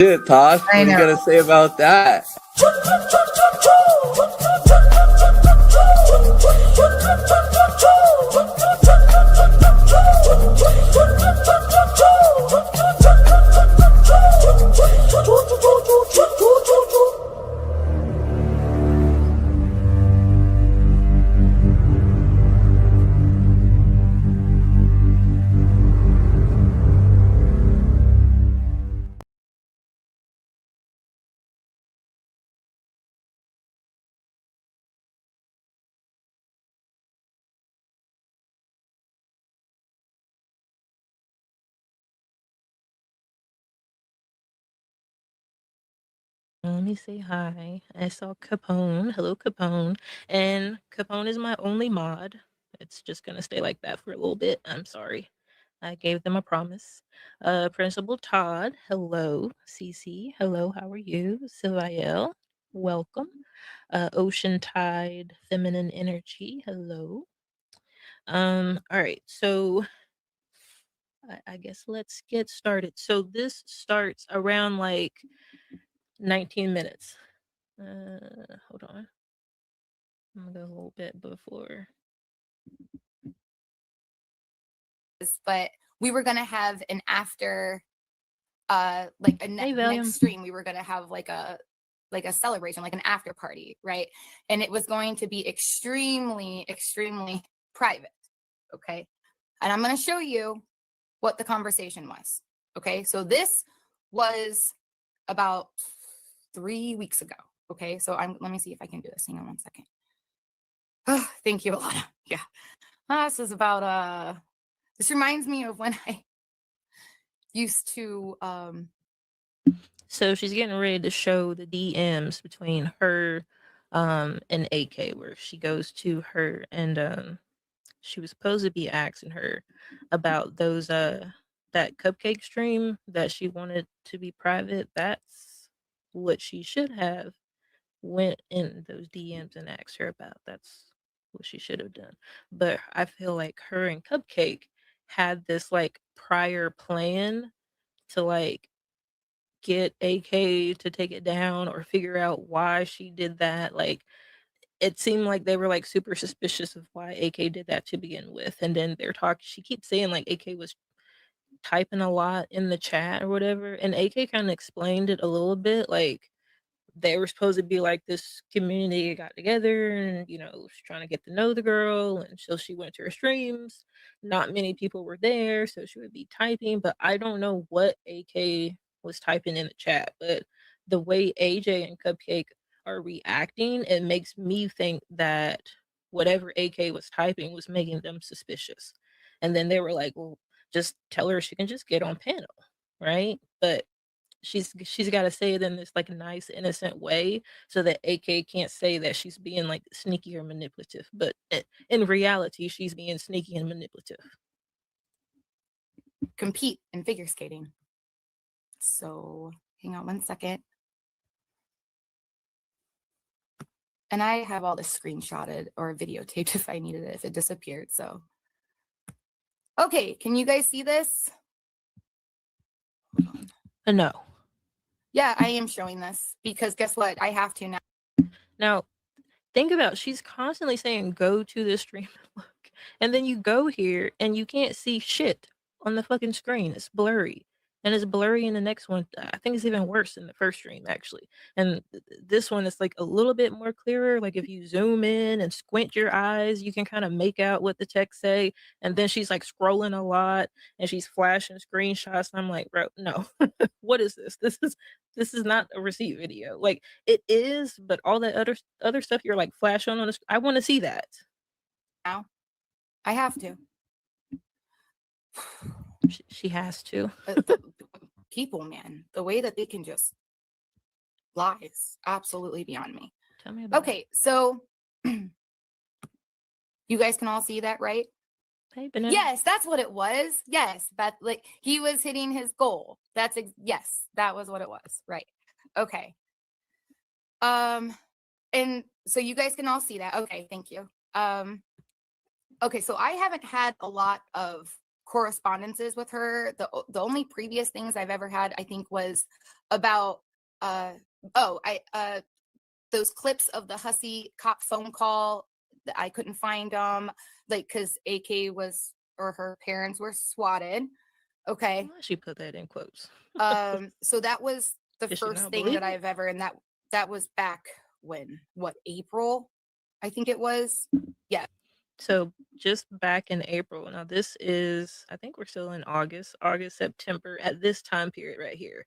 Shit, Tosh, what I are you know. gonna say about that? Let me say hi. I saw Capone. Hello, Capone. And Capone is my only mod. It's just gonna stay like that for a little bit. I'm sorry. I gave them a promise. Principal Todd. Hello. Cece. Hello. How are you? Sylviel. Welcome. Ocean Tide. Feminine Energy. Hello. All right. So I guess let's get started. So this starts around like 19 minutes. Hold on. I'm gonna go a little bit before. But we were gonna have an after, like a next stream. We were gonna have like a celebration, like an after party, right? And it was going to be extremely, extremely private. Okay, and I'm gonna show you what the conversation was. Okay, so this was about 3 weeks ago. Okay, so let me see if I can do this. Hang on one second. Oh, thank you, Alana. Yeah, this is about this reminds me of when I used to So she's getting ready to show the DMs between her and AK, where she goes to her and she was supposed to be asking her about those that cupcake stream that she wanted to be private. That's what she should have went in those DMs and asked her about. That's what she should have done. But I feel like her and Cupcake had this like prior plan to like get AK to take it down or figure out why she did that. Like it seemed like they were like super suspicious of why AK did that to begin with. And then they're talking, she keeps saying like AK was typing a lot in the chat or whatever. And AK kind of explained it a little bit. Like they were supposed to be like this community got together and was trying to get to know the girl, and so she went to her streams. Not many people were there, so she would be typing, but I don't know what AK was typing in the chat. But the way AJ and Cupcake are reacting, it makes me think that whatever AK was typing was making them suspicious. And then they were like, well, just tell her she can just get on panel, right? But she's got to say it in this like nice innocent way so that AK can't say that she's being like sneaky or manipulative, but in reality she's being sneaky and manipulative. Compete in figure skating. So hang on one second. And I have all this screenshotted or videotaped if I needed it, if it disappeared. So okay, can you guys see this? No. Yeah, I am showing this because guess what? I have to now. Now, think about, she's constantly saying go to this stream and look. And then you go here and you can't see shit on the fucking screen. It's blurry. And it's blurry in the next one. I think it's even worse in the first stream, actually. And this one is like a little bit more clearer. Like if you zoom in and squint your eyes, you can kind of make out what the text say. And then she's like scrolling a lot and she's flashing screenshots. And I'm like, bro, no. What is this? This is not a receipt video. Like it is, but all that other stuff you're like flashing on I want to see that. Now, I have to. She has to. People, man, the way that they can just lie is absolutely beyond me. Tell me about it. So you guys can all see that, right? Hey, yes, that's what it was. Yes, that like he was hitting his goal. Yes, that was what it was. Right. Okay. And so you guys can all see that. Okay, thank you. Okay, so I haven't had a lot of correspondences with her. The only previous things I've ever had, I think, was about those clips of the hussy cop phone call. I couldn't find them, like, because AK was, or her parents were swatted. Okay. Why she put that in quotes? So that was the Did she first not thing believe that it? I've ever, and that was back when, what, April, I think it was. Yeah. So just back in April. Now this is, I think we're still in August, September at this time period right here.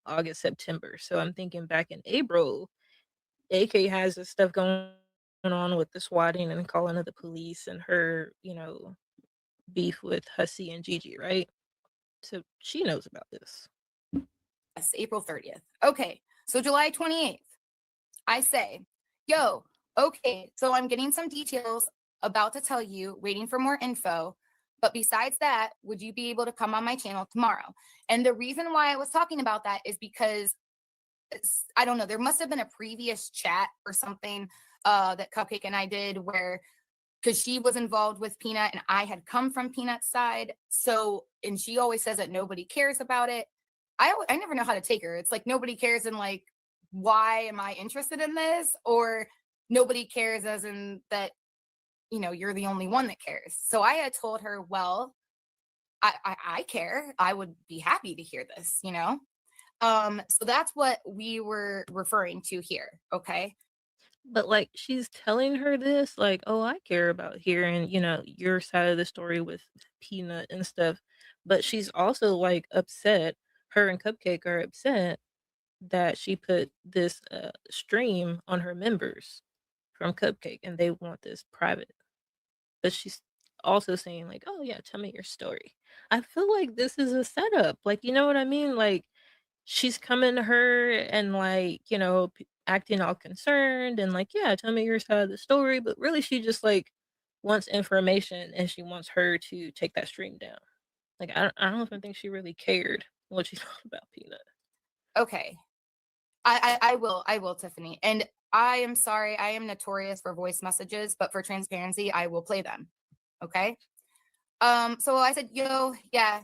August, September. So I'm thinking back in April, AK has this stuff going on with the swatting and calling of the police and her, beef with Hussey and Gigi, right? So she knows about this. Yes, April 30th. Okay. So July 28th, I say, yo, okay, so I'm getting some details, about to tell you, waiting for more info. But besides that, would you be able to come on my channel tomorrow? And the reason why I was talking about that is because, I don't know, there must have been a previous chat or something that Cupcake and I did where, because she was involved with Peanut and I had come from Peanut's side. So, and she always says that nobody cares about it. I never know how to take her. It's like nobody cares, and like, why am I interested in this? Or nobody cares as in that, you're the only one that cares. So I had told her, well, I care. I would be happy to hear this, So that's what we were referring to here. Okay. But like she's telling her this, like, oh, I care about hearing, your side of the story with Peanut and stuff. But she's also like upset. Her and Cupcake are upset that she put this stream on her members from Cupcake and they want this private. But she's also saying, like, oh yeah, tell me your story. I feel like this is a setup. Like, you know what I mean? Like she's coming to her and like, acting all concerned and like, yeah, tell me your side of the story. But really, she just like wants information and she wants her to take that stream down. Like, I don't even think she really cared what she thought about Peanut. Okay. I will, Tiffany. And I am sorry, I am notorious for voice messages, but for transparency, I will play them. Okay. So I said, yo, yeah,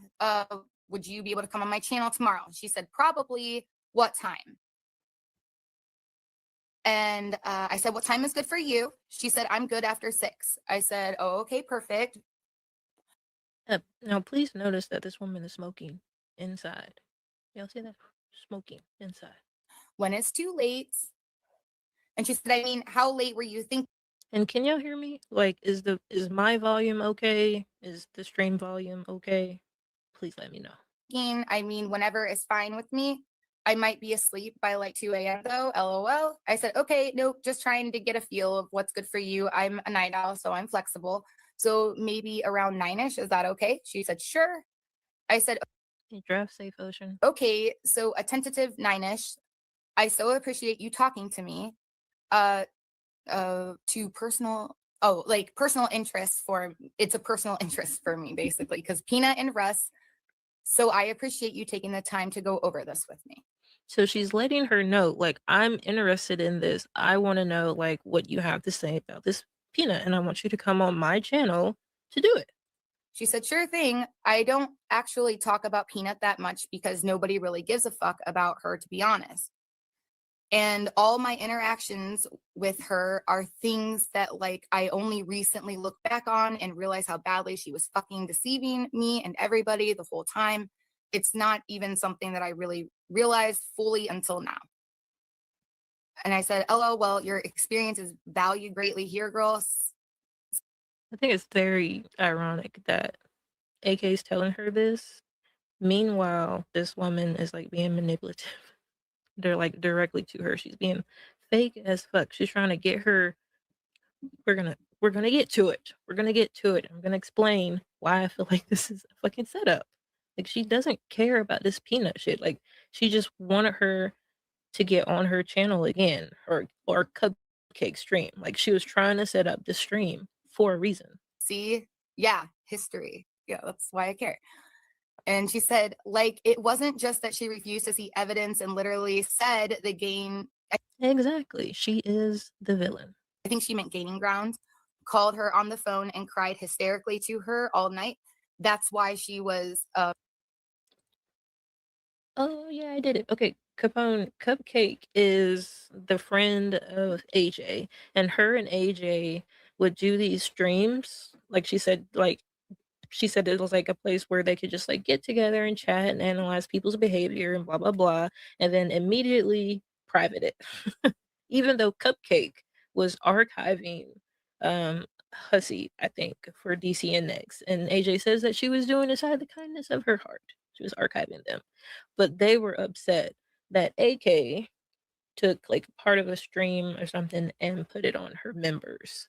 would you be able to come on my channel tomorrow? She said, probably. What time? And I said, what time is good for you? She said, I'm good after 6. I said, oh, okay, perfect. Now, please notice that this woman is smoking inside. Y'all see that? Smoking inside. When it's too late. And she said, I mean, how late were you thinking? And can y'all hear me? Like, is my volume okay? Is the stream volume okay? Please let me know. I mean, whenever is fine with me. I might be asleep by like 2 a.m. though. LOL. I said, okay, nope, just trying to get a feel of what's good for you. I'm a night owl, so I'm flexible. So maybe around 9ish. Is that okay? She said, sure. I said, Drive safe, Ocean. okay, so a tentative 9ish. I so appreciate you talking to me. To personal, personal interest for, it's a personal interest for me, basically, because Peanut and Russ. So I appreciate you taking the time to go over this with me. So she's letting her know, like, I'm interested in this. I want to know, like, what you have to say about this Peanut, and I want you to come on my channel to do it. She said, sure thing. I don't actually talk about Peanut that much because nobody really gives a fuck about her, to be honest. And all my interactions with her are things that, like, I only recently look back on and realize how badly she was fucking deceiving me and everybody the whole time. It's not even something that I really realized fully until now. And I said, LOL, well, your experience is valued greatly here, girls. I think it's very ironic that AK is telling her this. Meanwhile, this woman is like being manipulative. They're like directly to her. She's being fake as fuck. She's trying to get her. We're gonna get to it. We're gonna get to it. I'm gonna explain why I feel like this is a fucking setup. Like she doesn't care about this Peanut shit. Like she just wanted her to get on her channel again or Cupcake stream. Like she was trying to set up the stream for a reason. See? Yeah, history. Yeah, that's why I care. And she said, like, it wasn't just that she refused to see evidence and literally said the game. Exactly. She is the villain. I think she meant gaining ground. Called her on the phone and cried hysterically to her all night. that's why she was Oh yeah, I did it. Okay, Cupcake is the friend of AJ, and her and AJ would do these streams. She said it was like a place where they could just like get together and chat and analyze people's behavior and blah blah blah, and then immediately private it. Even though Cupcake was archiving Hussey, I think, for DC Index, and AJ says that she was doing this out of the kindness of her heart. She was archiving them, but they were upset that AK took like part of a stream or something and put it on her members.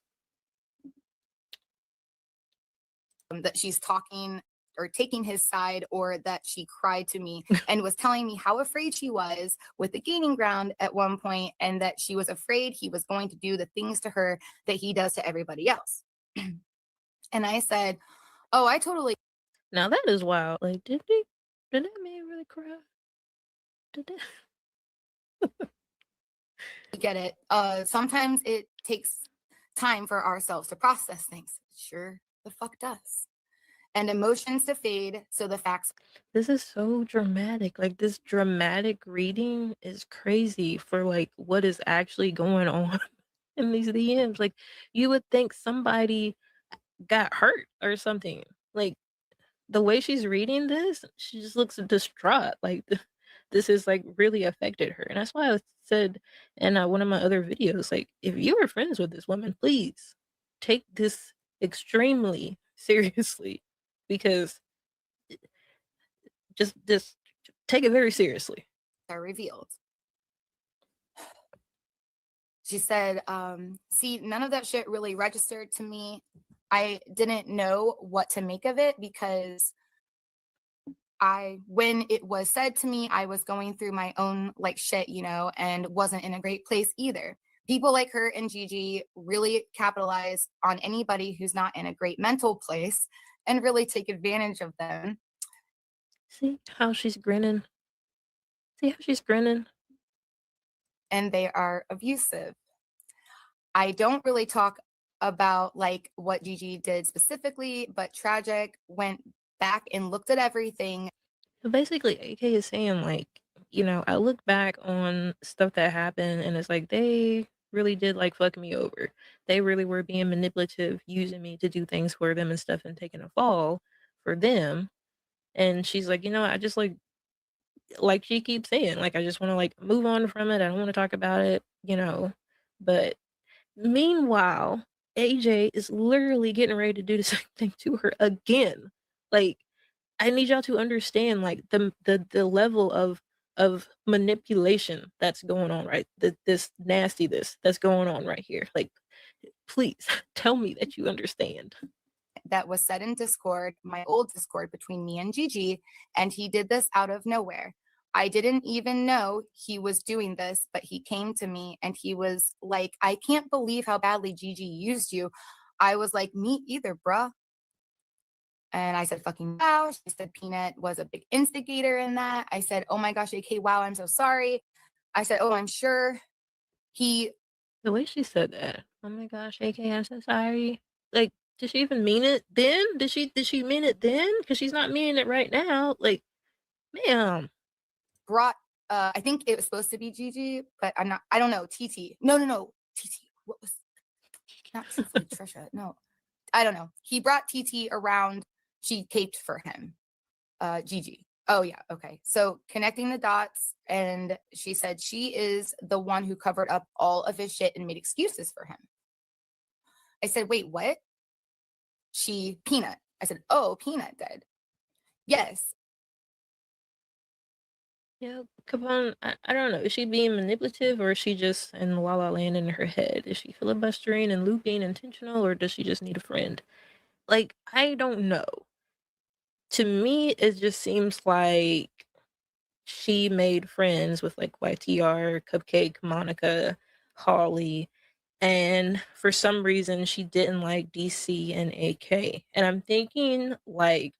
that she's talking or taking his side, or that she cried to me and was telling me how afraid she was with the gaining ground at one point, and that she was afraid he was going to do the things to her that he does to everybody else. And I said, oh, I totally Now that is wild. Like, did that man really cry? Did that? get it. Sometimes it takes time for ourselves to process things. Sure, the fuck does. And emotions to fade, so the facts. This is so dramatic. Like, this dramatic reading is crazy for like what is actually going on in these DMs. Like, you would think somebody got hurt or something. Like, the way she's reading this, she just looks distraught. Like, this has like really affected her, and that's why I said in one of my other videos, like, if you were friends with this woman, please take this extremely seriously, because just take it very seriously. Are revealed. She said, see, none of that shit really registered to me. I didn't know what to make of it, because when it was said to me, I was going through my own like shit, and wasn't in a great place either. People like her and Gigi really capitalize on anybody who's not in a great mental place and really take advantage of them. See how she's grinning? See how she's grinning? And they are abusive. I don't really talk about like what Gigi did specifically, but Tragic went back and looked at everything. So basically, AK is saying, like, I look back on stuff that happened and it's like they really did like fuck me over. They really were being manipulative, using me to do things for them and stuff, and taking a fall for them. And she's like, I just like she keeps saying, like, I just want to like move on from it. I don't want to talk about it. But meanwhile, AJ is literally getting ready to do the same thing to her again. Like, I need y'all to understand, like, the level of manipulation that's going on, right? This nastiness that's going on right here. Like, please tell me that you understand. That was said in Discord, my old Discord between me and Gigi, and he did this out of nowhere. I didn't even know he was doing this, but he came to me and he was like, I can't believe how badly Gigi used you. I was like, me either, bruh. And I said, fucking wow. She said, Peanut was a big instigator in that. I said, oh my gosh, AK, wow, I'm so sorry. I said, oh, I'm sure he. The way she said that, oh my gosh, AK, I'm so sorry. Like, did she even mean it then? Did she mean it then? Because she's not meaning it right now. Like, ma'am. Brought, I think it was supposed to be Gigi, but I don't know. TT. No. TT. What was, not truthfully Trisha. No, I don't know. He brought TT around. She caped for him. Gigi. Oh yeah. Okay. So connecting the dots, and she said she is the one who covered up all of his shit and made excuses for him. I said, wait, what? Peanut. I said, oh, Peanut did. Yes. Yeah, Capone, I don't know. Is she being manipulative, or is she just in La La Land in her head? Is she filibustering and looping intentional, or does she just need a friend? Like, I don't know. To me, it just seems like she made friends with like YTR, Cupcake, Monica, Holly, and for some reason she didn't like DC and AK. And I'm thinking like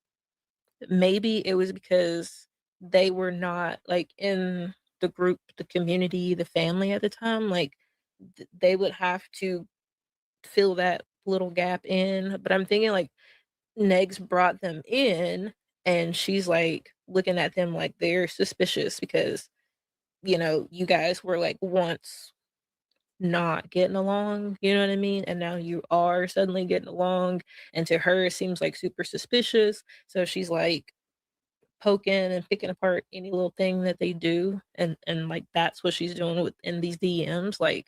maybe it was because they were not like in the group, the community, the family at the time. Like they would have to fill that little gap in. But I'm thinking like Negs brought them in, and she's like looking at them like they're suspicious because, you guys were like once not getting along, you know what I mean? And now you are suddenly getting along. And to her, it seems like super suspicious. So she's like poking and picking apart any little thing that they do. And like that's what she's doing within these DMs. Like,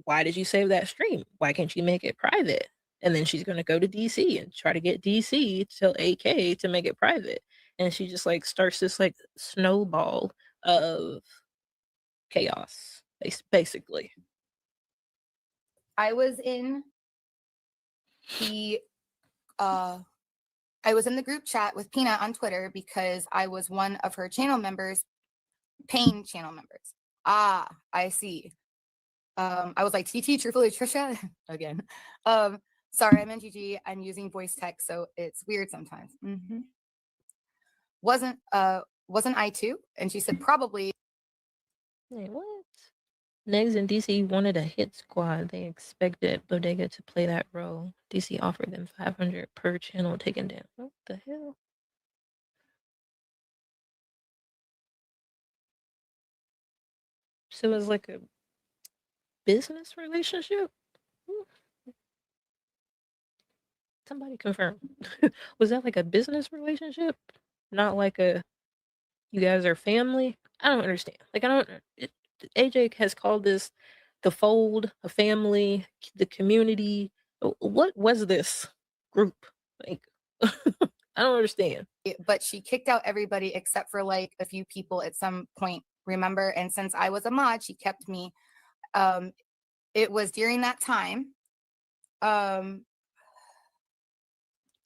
why did you save that stream? Why can't you make it private? And then she's gonna go to DC and try to get DC to tell AK to make it private. And she just like starts this like snowball of chaos, basically. I was in the group chat with Peanut on Twitter because I was one of her channel members, paying channel members. Ah, I see. I was like, TT, truthfully, Trisha, again. Sorry, I'm in GG. I'm using voice text, so it's weird sometimes. Wasn't I too? And she said, probably. Wait, what? Negs and DC wanted a hit squad. They expected Bodega to play that role. DC offered them 500 per channel taken down. What the hell? So it was like a business relationship? Somebody confirm. Was that like a business relationship? Not like a you guys are family? I don't understand. Like I don't AJ has called this the fold, a family, the community. What was this group? Like I don't understand. But she kicked out everybody except for like a few people at some point, remember? And since I was a mod, she kept me. It was during that time.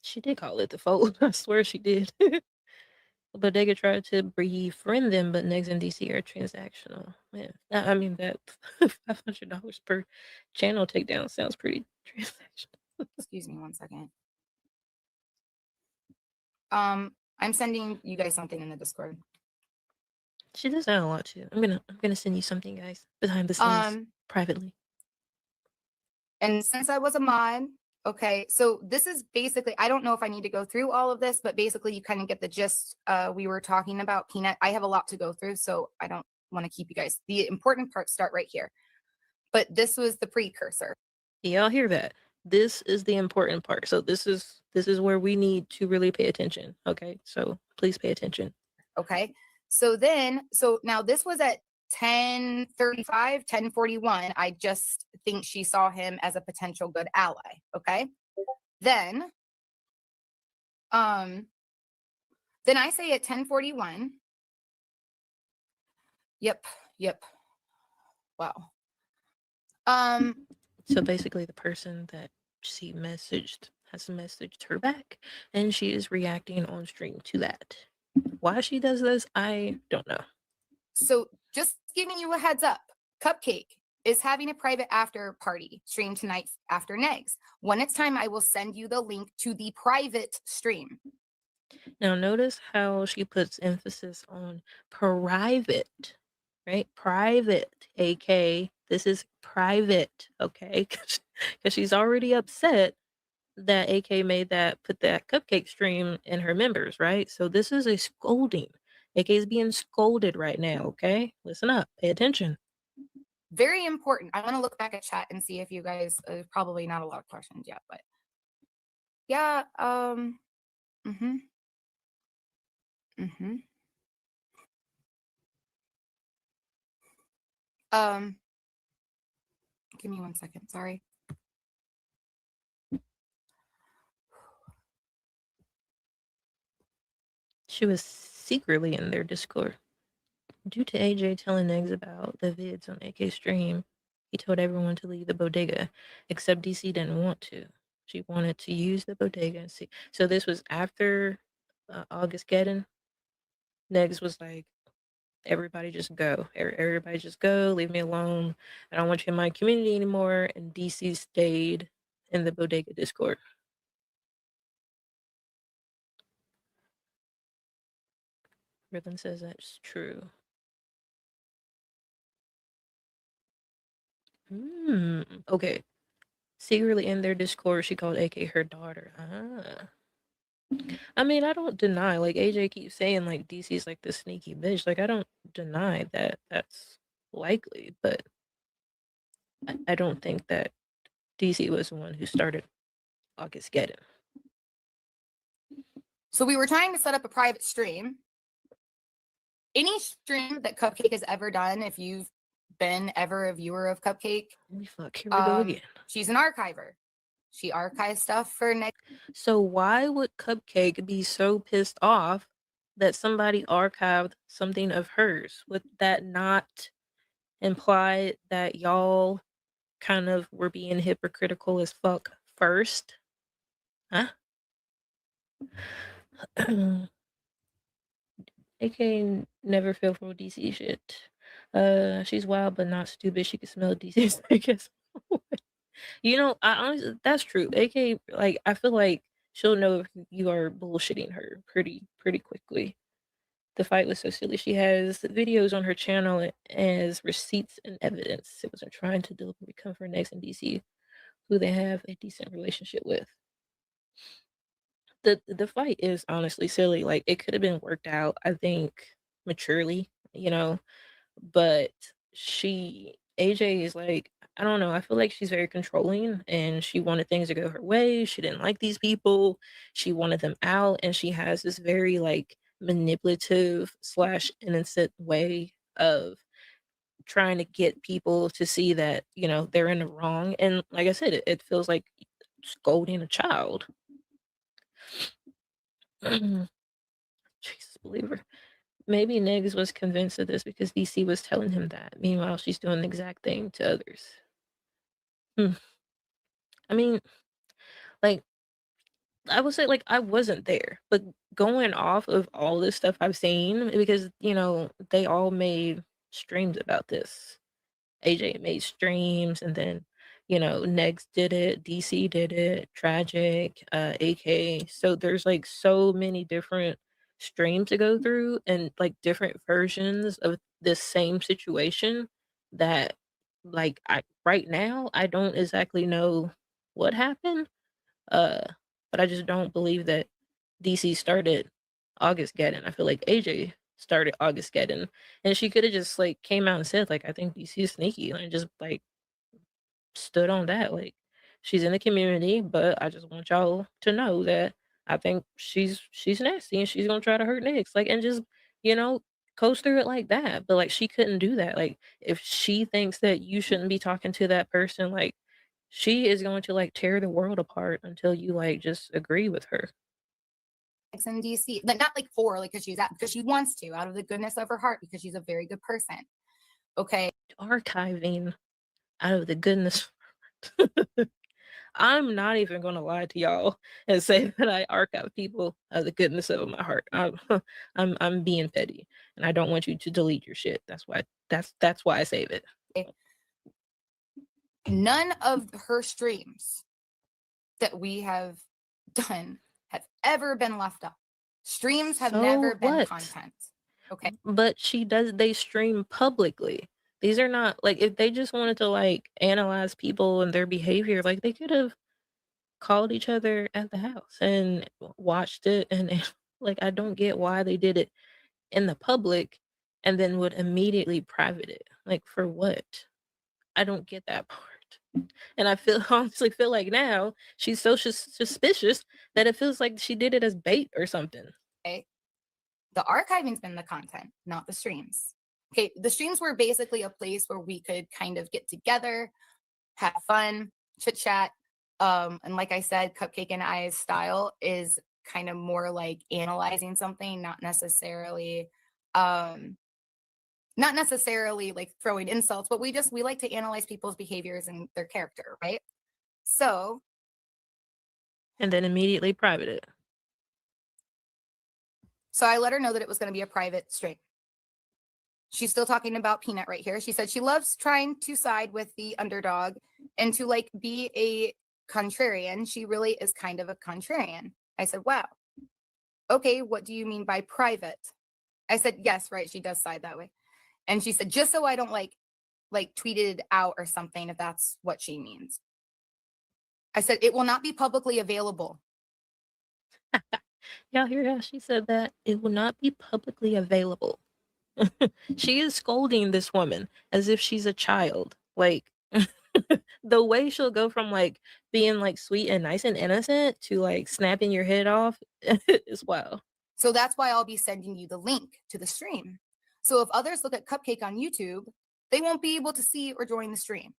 She did call it the fold. I swear she did. Bodega tried to befriend them, but Negs and DC are transactional. Man, I mean that $500 per channel takedown sounds pretty transactional. Excuse me 1 second. I'm sending you guys something in the Discord. She does that a lot too. I'm gonna send you something, guys, behind the scenes, privately. And since I was a mod, okay, so this is basically, I don't know if I need to go through all of this, but basically you kind of get the gist. We were talking about Peanut. I have a lot to go through, so I don't want to keep you guys. The important parts start right here. But this was the precursor. Y'all hear that? This is the important part. So this is where we need to really pay attention. Okay, so please pay attention. Okay, so now this was at 10:35, 10:41. I just think she saw him as a potential good ally. Okay, then I say at 10:41. Yep. Wow. So basically, the person that she messaged has messaged her back, and she is reacting on stream to that. Why she does this, I don't know. So just giving you a heads up, Cupcake is having a private after party stream tonight after Negs. When it's time, I will send you the link to the private stream. Now notice how she puts emphasis on private, right? Private, AK. This is private, okay? Because she's already upset that AK put that cupcake stream in her members, right? So this is a scolding. AK is being scolded right now, okay? Listen up, pay attention. Very important. I want to look back at chat and see if you guys, probably not a lot of questions yet, but yeah. Give me 1 second. Sorry. She was secretly in their Discord. Due to AJ telling Eggs about the vids on AK stream, he told everyone to leave the bodega, except DC didn't want to. She wanted to use the bodega and see. So this was after Augustgeddon. Negs was like, everybody just go. Everybody just go. Leave me alone. I don't want you in my community anymore. And DC stayed in the bodega Discord. Rhythm says that's true. Okay. Secretly in their Discord, she called AK her daughter. Ah. I mean, I don't deny, like, AJ keeps saying, like, DC's like this sneaky bitch. Like, I don't deny that that's likely, but I don't think that DC was the one who started Augustgeddon. So we were trying to set up a private stream. Any stream that Cupcake has ever done, if you've been ever a viewer of Cupcake, Holy fuck, here we go again. She's an archiver. She archives stuff for next. So why would Cupcake be so pissed off that somebody archived something of hers? Would that not imply that y'all kind of were being hypocritical as fuck first? Huh? AK never fell for DC shit. She's wild but not stupid. She can smell DC. I guess. You know, I honestly, that's true. AK, like, I feel like she'll know if you are bullshitting her pretty quickly. The fight was so silly. She has videos on her channel as receipts and evidence. It was her trying to deliberately come for next in DC, who they have a decent relationship with. The fight is honestly silly. Like, it could have been worked out, I think, maturely, you know, but AJ is like, I don't know, I feel like she's very controlling and she wanted things to go her way. She didn't like these people. She wanted them out, and she has this very like manipulative slash innocent way of trying to get people to see that, you know, they're in the wrong. And like I said, it feels like scolding a child. Jesus believer. Maybe Niggs was convinced of this because DC was telling him that. Meanwhile, she's doing the exact thing to others. I mean, like, I would say, like, I wasn't there, but going off of all this stuff I've seen, because, you know, they all made streams about this. AJ made streams, and then, you know, Negs did it, DC did it, Tragic, AK. So there's like so many different streams to go through and like different versions of this same situation that, like, I right now I don't exactly know what happened. Uh but I just don't believe that DC started Augustgeddon. I feel like AJ started Augustgeddon, and she could have just like came out and said like, I think DC is sneaky, and just like stood on that. Like, she's in the community, but I just want y'all to know that I think she's nasty and she's gonna try to hurt Nix. Like, and just, you know, coast through it like that. But like, she couldn't do that. Like, if she thinks that you shouldn't be talking to that person, like, she is going to like tear the world apart until you like just agree with her. In DC, but not like because she wants to, out of the goodness of her heart, because she's a very good person. Okay. Archiving out of the goodness. I'm not even gonna lie to y'all and say that I archive people out of the goodness of my heart. I'm being petty, and I don't want you to delete your shit. That's why I save it. None of her streams that we have done have ever been left up. Streams have never been content. Okay. But they stream publicly. These are not like, if they just wanted to like analyze people and their behavior, like they could have called each other at the house and watched it, and like, I don't get why they did it in the public and then would immediately private it. Like, for what? I don't get that part. And I honestly feel like now she's so suspicious that it feels like she did it as bait or something. Okay. The archiving's been the content, not the streams. Okay, the streams were basically a place where we could kind of get together, have fun, chit chat. And like I said, Cupcake and I's style is kind of more like analyzing something, not necessarily like throwing insults, but we like to analyze people's behaviors and their character, right? So, and then immediately private it. So I let her know that it was going to be a private stream. She's still talking about Peanut right here. She said she loves trying to side with the underdog and to like be a contrarian. She really is kind of a contrarian. I said, wow. Okay, what do you mean by private? I said, yes, right. She does side that way. And she said, just so I don't like tweet it out or something, if that's what she means. I said, it will not be publicly available. Y'all hear how she said that? It will not be publicly available. She is scolding this woman as if she's a child. Like, the way she'll go from like being like sweet and nice and innocent to like snapping your head off is wild. So that's why I'll be sending you the link to the stream. So if others look at Cupcake on YouTube, they won't be able to see or join the stream.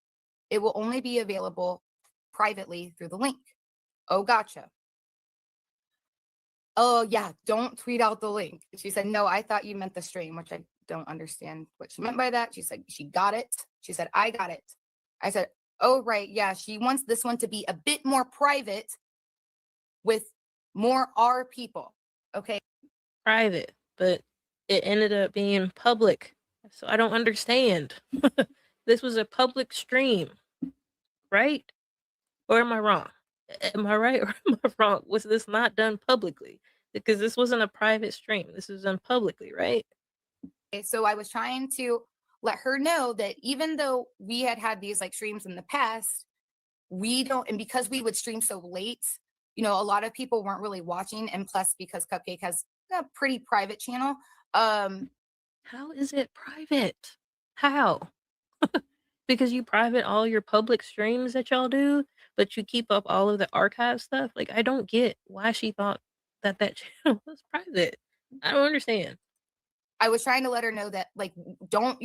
It will only be available privately through the link. Oh, gotcha. Oh, yeah, don't tweet out the link. She said, no, I thought you meant the stream, which I don't understand what she meant by that. She said, she got it. She said, I got it. I said, oh, right. Yeah, she wants this one to be a bit more private with more our people. Okay. Private, but it ended up being public. So I don't understand. This was a public stream, right? Or am I wrong? Am I right or am I wrong? Was this not done publicly? Because this wasn't a private stream. This was done publicly, right? So I was trying to let her know that even though we had these like streams in the past, we don't, and because we would stream so late, you know, a lot of people weren't really watching. And plus, because Cupcake has a pretty private channel. How is it private? How? Because you private all your public streams that y'all do, but you keep up all of the archive stuff. Like, I don't get why she thought that that channel was private. I don't understand. I was trying to let her know that, like, don't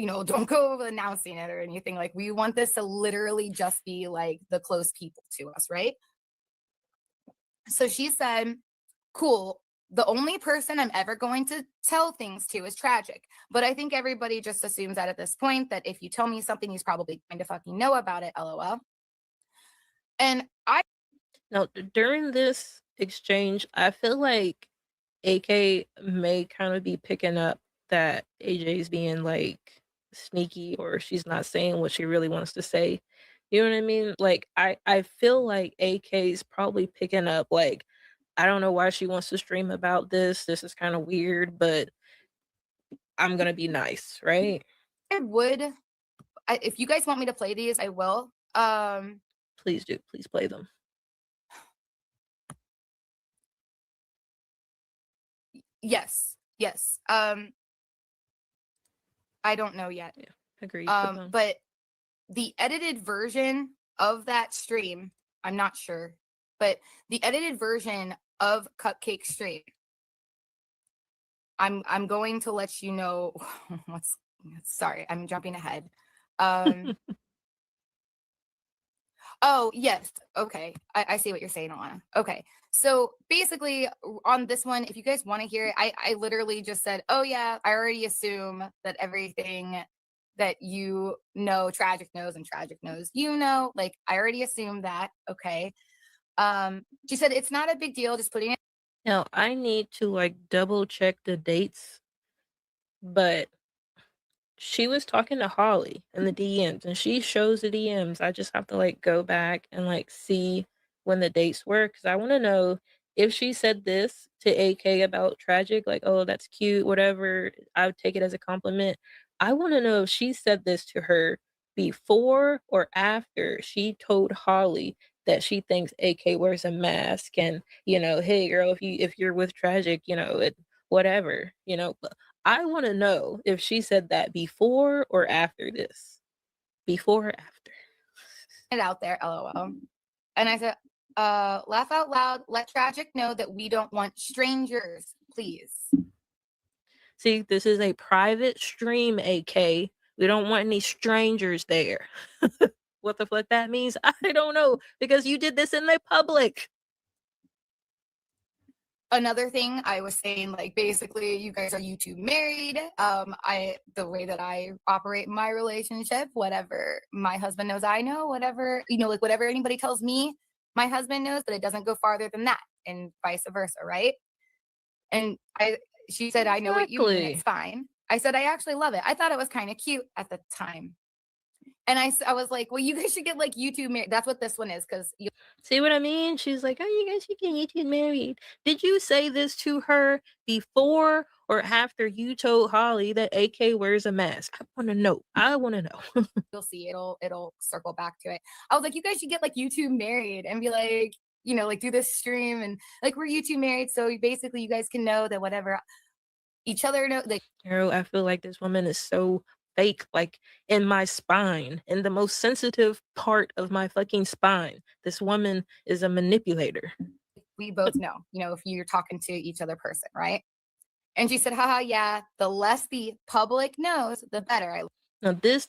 go over announcing it or anything. Like, we want this to literally just be like the close people to us, right? So she said, cool. The only person I'm ever going to tell things to is Tragic. But I think everybody just assumes that at this point, that if you tell me something, he's probably going to fucking know about it, LOL. And Now, during this exchange, I feel like AK may kind of be picking up that AJ's being like sneaky or she's not saying what she really wants to say. You know what I mean? Like, I feel like AK's probably picking up like, I don't know why she wants to stream about this. This is kind of weird, but I'm gonna be nice, right? if you guys want me to play these, I will. Please do. Please play them. Yes. I don't know yet. Yeah, agreed. But the edited version of that stream, I'm not sure, but the edited version of Cupcake stream, I'm going to let you know sorry, I'm jumping ahead. Oh, yes. Okay. I see what you're saying, Alana. Okay. So basically on this one, if you guys want to hear it, I literally just said, oh yeah, I already assume that everything that you know, Tragic knows and Tragic knows, you know, like I already assumed that. Okay. She said, it's not a big deal. Just putting it. Now I need to like double check the dates, but she was talking to Holly in the DMs and she shows the DMs. I just have to like go back and like see when the dates were because I want to know if she said this to AK about Tragic, like, oh, that's cute, whatever. I would take it as a compliment. I want to know if she said this to her before or after she told Holly that she thinks AK wears a mask and, you know, hey girl, if you're with Tragic, you know, it whatever, you know. I want to know if she said that before or after this. Before or after. It out there, LOL. And I said, laugh out loud, let Tragic know that we don't want strangers, please. See, this is a private stream, AK. We don't want any strangers there. What the fuck that means? I don't know, because you did this in the public. Another thing I was saying, like, basically you guys are YouTube married. The way that I operate my relationship, whatever my husband knows, I know, whatever, you know, like whatever anybody tells me, my husband knows, but it doesn't go farther than that, and vice versa, right? And she said, I know what you mean, it's fine. I said, I actually love it. I thought it was kind of cute at the time. And I was like, well, you guys should get like YouTube married. That's what this one is, because you See what I mean? She's like, "Oh, you guys should get married." Did you say this to her before or after you told Holly that AK wears a mask? I want to know. I want to know. you'll see it'll circle back to it. I was like, you guys should get like YouTube married and be like, like do this stream and like we're YouTube married. So basically you guys can know that whatever each other know, like, Girl, I feel like this woman is so fake, like in my spine, in the most sensitive part of my fucking spine. This woman is a manipulator. we both know, if you're talking to each other person, right? And she said, haha, yeah, the less the public knows, the better. Now this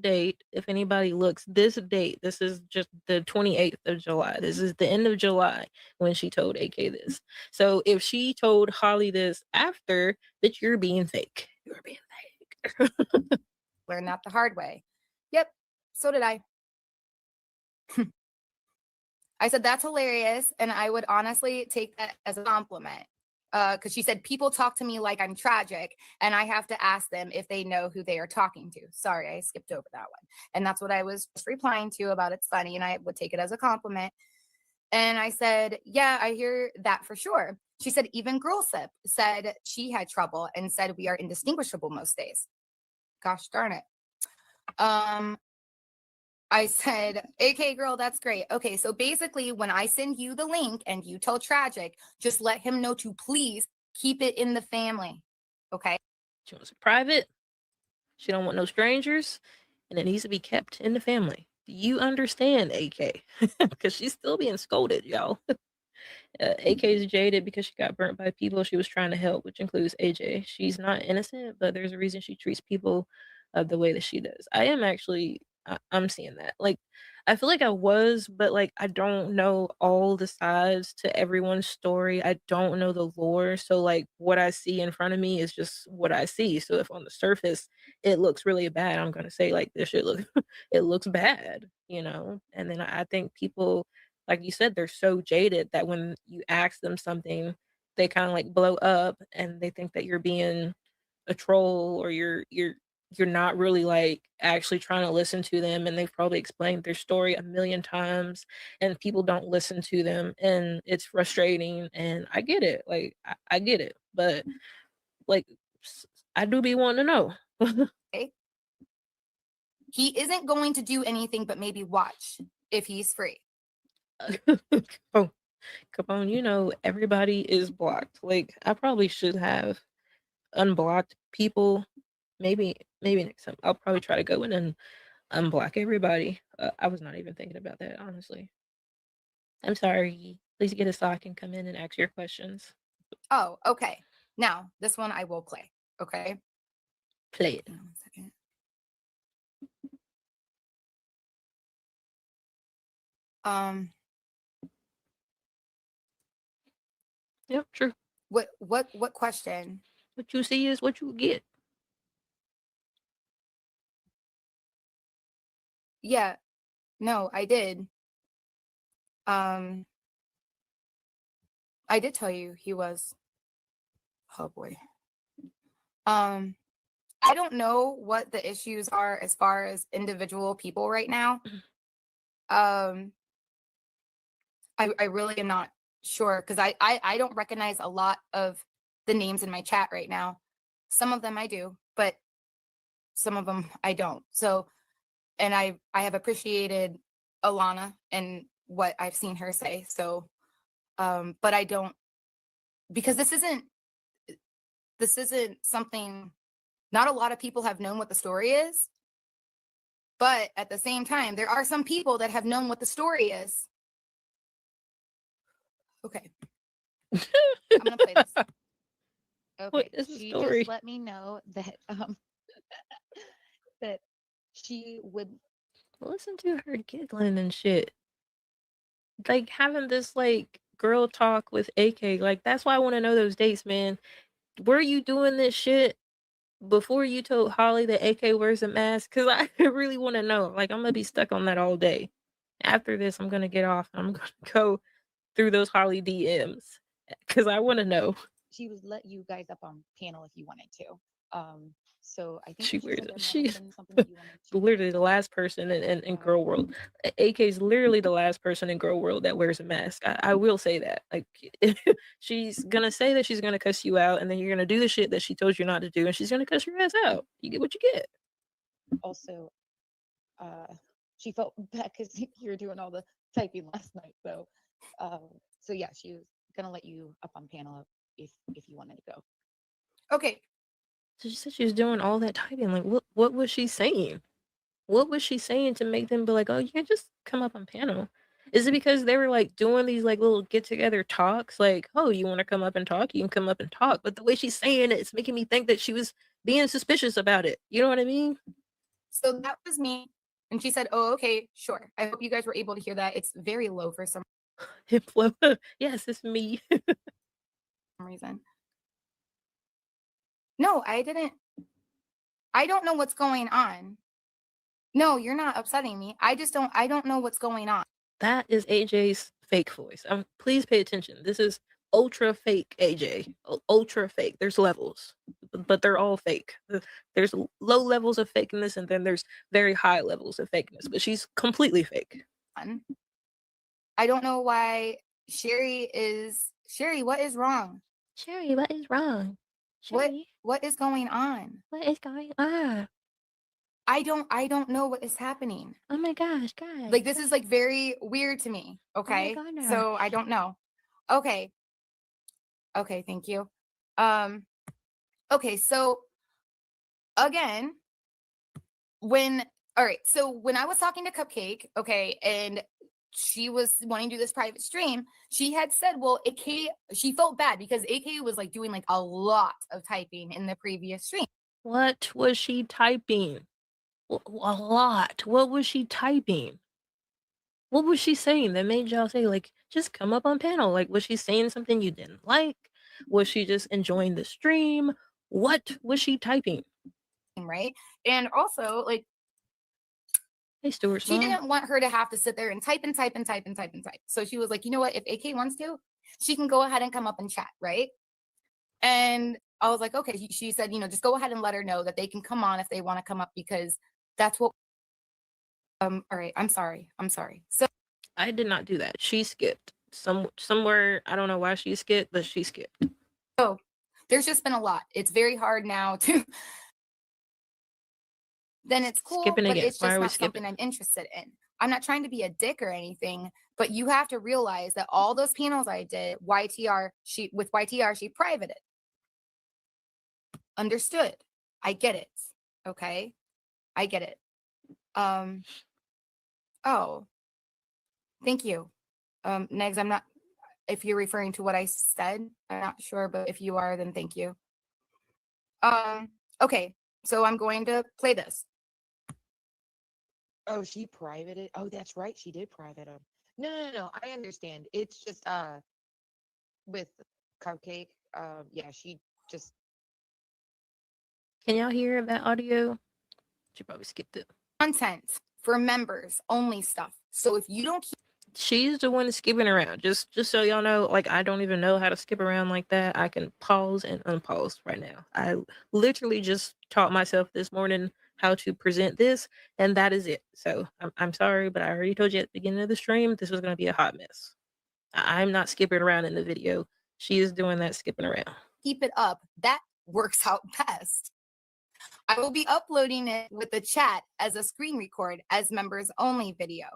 date, if anybody looks, this date, this is just the 28th of July. This is the end of July when she told AK this. So if she told Holly this after, that you're being fake. You're being fake. Learned that the hard way. Yep, so did I. I said, that's hilarious. And I would honestly take that as a compliment. Because she said, people talk to me like I'm tragic, and I have to ask them if they know who they are talking to. Sorry, I skipped over that one. And that's what I was just replying to about it's funny, and I would take it as a compliment. And I said, yeah, I hear that for sure. She said, even Girlsip said she had trouble and said we are indistinguishable most days. Gosh darn it. I said, AK girl, that's great. Okay, so basically when I send you the link and you tell Tragic, just let him know to please keep it in the family. Okay. She wants it private. She don't want no strangers. And it needs to be kept in the family. Do you understand, AK? Because she's still being scolded, y'all. AK is jaded because she got burnt by people she was trying to help, which includes AJ. She's not innocent, but there's a reason she treats people the way that she does. I am actually, I'm seeing that. Like, I feel like I was, but like, I don't know all the sides to everyone's story. I don't know the lore. So, like, what I see in front of me is just what I see. So, if on the surface it looks really bad, I'm going to say, like, this shit look, it looks bad, And then I think people, like you said, they're so jaded that when you ask them something, they kind of like blow up and they think that you're being a troll or you're not really like actually trying to listen to them, and they've probably explained their story a million times and people don't listen to them, and it's frustrating. And I get it. Like I get it. But like I do be wanting to know. Okay. He isn't going to do anything but maybe watch if he's free. Oh, Capone, everybody is blocked. Like I probably should have unblocked people. Maybe next time I'll probably try to go in and unblock everybody. I was not even thinking about that, honestly. I'm sorry. Please get a so I can come in and ask your questions. Oh, okay. Now this one I will play. Okay. Play it. 1 second. Yep, true. What question? What you see is what you get. Yeah. No, I did. I did tell you he was. Oh boy. I don't know what the issues are as far as individual people right now. I really am not sure because I don't recognize a lot of the names in my chat right now. Some of them I do, but some of them I don't. So, and I have appreciated Alana and what I've seen her say. So, but I don't, because this isn't something, not a lot of people have known what the story is. But at the same time, there are some people that have known what the story is. Okay. I'm gonna play this. What Okay. is the She story? just let me know that that she would Listen to her giggling and shit. Like having this like girl talk with AK. Like that's why I want to know those dates, man. Were you doing this shit before you told Holly that AK wears a mask? Because I really want to know. Like I'm gonna be stuck on that all day. After this, I'm gonna get off. I'm gonna go through those Holly DMs because I want to know. she would let you guys up on panel if you wanted to. So I think She that you wears said it. there might have She's been something that you wanted to literally the talk last person in about. girl world. AK is literally the last person in girl world that wears a mask. I will say that. Like, she's gonna say that she's gonna cuss you out, and then you're gonna do the shit that she told you not to do, and she's gonna cuss your ass out. You get what you get. Also, she felt bad because you were doing all the typing last night. Um, so yeah, she was gonna let you up on panel if you wanted to go. Okay. So she said she was doing all that typing. Like, what was she saying? What was she saying to make them be like, oh, you can just come up on panel? Is it because they were like doing these like little get together talks? Like, oh, you want to come up and talk? You can come up and talk. But the way she's saying it, it's making me think that she was being suspicious about it. You know what I mean? So that was me. And she said, oh, okay, sure. I hope you guys were able to hear that. It's very low for some Hip flow. Yes, it's me. reason. No, I didn't. I don't know what's going on. No, you're not upsetting me. I don't know what's going on. That is AJ's fake voice. Please pay attention. This is ultra fake AJ. Ultra fake. There's levels, but they're all fake. There's low levels of fakeness, and then there's very high levels of fakeness. But she's completely fake. I don't know why Sherry, what is wrong? Sherry, what is wrong? Sherry, what is going on? what is going on? I don't know what is happening. Oh my gosh, guys. Like, this is like very weird to me. Okay. Oh my So I don't know. Okay. Okay, thank you. Okay, so again, all right, so when I was talking to Cupcake, okay, and she was wanting to do this private stream, she had said, well, she felt bad because AK was like doing like a lot of typing in the previous stream. What was she typing? A lot. What was she typing? What was she saying that made y'all say, like, just come up on panel? Like, was she saying something you didn't like? Was she just enjoying the stream? What was she typing? Right. And also, like, hey, Stuart's she mom. didn't want her to have to sit there and type and type and type and type and type. So she was like, you know what? If AK wants to, she can go ahead and come up and chat. Right. And I was like, okay. She said, just go ahead and let her know that they can come on if they want to come up, because that's what. All right. I'm sorry. So I did not do that. She skipped somewhere. I don't know why she skipped, but she skipped. Oh, there's just been a lot. It's very hard now to. Then it's cool, Skipping but again. it's Why just are we not something skipping? I'm interested in. I'm not trying to be a dick or anything, but you have to realize that all those panels I did, she privated. Understood. I get it. Okay. I get it. Oh, thank you. Negs, I'm not, if you're referring to what I said, I'm not sure, but if you are, then thank you. Okay. So I'm going to play this. Oh, she privated. Oh, that's right. She did private them. No. I understand. It's just with Cupcake. Yeah, she just. Can y'all hear that audio? She probably skipped it. Content for members only stuff. So if you don't she's the one skipping around. Just so y'all know, like, I don't even know how to skip around like that. I can pause and unpause right now. I literally just taught myself this morning how to present this, and that is it. So I'm sorry, but I already told you at the beginning of the stream this was going to be a hot mess. I'm not skipping around in the video. She is doing that skipping around. keep it up, that works out best. I will be uploading it with the chat as a screen record as members only video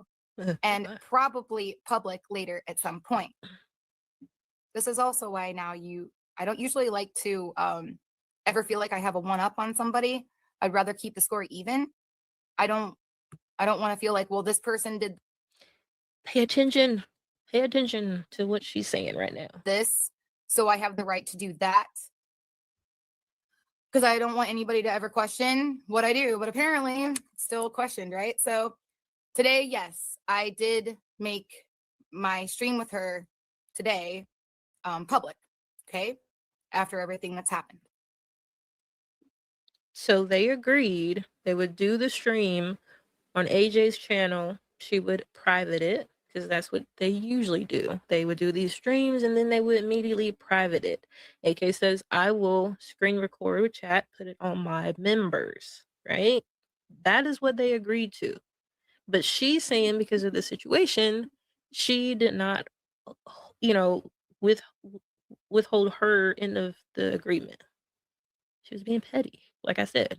and probably public later at some point. This is also why now I don't usually like to ever feel like I have a one up on somebody. I'd rather keep the score even. I don't want to feel like, well, this person did. Pay attention to what she's saying right now. This, so I have the right to do that. Because I don't want anybody to ever question what I do, but apparently it's still questioned, right? So today, yes, I did make my stream with her today public, okay? After everything that's happened. So they agreed they would do the stream on AJ's channel. She would private it, because that's what they usually do. They would do these streams and then they would immediately private it. AK says, I will screen record with chat, put it on my members, right? That is what they agreed to. But she's saying because of the situation, she did not, you know, withhold her end of the agreement. She was being petty, like I said.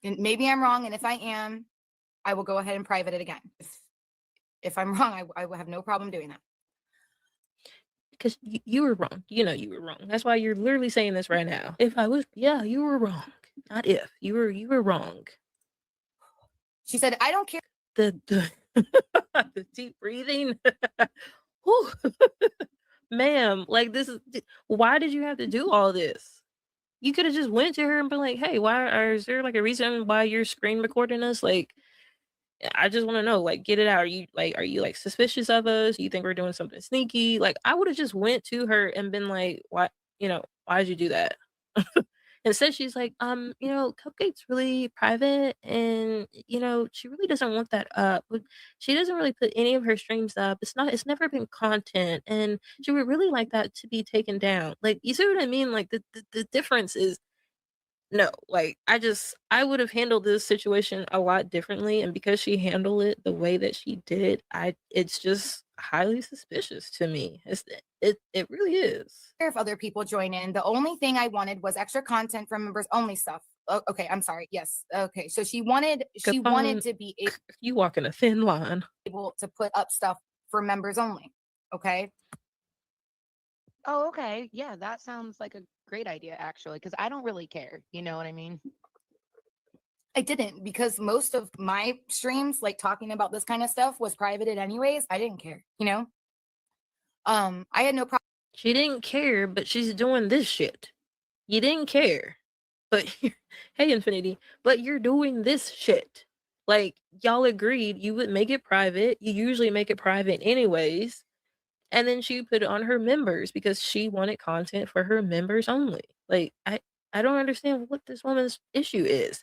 And maybe I'm wrong, and if I am, I will go ahead and private it again. If I'm wrong, I will have no problem doing that. Because you were wrong. You know you were wrong. That's why you're literally saying this right now. If I was, yeah, you were wrong. Not if. You were wrong. She said, I don't care. The the deep breathing. Whew. Ma'am, like this is why did you have to do all this? You could have just went to her and been like, hey, is there like a reason why you're screen recording us? Like, I just want to know, like, get it out. Are you like suspicious of us? You think we're doing something sneaky? Like, I would have just went to her and been like, why, why'd you do that? Instead, she's like, Cupcake's really private and, she really doesn't want that up. She doesn't really put any of her streams up. It's never been content. And she would really like that to be taken down. Like, you see what I mean? Like, the difference is, no, like, I would have handled this situation a lot differently. And because she handled it the way that she did, it's just highly suspicious to me. It really is. If other people join in, the only thing I wanted was extra content from members only stuff. Oh, okay, I'm sorry. Yes. Okay. So she wanted to be you walking a thin line. able to put up stuff for members only. Okay. Oh, okay. Yeah, that sounds like a great idea, actually, because I don't really care. You know what I mean? I didn't, because most of my streams, like talking about this kind of stuff, was privated anyways. I didn't care, I had no problem. She didn't care, but she's doing this shit. You didn't care. But hey, Infinity, but you're doing this shit. Like, y'all agreed you would make it private. You usually make it private anyways. And then she put it on her members because she wanted content for her members only. Like, I don't understand what this woman's issue is.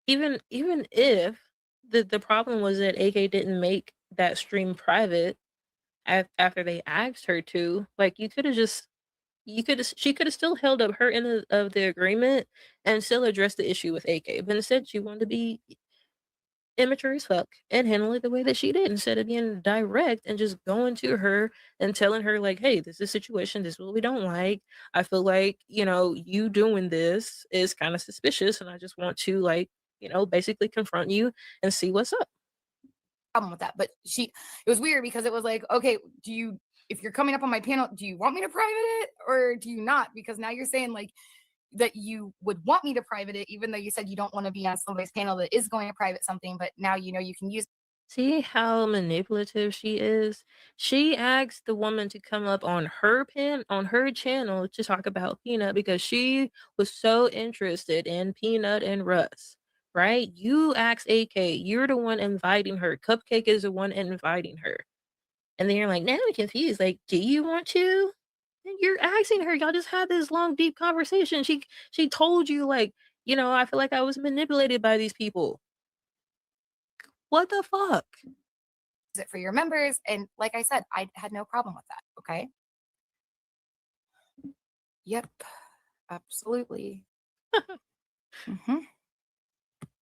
Even if the problem was that AK didn't make that stream private after they asked her to, like, she could have still held up her end of the agreement and still addressed the issue with AK. But instead, she wanted to be immature as fuck and handle it the way that she did instead of being direct and just going to her and telling her, like, hey, this is a situation, this is what we don't like. I feel like, you doing this is kind of suspicious and I just want to, like, basically confront you and see what's up. Problem with that, but it was weird because it was like, okay, if you're coming up on my panel, do you want me to private it or do you not? Because now you're saying like that you would want me to private it, even though you said you don't want to be on somebody's panel that is going to private something, but now you can use. See how manipulative she is? She asked the woman to come up on her channel to talk about Peanut because she was so interested in Peanut and Russ, right? You asked AK, you're the one inviting her. Cupcake is the one inviting her. And then you're like, now I'm confused. Like, do you want to? And you're asking her. Y'all just had this long, deep conversation. She told you, like, I feel like I was manipulated by these people. What the fuck? It for your members, and like I said, I had no problem with that. Okay. Yep. Absolutely.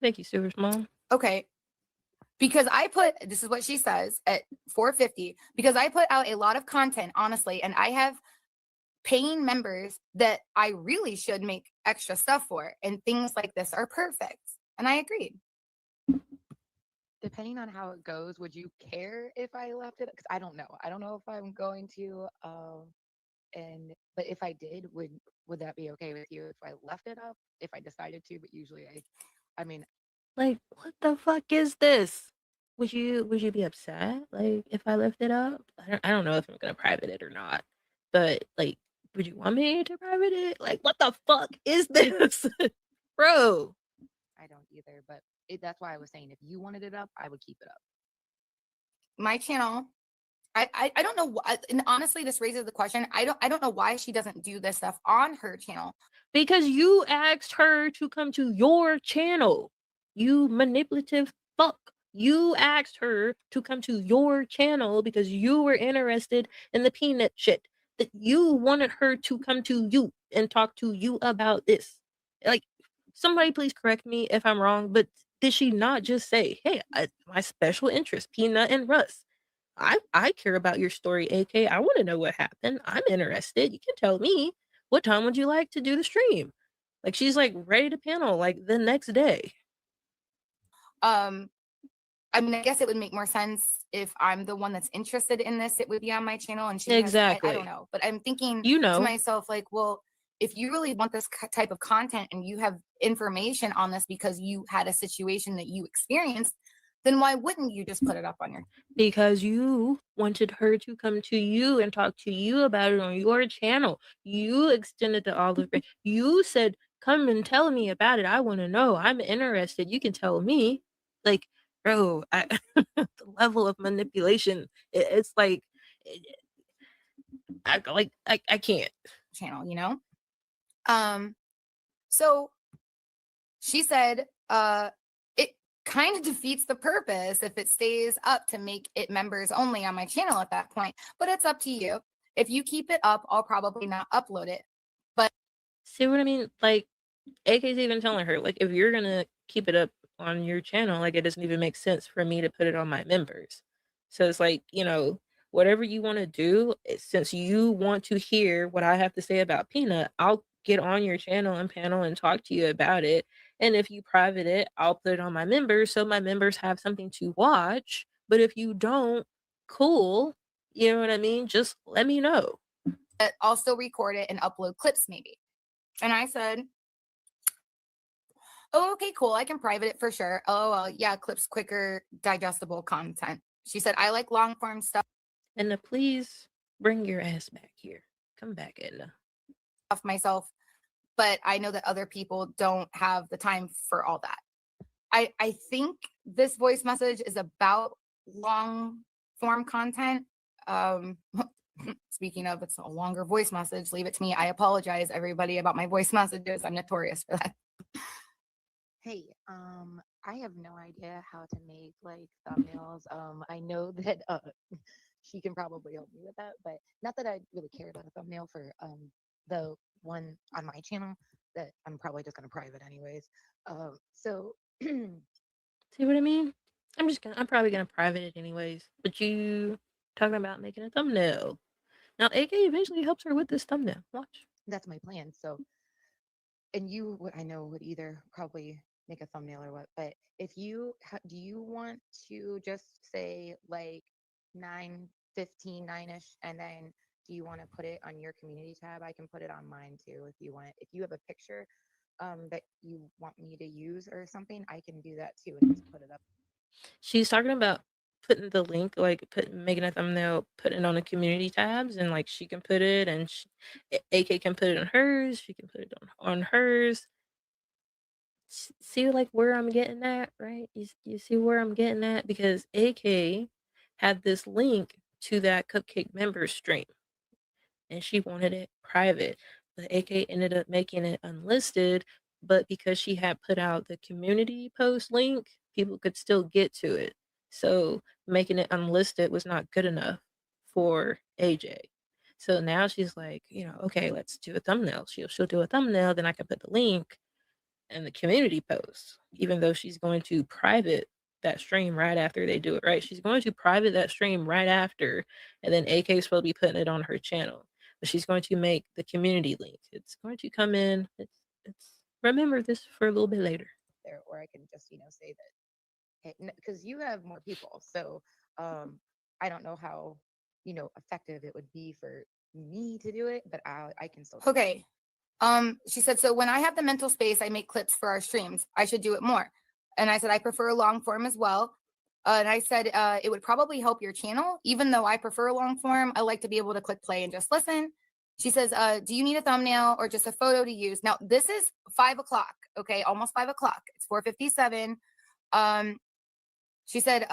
Thank you, Stewart's mom. Okay. Because this is what she says at 4:50, because I put out a lot of content, honestly, and I have paying members that I really should make extra stuff for, and things like this are perfect. And I agreed. Depending on how it goes, would you care if I left it? Because I don't know. I don't know if I'm going to. But if I did, would that be okay with you if I left it up? If I decided to, but usually I mean, like, what the fuck is this? Would you be upset, like, if I left it up? I don't know if I'm gonna private it or not, but like, would you want me to private it? Like, what the fuck is this, bro? I don't either, but that's why I was saying if you wanted it up, I would keep it up. My channel, I don't know why, and honestly, this raises the question. I don't know why she doesn't do this stuff on her channel. Because you asked her to come to your channel. You manipulative fuck. You asked her to come to your channel because you were interested in the peanut shit. That you wanted her to come to you and talk to you about this. Like, somebody please correct me if I'm wrong, but did she not just say, "Hey, my special interest, Peanut and Russ. I care about your story, AK. I want to know what happened. I'm interested. You can tell me. What time would you like to do the stream?" Like, she's like ready to panel like the next day. I mean, I guess it would make more sense if I'm the one that's interested in this. It would be on my channel, and she has, I don't Exactly. know, but I'm thinking You to know, myself, like, well, if you really want this type of content and you have information on this because you had a situation that you experienced, then why wouldn't you just put it up on your? because you wanted her to come to you and talk to you about it on your channel. You extended the olive branch. You said, "Come and tell me about it. I want to know. I'm interested. You can tell me." Like, bro, the level of manipulation, it's like, I can't. Channel, you know? So she said, it kind of defeats the purpose if it stays up to make it members only on my channel at that point, but it's up to you. If you keep it up, I'll probably not upload it. See what I mean? Like, AK's even telling her, like, if you're gonna keep it up on your channel, like, it doesn't even make sense for me to put it on my members. So it's like, whatever you want to do, since you want to hear what I have to say about Peanut, I'll get on your channel and panel and talk to you about it. And if you private it, I'll put it on my members so my members have something to watch. But if you don't, cool. You know what I mean? Just let me know. I'll still record it and upload clips maybe. And I said, oh, okay, cool. I can private it for sure. Oh, well, yeah, clips quicker, digestible content. She said, I like long form stuff And please bring your ass back here. Come back, Edna. myself, but I know that other people don't have the time for all that. I think this voice message is about long form content. Speaking of, it's a longer voice message. Leave it to me. I apologize, everybody, about my voice messages. I'm notorious for that. Hey, I have no idea how to make like thumbnails. I know that she can probably help me with that, but not that I really care about a thumbnail for the one on my channel that I'm probably just gonna private anyways. So See what I mean? I'm probably gonna private it anyways. But you talking about making a thumbnail. Now AK eventually helps her with this thumbnail. Watch. that's my plan. So, and you, what I know would either probably make a thumbnail or what, but if you, do you want to just say like 9:15, 9ish, and then do you want to put it on your community tab? I can put it on mine too if you want. If you have a picture that you want me to use or something, I can do that too and just put it up. She's talking about putting the link, like making a thumbnail, putting it on the community tabs, and like she can put it, and AK can put it on hers. She can put it on hers. See, like, where I'm getting at, right? You see where I'm getting at, because AK had this link to that Cupcake member stream, and she wanted it private. But AK ended up making it unlisted, but because she had put out the community post link, people could still get to it. So making it unlisted was not good enough for AJ. So now she's like, okay, let's do a thumbnail. She'll do a thumbnail, then I can put the link in the community post, even though she's going to private that stream right after they do it, right? She's going to private that stream right after, and then AK is supposed to be putting it on her channel. But she's going to make the community link. It's going to come in. It's remember this for a little bit later. There, or I can just say that, hey, because you have more people, so I don't know how effective it would be for me to do it, but I can still do it. Okay. She said, so when I have the mental space, I make clips for our streams. I should do it more. And I said, I prefer long form as well. And I said, it would probably help your channel. Even though I prefer long form, I like to be able to click play and just listen. She says, do you need a thumbnail or just a photo to use? Now, this is 5 o'clock. Okay. Almost 5 o'clock. It's 4:57. She said,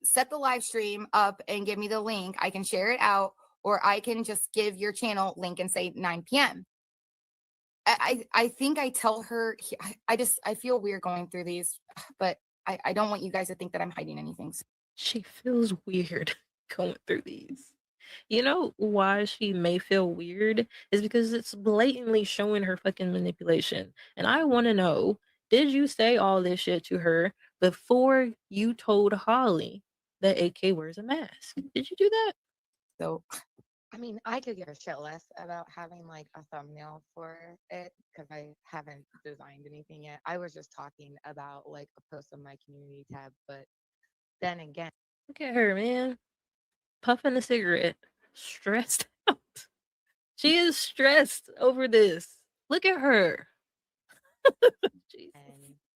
set the live stream up and give me the link. I can share it out, or I can just give your channel link and say 9 p.m. I think I tell her, I feel weird going through these, but I don't want you guys to think that I'm hiding anything. She feels weird going through these. You know why she may feel weird is because it's blatantly showing her fucking manipulation. And I want to know, did you say all this shit to her before you told Holly that AK wears a mask? Did you do that? So I mean, I could give a shit less about having like a thumbnail for it because I haven't designed anything yet. I was just talking about like a post on my community tab, but then again, Look at her, man. Puffing a cigarette. Stressed out. She is stressed over this. Look at her. Jesus.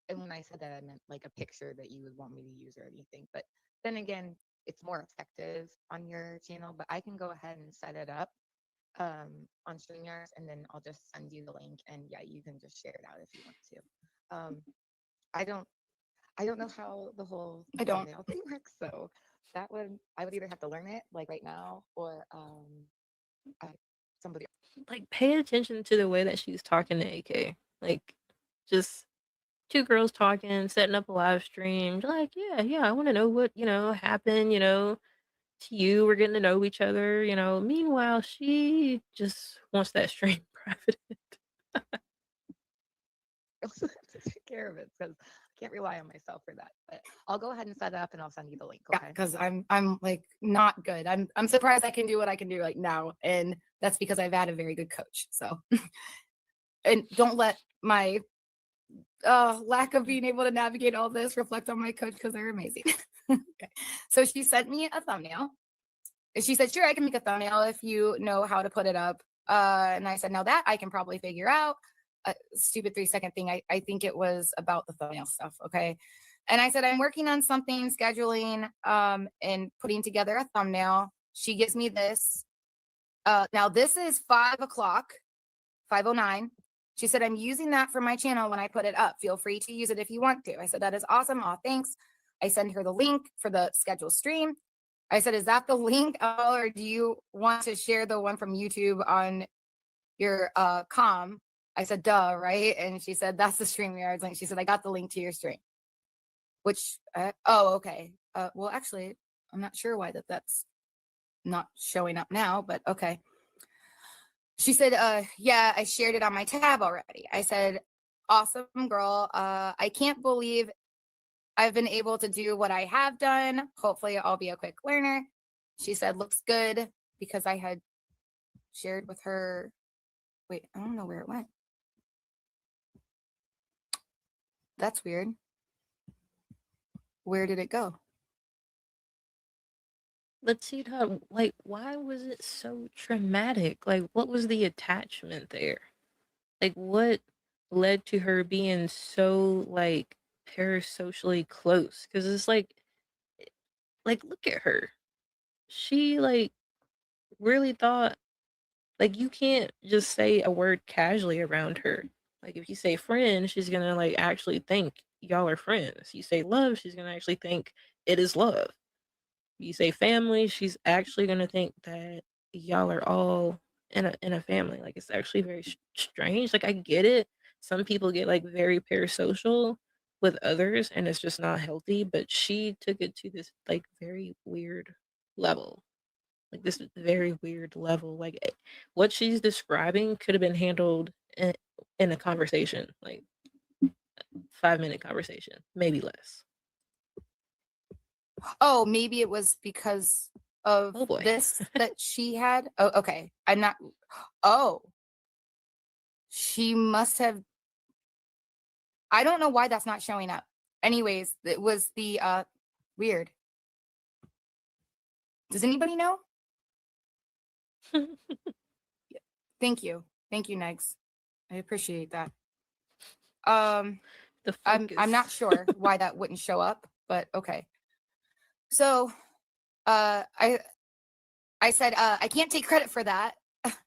and when I said that, I meant like a picture that you would want me to use or anything. But then again, it's more effective on your channel. But I can go ahead and set it up on StreamYard, and then I'll just send you the link, and yeah, you can just share it out if you want to. I don't know how the whole I don't. thumbnail thing works, so I would either have to learn it like right now, or somebody. Like, pay attention to the way that she's talking to AK. Like, just two girls talking, setting up a live stream. Like, yeah, I want to know what, happened, to you. We're getting to know each other, Meanwhile, she just wants that stream private. To take care of it because I can't rely on myself for that. But I'll go ahead and set it up, and I'll send you the link. yeah, Okay. because I'm like not good. I'm surprised I can do what I can do like now, and that's because I've had a very good coach. So, and don't let my lack of being able to navigate all this reflect on my coach because they're amazing. Okay. So she sent me a thumbnail. She said, "Sure, I can make a thumbnail if you know how to put it up." And I said, "Now that I can probably figure out." A stupid 3-second thing. I think it was about the thumbnail stuff. Okay. And I said, "I'm working on something, scheduling, and putting together a thumbnail." She gives me this. Now this is 5:00, 5:09. She said, "I'm using that for my channel when I put it up. Feel free to use it if you want to." I said, "That is awesome. Aw, thanks." I send her the link for the scheduled stream. I said, "Is that the link? Oh, or do you want to share the one from YouTube on your comm?" I said, "Duh, right?" And she said, "That's the StreamYard link." She said, "I got the link to your stream." Which, oh, okay. Well, actually, I'm not sure why that's not showing up now, but okay. She said, "Yeah, I shared it on my tab already." I said, "Awesome, girl. I can't believe I've been able to do what I have done. Hopefully I'll be a quick learner." She said, "Looks good," because I had shared with her. Wait, I don't know where it went. That's weird. Where did it go? Let's see how, like, why was it so traumatic? Like, what was the attachment there? Like, what led to her being so, like, parasocially close? Because it's like, look at her. She, like, really thought, like, you can't just say a word casually around her. Like, if you say friend, she's gonna, like, actually think y'all are friends. You say love, she's gonna actually think it is love. You say family, she's actually gonna think that y'all are all in a family. Like, it's actually very strange. Like, I get it. Some people get like very parasocial with others, and it's just not healthy. But she took it to this like very weird level. Like this very weird level. Like what she's describing could have been handled in a conversation, like 5-minute conversation, maybe less. Oh, maybe it was because of Oh boy. this that she had. Oh, okay. I'm not. Oh, she must have. I don't know why that's not showing up. Anyways, it was the weird. Does anybody know? Thank you, Negs. I appreciate that. The I'm focus. not sure why that wouldn't show up, but okay. So, I said, "I can't take credit for that."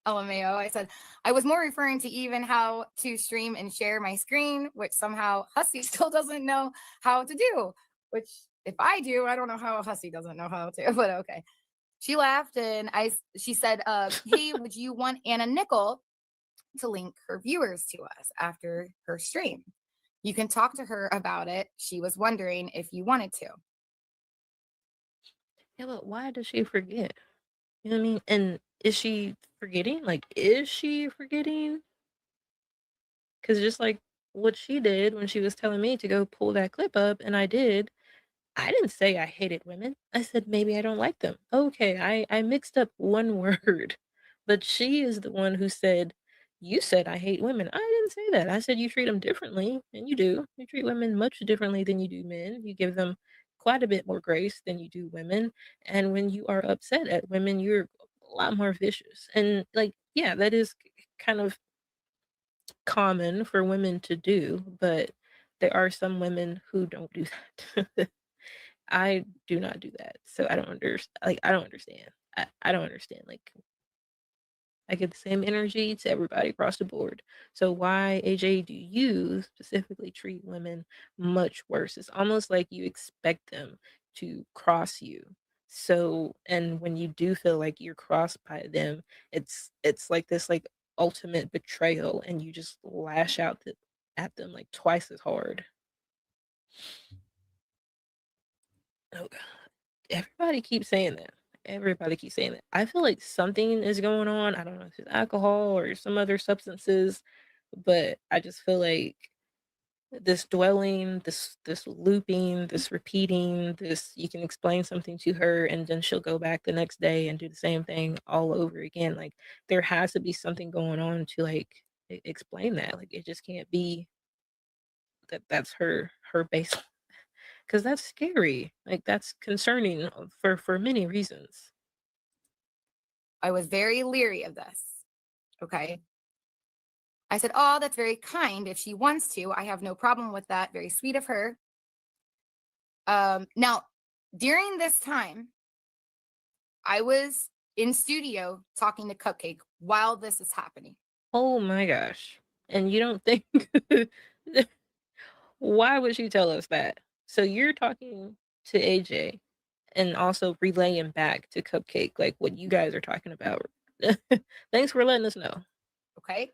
LMAO. I said, "I was more referring to even how to stream and share my screen, which somehow Hussy still doesn't know how to do, which if I do, I don't know how Hussy doesn't know how to, but okay." She laughed and she said, "Hey, would you want Anna Nickel to link her viewers to us after her stream? You can talk to her about it. She was wondering if you wanted to. Yeah, but why does she forget? You know what I mean? And is she forgetting? Like, is she forgetting? Because just like what she did when she was telling me to go pull that clip up, and I did, I didn't say I hated women. I said maybe I don't like them. Okay, I mixed up one word. But she is the one who said, "You said I hate women." I didn't say that. I said you treat them differently, and you do. You treat women much differently than you do men. You give them quite a bit more grace than you do women. And when you are upset at women, you're a lot more vicious. And like, yeah, that is kind of common for women to do, but there are some women who don't do that. I do not do that. So I don't like I don't understand. I don't understand. Like I get the same energy to everybody across the board. So why, AJ, do you specifically treat women much worse? It's almost like you expect them to cross you. So and when you do feel like you're crossed by them, it's like this like ultimate betrayal and you just lash out at them like twice as hard. Oh god. Everybody keeps saying that. Everybody keeps saying that. I feel like something is going on. I don't know if it's alcohol or some other substances, but I just feel like this dwelling, this looping, this repeating, this you can explain something to her and then she'll go back the next day and do the same thing all over again. Like there has to be something going on to like explain that. Like it just can't be that that's her base because that's scary. Like that's concerning for many reasons. I was very leery of this. Okay. I said, "Oh, that's very kind. If she wants to, I have no problem with that. Very sweet of her." Now, during this time, I was in studio talking to Cupcake while this is happening. Oh my gosh. And you don't think why would she tell us that? So you're talking to AJ and also relaying back to Cupcake like what you guys are talking about. Thanks for letting us know. Okay.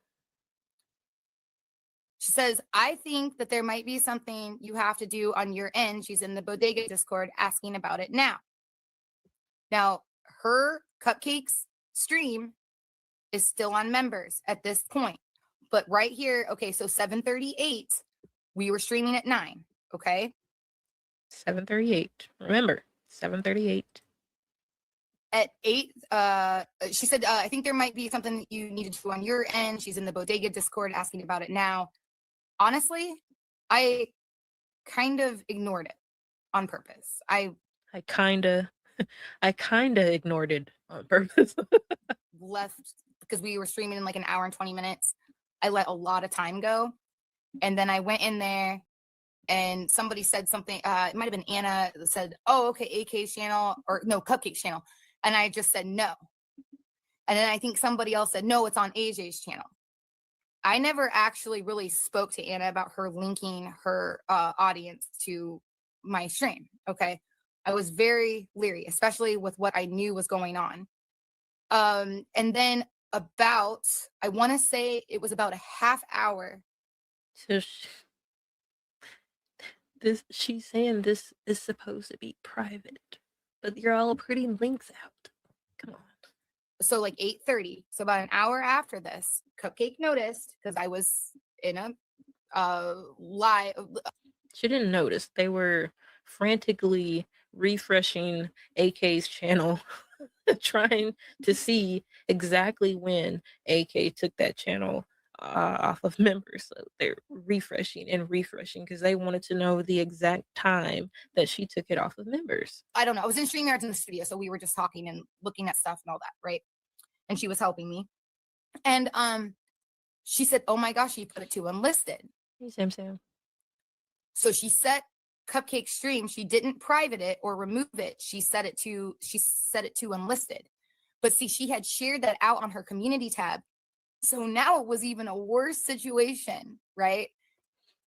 She says, "I think that there might be something you have to do on your end." She's in the bodega Discord asking about it now. Now, her Cupcake's stream is still on members at this point. But right here, okay, so 7:38, we were streaming at 9, okay? 7:38. Remember, 7:38. At 8, she said, "I think there might be something that you need to do on your end." She's in the bodega Discord asking about it now. Honestly, I kind of ignored it on purpose. I kinda ignored it on purpose. Left because we were streaming in like an hour and 20 minutes. I let a lot of time go. And then I went in there and somebody said something. It might have been Anna that said, "Oh, okay, AK's channel," or no, Cupcake's channel. And I just said no. And then I think somebody else said, "No, it's on AJ's channel." I never actually really spoke to Anna about her linking her audience to my stream. Okay. I was very leery, especially with what I knew was going on. And then about, I want to say it was about a half hour. So she's saying this is supposed to be private, but you're all putting links out. Come on. So like 8:30. So about an hour after this, Cupcake noticed because I was in a live. She didn't notice. They were frantically refreshing AK's channel, trying to see exactly when AK took that channel off of members. So they're refreshing and refreshing because they wanted to know the exact time that she took it off of members. I don't know. I was in StreamYards in the studio, so we were just talking and looking at stuff and all that, right? And she was helping me. And she said, "Oh my gosh, she put it to unlisted." Hey, Sam. So she set Cupcake stream. She didn't private it or remove it. She set it to unlisted. But see, she had shared that out on her community tab. So now it was even a worse situation, right?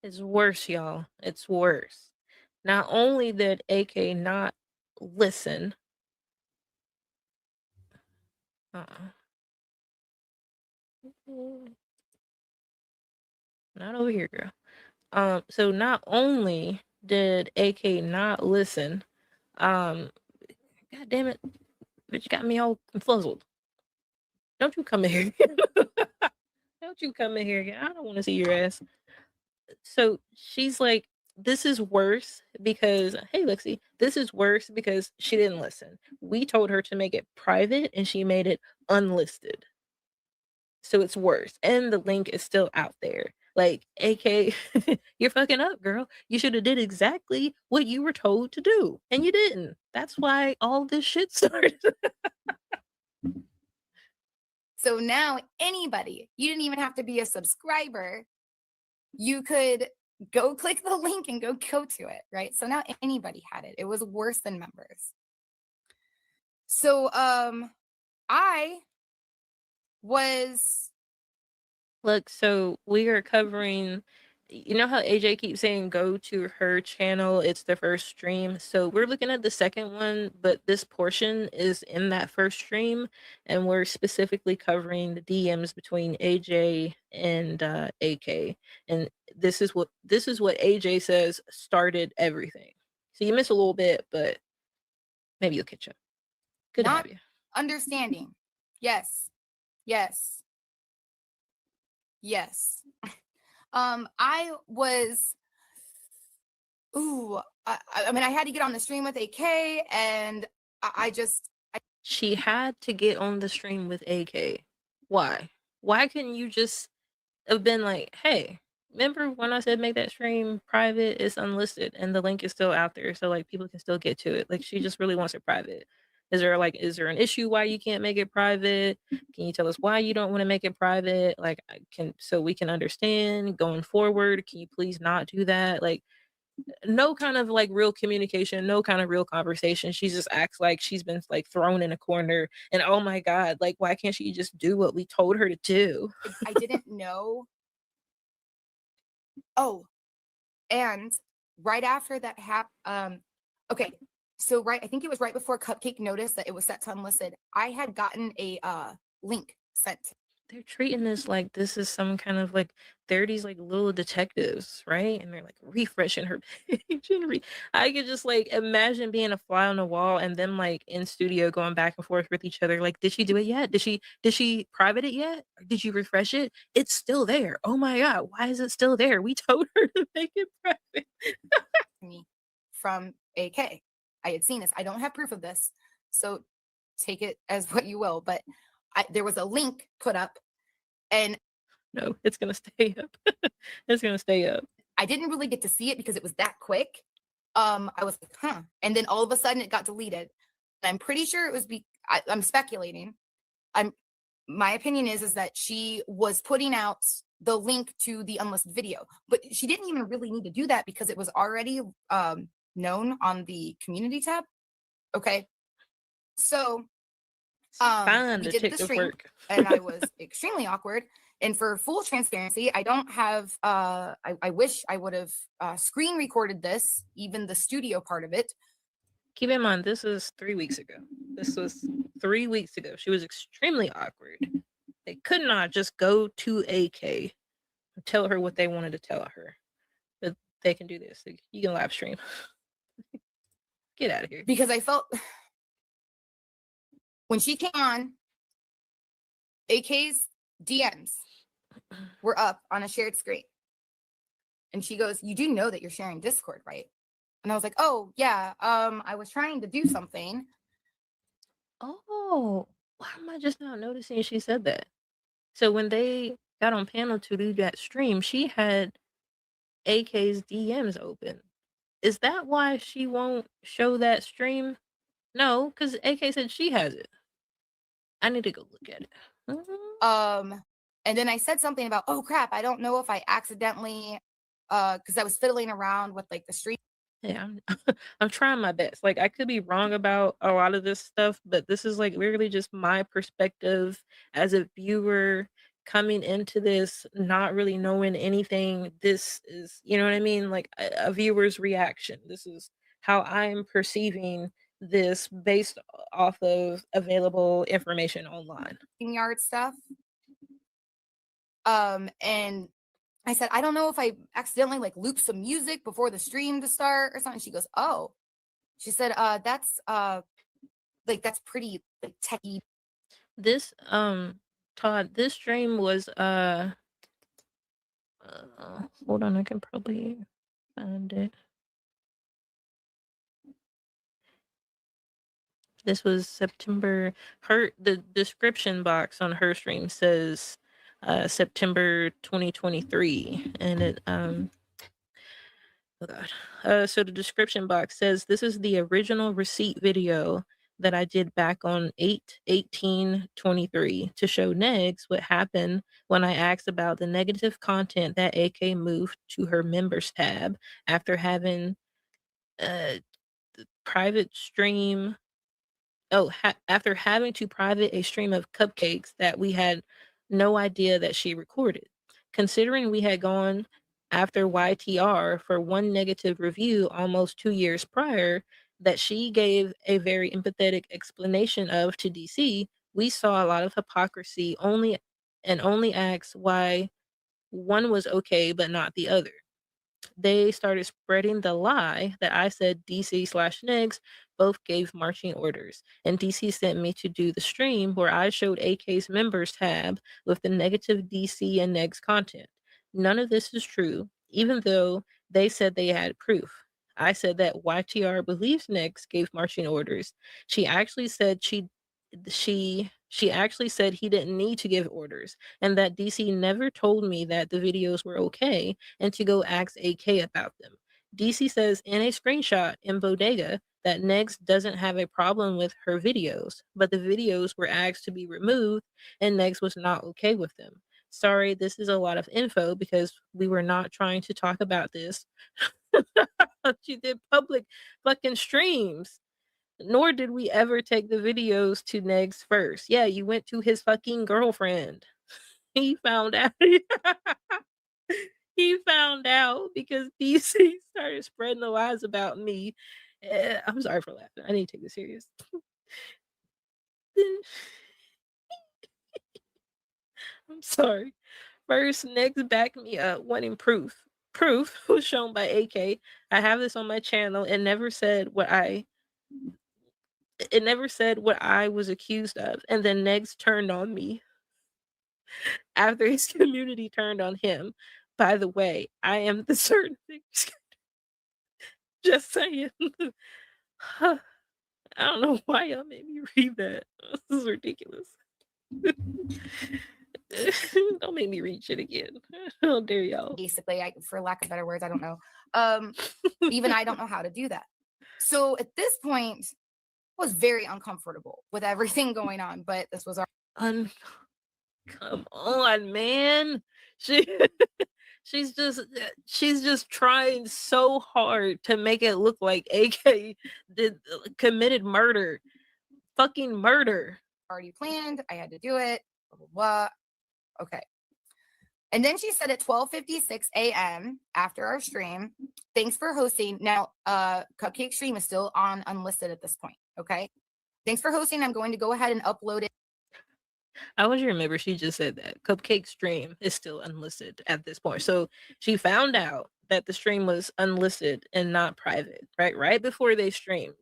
It's worse, y'all. It's worse. Not only did AK not listen. Not over here, girl. So not only did AK not listen, god damn it, bitch got me all confuzzled. Don't you come in here. Don't you come in here again. I don't want to see your ass. So she's like, this is worse because, hey, Lexi, this is worse because she didn't listen. We told her to make it private and she made it unlisted. So it's worse. And the link is still out there. Like, AK, you're fucking up, girl. You should have did exactly what you were told to do. And you didn't. That's why all this shit started. So now anybody, you didn't even have to be a subscriber. You could go click the link and go to it, right? So now anybody had it. It was worse than members. So I was Look, so we are covering, you know how AJ keeps saying go to her channel, it's the first stream. So we're looking at the second one, but this portion is in that first stream, and we're specifically covering the DMs between AJ and AK. And this is what AJ says started everything. So you miss a little bit, but maybe you'll catch up. Good to have you. Understanding. Yes. Yes. Yes. I was, I mean, I had to get on the stream with AK, and She had to get on the stream with AK. Why? Why couldn't you just have been like, hey, remember when I said make that stream private? It's unlisted and the link is still out there, so like people can still get to it. Like she just really wants it private. Is there an issue why you can't make it private? Can you tell us why you don't want to make it private? Like so we can understand going forward. Can you please not do that? Like no kind of like real communication, no kind of real conversation. She just acts like she's been like thrown in a corner and oh my god, like why can't she just do what we told her to do? I didn't know. Oh, and right after that happened, okay, so I think it was right before Cupcake noticed that it was set to unlisted. I had gotten a link sent. They're treating this like this is some kind of like they're these like little detectives, right? And they're like refreshing her page and I could just like imagine being a fly on the wall and them like in studio going back and forth with each other. Like, did she do it yet? Did she private it yet? Did you refresh it? It's still there. Oh my god, why is it still there? We told her to make it private. Me from AK. I had seen this. I don't have proof of this, so take it as what you will. But there was a link put up, and no, it's gonna stay up. It's gonna stay up. I didn't really get to see it because it was that quick. I was like, huh. And then all of a sudden it got deleted. And I'm pretty sure it was I'm speculating. My opinion is that she was putting out the link to the unlisted video, but she didn't even really need to do that because it was already known on the community tab. Okay. So Fine, we did the stream work. and I was extremely awkward. And for full transparency, I don't have I wish I would have screen recorded this, even the studio part of it. Keep in mind, this is 3 weeks ago. This was 3 weeks ago. She was extremely awkward. They could not just go to AK and tell her what they wanted to tell her. But they can do this. You can live stream. Get out of here. Because I felt when she came on, AK's DMs were up on a shared screen. And she goes, you do know that you're sharing Discord, right? And I was like, oh, yeah, I was trying to do something. Oh, why am I just not noticing she said that? So when they got on panel to do that stream, she had AK's DMs open. Is that why she won't show that stream? No, because AK said she has it. I need to go look at it. And then I said something about, oh crap, I don't know if I accidentally, because I was fiddling around with like the stream. Yeah, I'm trying my best. Like I could be wrong about a lot of this stuff, but this is like literally just my perspective as a viewer coming into this, not really knowing anything. This is, you know what I mean? Like a viewer's reaction. This is how I'm perceiving this based off of available information online. Yard stuff. And I said, I don't know if I accidentally like looped some music before the stream to start or something. She goes, oh, she said, that's pretty like techie. This Todd, this stream was hold on, I can probably find it. This was September. The description box on her stream says September 2023, and it oh god. So the description box says this is the original receipt video that I did back on 8/18/23 to show Negs what happened when I asked about the negative content that AK moved to her members tab after having uh private stream after having to private a stream of cupcakes that we had no idea that she recorded. Considering we had gone after YTR for one negative review almost 2 years prior that she gave a very empathetic explanation of to DC, we saw a lot of hypocrisy only asked why one was okay but not the other. They started spreading the lie that I said DC/Negs both gave marching orders, and DC sent me to do the stream where I showed AK's members tab with the negative DC and Negs content. None of this is true, even though they said they had proof. I said that YTR believes Negs gave marching orders. She actually said she actually said he didn't need to give orders, and that DC never told me that the videos were okay and to go ask AK about them. DC says in a screenshot in Bodega that Negs doesn't have a problem with her videos, but the videos were asked to be removed and Negs was not okay with them. Sorry, this is a lot of info because we were not trying to talk about this. She did public fucking streams. Nor did we ever take the videos to Negs first. Yeah, you went to his fucking girlfriend. He found out. He found out because DC started spreading the lies about me. I'm sorry for laughing. I need to take this serious. I'm sorry. First, Negs backed me up, wanting proof. Proof was shown by AK. I have this on my channel. It never said what I was accused of. And then Negs turned on me after his community turned on him. By the way, I am the certain things. Just saying. I don't know why y'all made me read that. This is ridiculous. Don't make me read shit again. How dare y'all? Basically, for lack of better words, I don't know. Even I don't know how to do that. So at this point, I was very uncomfortable with everything going on, but this was our come on, man. She's just trying so hard to make it look like AK committed murder. Fucking murder. Already planned. I had to do it. Blah, blah, blah. Okay. And then she said at 12:56 a.m. after our stream, thanks for hosting. Now, Cupcake stream is still on unlisted at this point. Okay. Thanks for hosting. I'm going to go ahead and upload it. I always remember she just said that Cupcake stream is still unlisted at this point. So she found out that the stream was unlisted and not private, right before they streamed.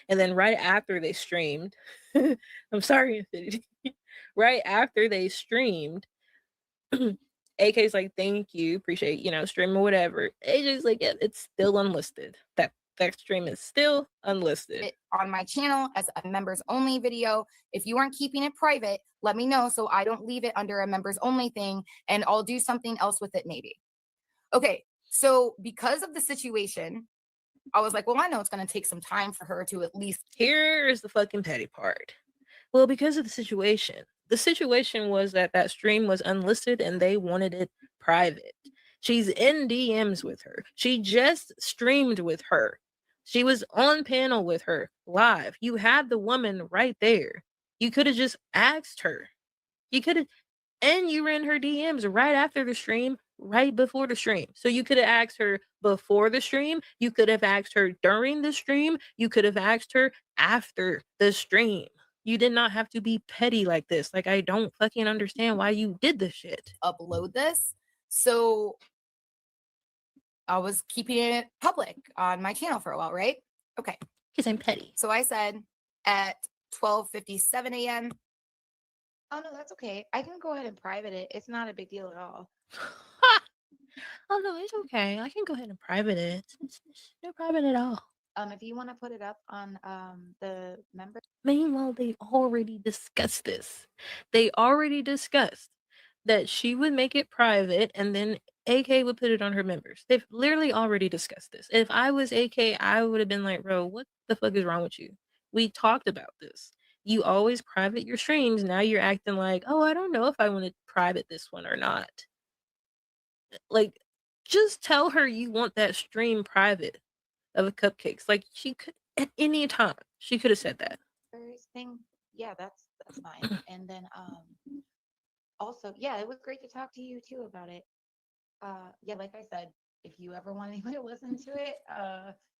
And then right after they streamed, I'm sorry, Infinity. Right after they streamed, AK's like, thank you, appreciate, stream or whatever. AJ's like, yeah, it's still unlisted. That stream is still unlisted. On my channel as a members only video. If you aren't keeping it private, let me know so I don't leave it under a members only thing and I'll do something else with it maybe. Okay, so because of the situation, I was like, well, I know it's going to take some time for her to at least. Here's the fucking petty part. Well, because of the situation was that stream was unlisted and they wanted it private. She's in DMs with her. She just streamed with her. She was on panel with her live. You had the woman right there. You could have just asked her. And you ran her DMs right after the stream, right before the stream. So you could have asked her before the stream. You could have asked her during the stream. You could have asked her after the stream. You did not have to be petty like this. Like, I don't fucking understand why you did this shit. Upload this. So I was keeping it public on my channel for a while, right? Okay. Because I'm petty. So I said at 12:57 a.m. Oh no, that's okay. I can go ahead and private it. It's not a big deal at all. Oh no, it's okay. I can go ahead and private it. It's no private at all. If you want to put it up on the member. Meanwhile, they already discussed this. They already discussed that she would make it private and then AK would put it on her members. They've literally already discussed this. If I was AK, I would have been like, bro, what the fuck is wrong with you? We talked about this. You always private your streams. Now you're acting like, oh, I don't know if I want to private this one or not. Like, just tell her you want that stream private of the cupcakes. Like, she could, at any time, she could have said that. First thing, yeah, that's fine. And then also, yeah, it was great to talk to you too about it. Yeah, like I said, if you ever want anyone to listen to it,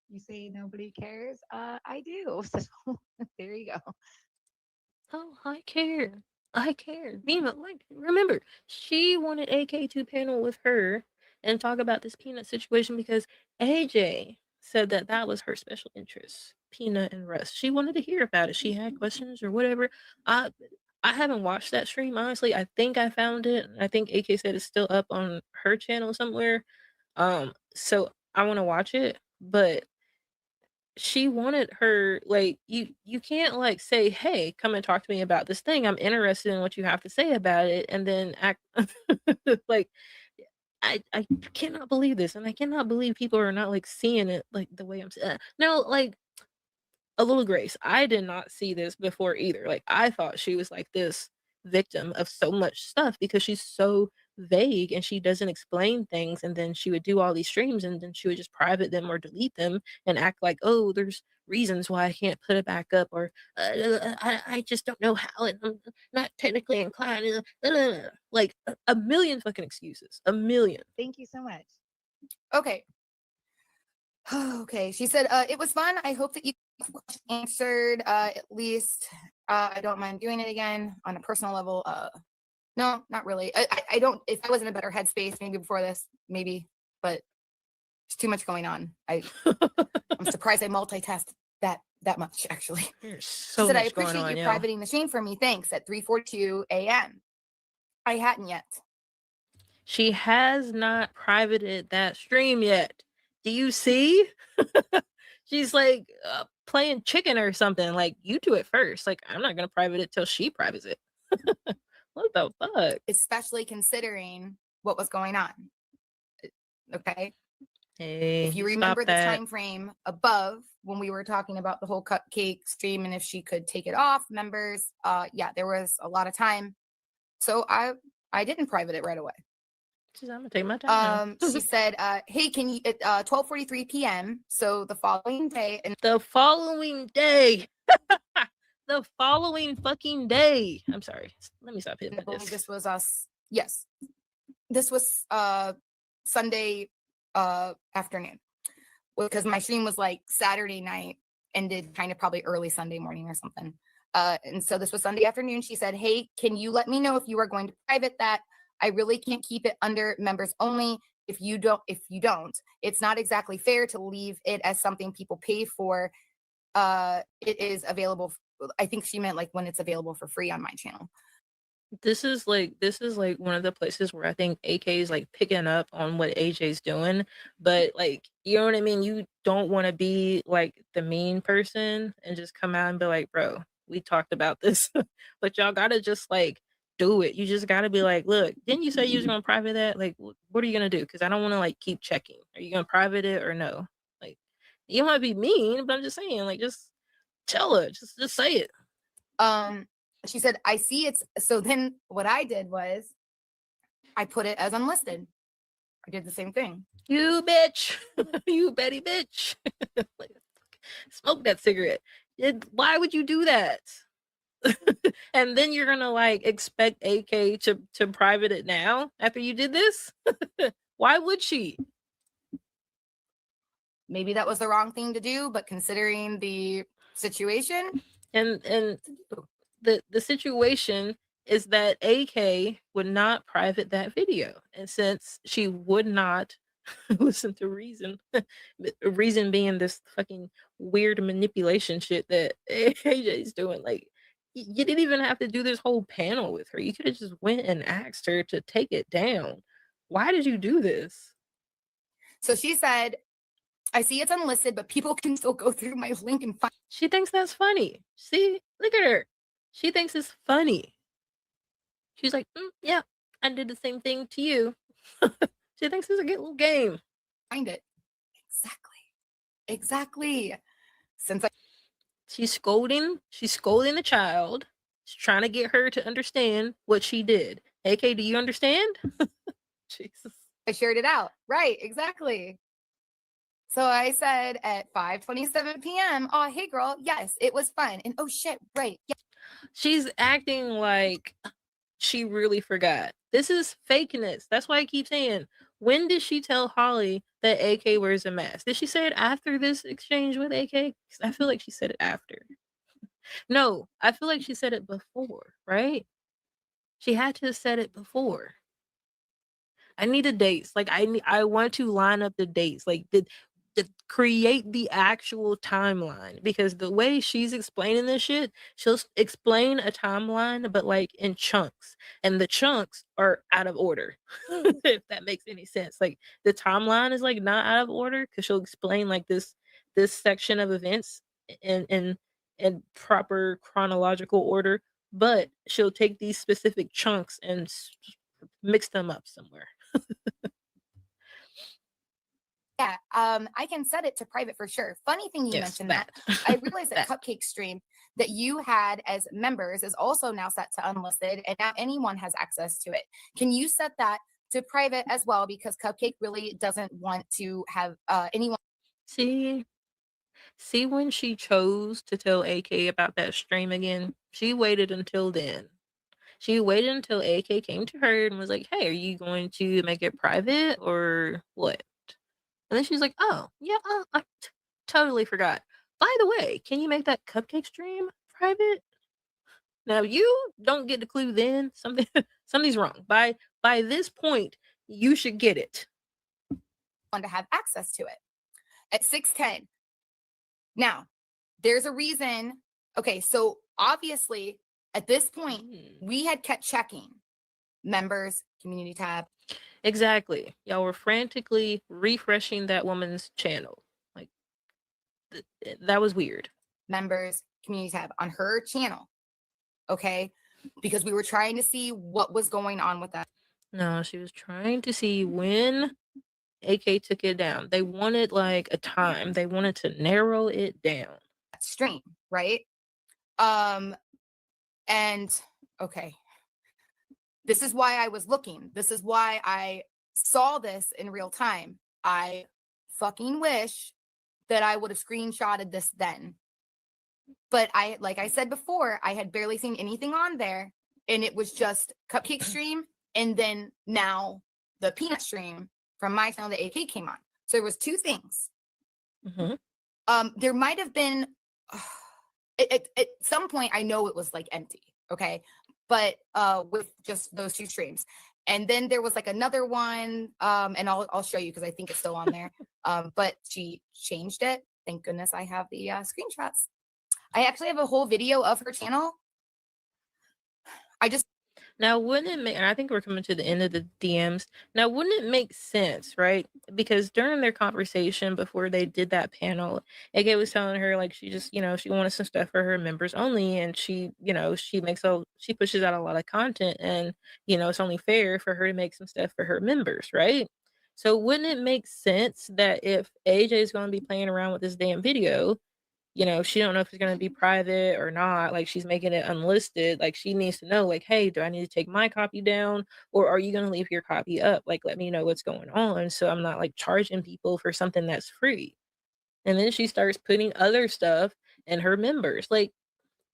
you say nobody cares. I do. So there you go. Oh, I care. I care. Mima, like, remember, she wanted AK to panel with her and talk about this Peanut situation because AJ said that that was her special interest, Peanut and Russ. She wanted to hear about it. She had questions or whatever. I haven't watched that stream, honestly. I think I found it. I think AK said it's still up on her channel somewhere. So I want to watch it, but she wanted her, like, you can't like say, hey, come and talk to me about this thing, I'm interested in what you have to say about it, and then act like I cannot believe this, and I cannot believe people are not like seeing it like the way I'm saying. No, like, a little grace. I did not see this before either. Like, I thought she was like this victim of so much stuff because she's so vague and she doesn't explain things. And then she would do all these streams and then she would just private them or delete them and act like, oh, there's reasons why I can't put it back up, or I just don't know how, and I'm not technically inclined. Like a million fucking excuses. A million. Thank you so much. Okay. Okay. She said, it was fun. I hope that you answered, at least. I don't mind doing it again on a personal level. No, not really. I don't, if I was in a better headspace, maybe before this, maybe, but there's too much going on. I'm surprised I multitasked that much, actually. There's She so said, I much going appreciate on, you yeah. privating the stream for me. Thanks. At 3:42 a.m. I hadn't yet. She has not privated that stream yet. Do you see? She's like playing chicken or something. Like, you do it first. Like, I'm not gonna private it till she privates it. What the fuck? Especially considering what was going on. Okay. Hey, If you remember the time frame above when we were talking about the whole cupcake stream and if she could take it off members, yeah, there was a lot of time. So I didn't private it right away. I'm gonna take my time. She said, hey, can you at 12:43 p.m. So the following day, and the following day. The following fucking day. I'm sorry. Let me stop hitting I believe this. this was us. Yes. This was Sunday afternoon. Because my stream was like Saturday night, ended kind of probably early Sunday morning or something. And so this was Sunday afternoon. She said, hey, can you let me know if you are going to private that? I really can't keep it under members only. If you don't, it's not exactly fair to leave it as something people pay for. It is available. I think she meant like when it's available for free on my channel. This is like one of the places where I think AK is like picking up on what AJ's doing, but like, you know what I mean? You don't want to be like the mean person and just come out and be like, bro, we talked about this, but y'all gotta just like do it. You just gotta be like, look, didn't you say you was gonna private that? Like, what are you gonna do? Because I don't want to like keep checking. Are you gonna private it or no? Like, you don't want to be mean, but I'm just saying, like, just tell her, just say it. She said, I see it's, so then what I did was I put it as unlisted. I did the same thing. You bitch. You Betty bitch. Like, smoke that cigarette. Why would you do that? And then you're gonna like expect AK to private it now after you did this? Why would she? Maybe that was the wrong thing to do, but considering the situation, and the situation is that AK would not private that video, and since she would not listen to reason. Reason being this fucking weird manipulation shit that AJ's doing. Like, you didn't even have to do this whole panel with her. You could have just went and asked her to take it down. Why did you do this? So she said, I see it's unlisted, but people can still go through my link and find. She thinks that's funny. See, look at her. She thinks it's funny. She's like, yeah, I did the same thing to you. She thinks it's a good little game. Find it. Exactly. Since she's scolding the child. She's trying to get her to understand what she did. AK, do you understand? Jesus. I shared it out. Right, exactly. So I said at 5:27 p.m., oh, hey girl, yes, it was fun. And oh shit, right. Yeah. She's acting like she really forgot. This is fakeness. That's why I keep saying, when did she tell Holly that AK wears a mask? Did she say it after this exchange with AK? I feel like she said it after. No, I feel like she said it before, right? She had to have said it before. I need the dates. Like, I want to line up the dates. Like, create the actual timeline, because the way she's explaining this shit, she'll explain a timeline, but like in chunks, and the chunks are out of order. If that makes any sense. Like, the timeline is like not out of order, because she'll explain like this section of events in proper chronological order, but she'll take these specific chunks and mix them up somewhere. Yeah, I can set it to private for sure. Funny thing you mentioned that. I realized that Cupcake Stream that you had as members is also now set to unlisted, and now anyone has access to it. Can you set that to private as well? Because Cupcake really doesn't want to have anyone. See when she chose to tell AK about that stream again, she waited until then. She waited until AK came to her and was like, hey, are you going to make it private or what? And then she's like, oh, yeah, I totally forgot. By the way, can you make that Cupcake stream private? Now, you don't get the clue then. Something's wrong. By this point, you should get it. Want to have access to it at 6:10. Now, there's a reason. Okay, so obviously at this point, we had kept checking members, community tab. Exactly. Y'all were frantically refreshing that woman's channel. Like, that was weird. Members, community tab on her channel. Okay, because we were trying to see what was going on with that. No, she was trying to see when AK took it down. They wanted like a time. They wanted to narrow it down. Stream, right? And okay, this is why I was looking. This is why I saw this in real time. I fucking wish that I would have screenshotted this then. But like I said before, I had barely seen anything on there, and it was just Cupcake Stream, and then now the Peanut Stream from my channel that AK came on. So there was two things. Mm-hmm. There might have been at some point, I know it was like empty, okay, but with just those two streams. And then there was like another one, and I'll show you because I think it's still on there. But she changed it. Thank goodness I have the screenshots. I actually have a whole video of her channel. Now, wouldn't it make, and I think we're coming to the end of the DMs. Now, wouldn't it make sense, right? Because during their conversation before they did that panel, AK was telling her like she just, she wanted some stuff for her members only, and she pushes out a lot of content, and it's only fair for her to make some stuff for her members, right? So wouldn't it make sense that if AJ is going to be playing around with this damn video, she don't know if it's going to be private or not, like she's making it unlisted, like she needs to know, like, hey, do I need to take my copy down, or are you going to leave your copy up? Like, let me know what's going on, so I'm not like charging people for something that's free. And then she starts putting other stuff in her members. Like,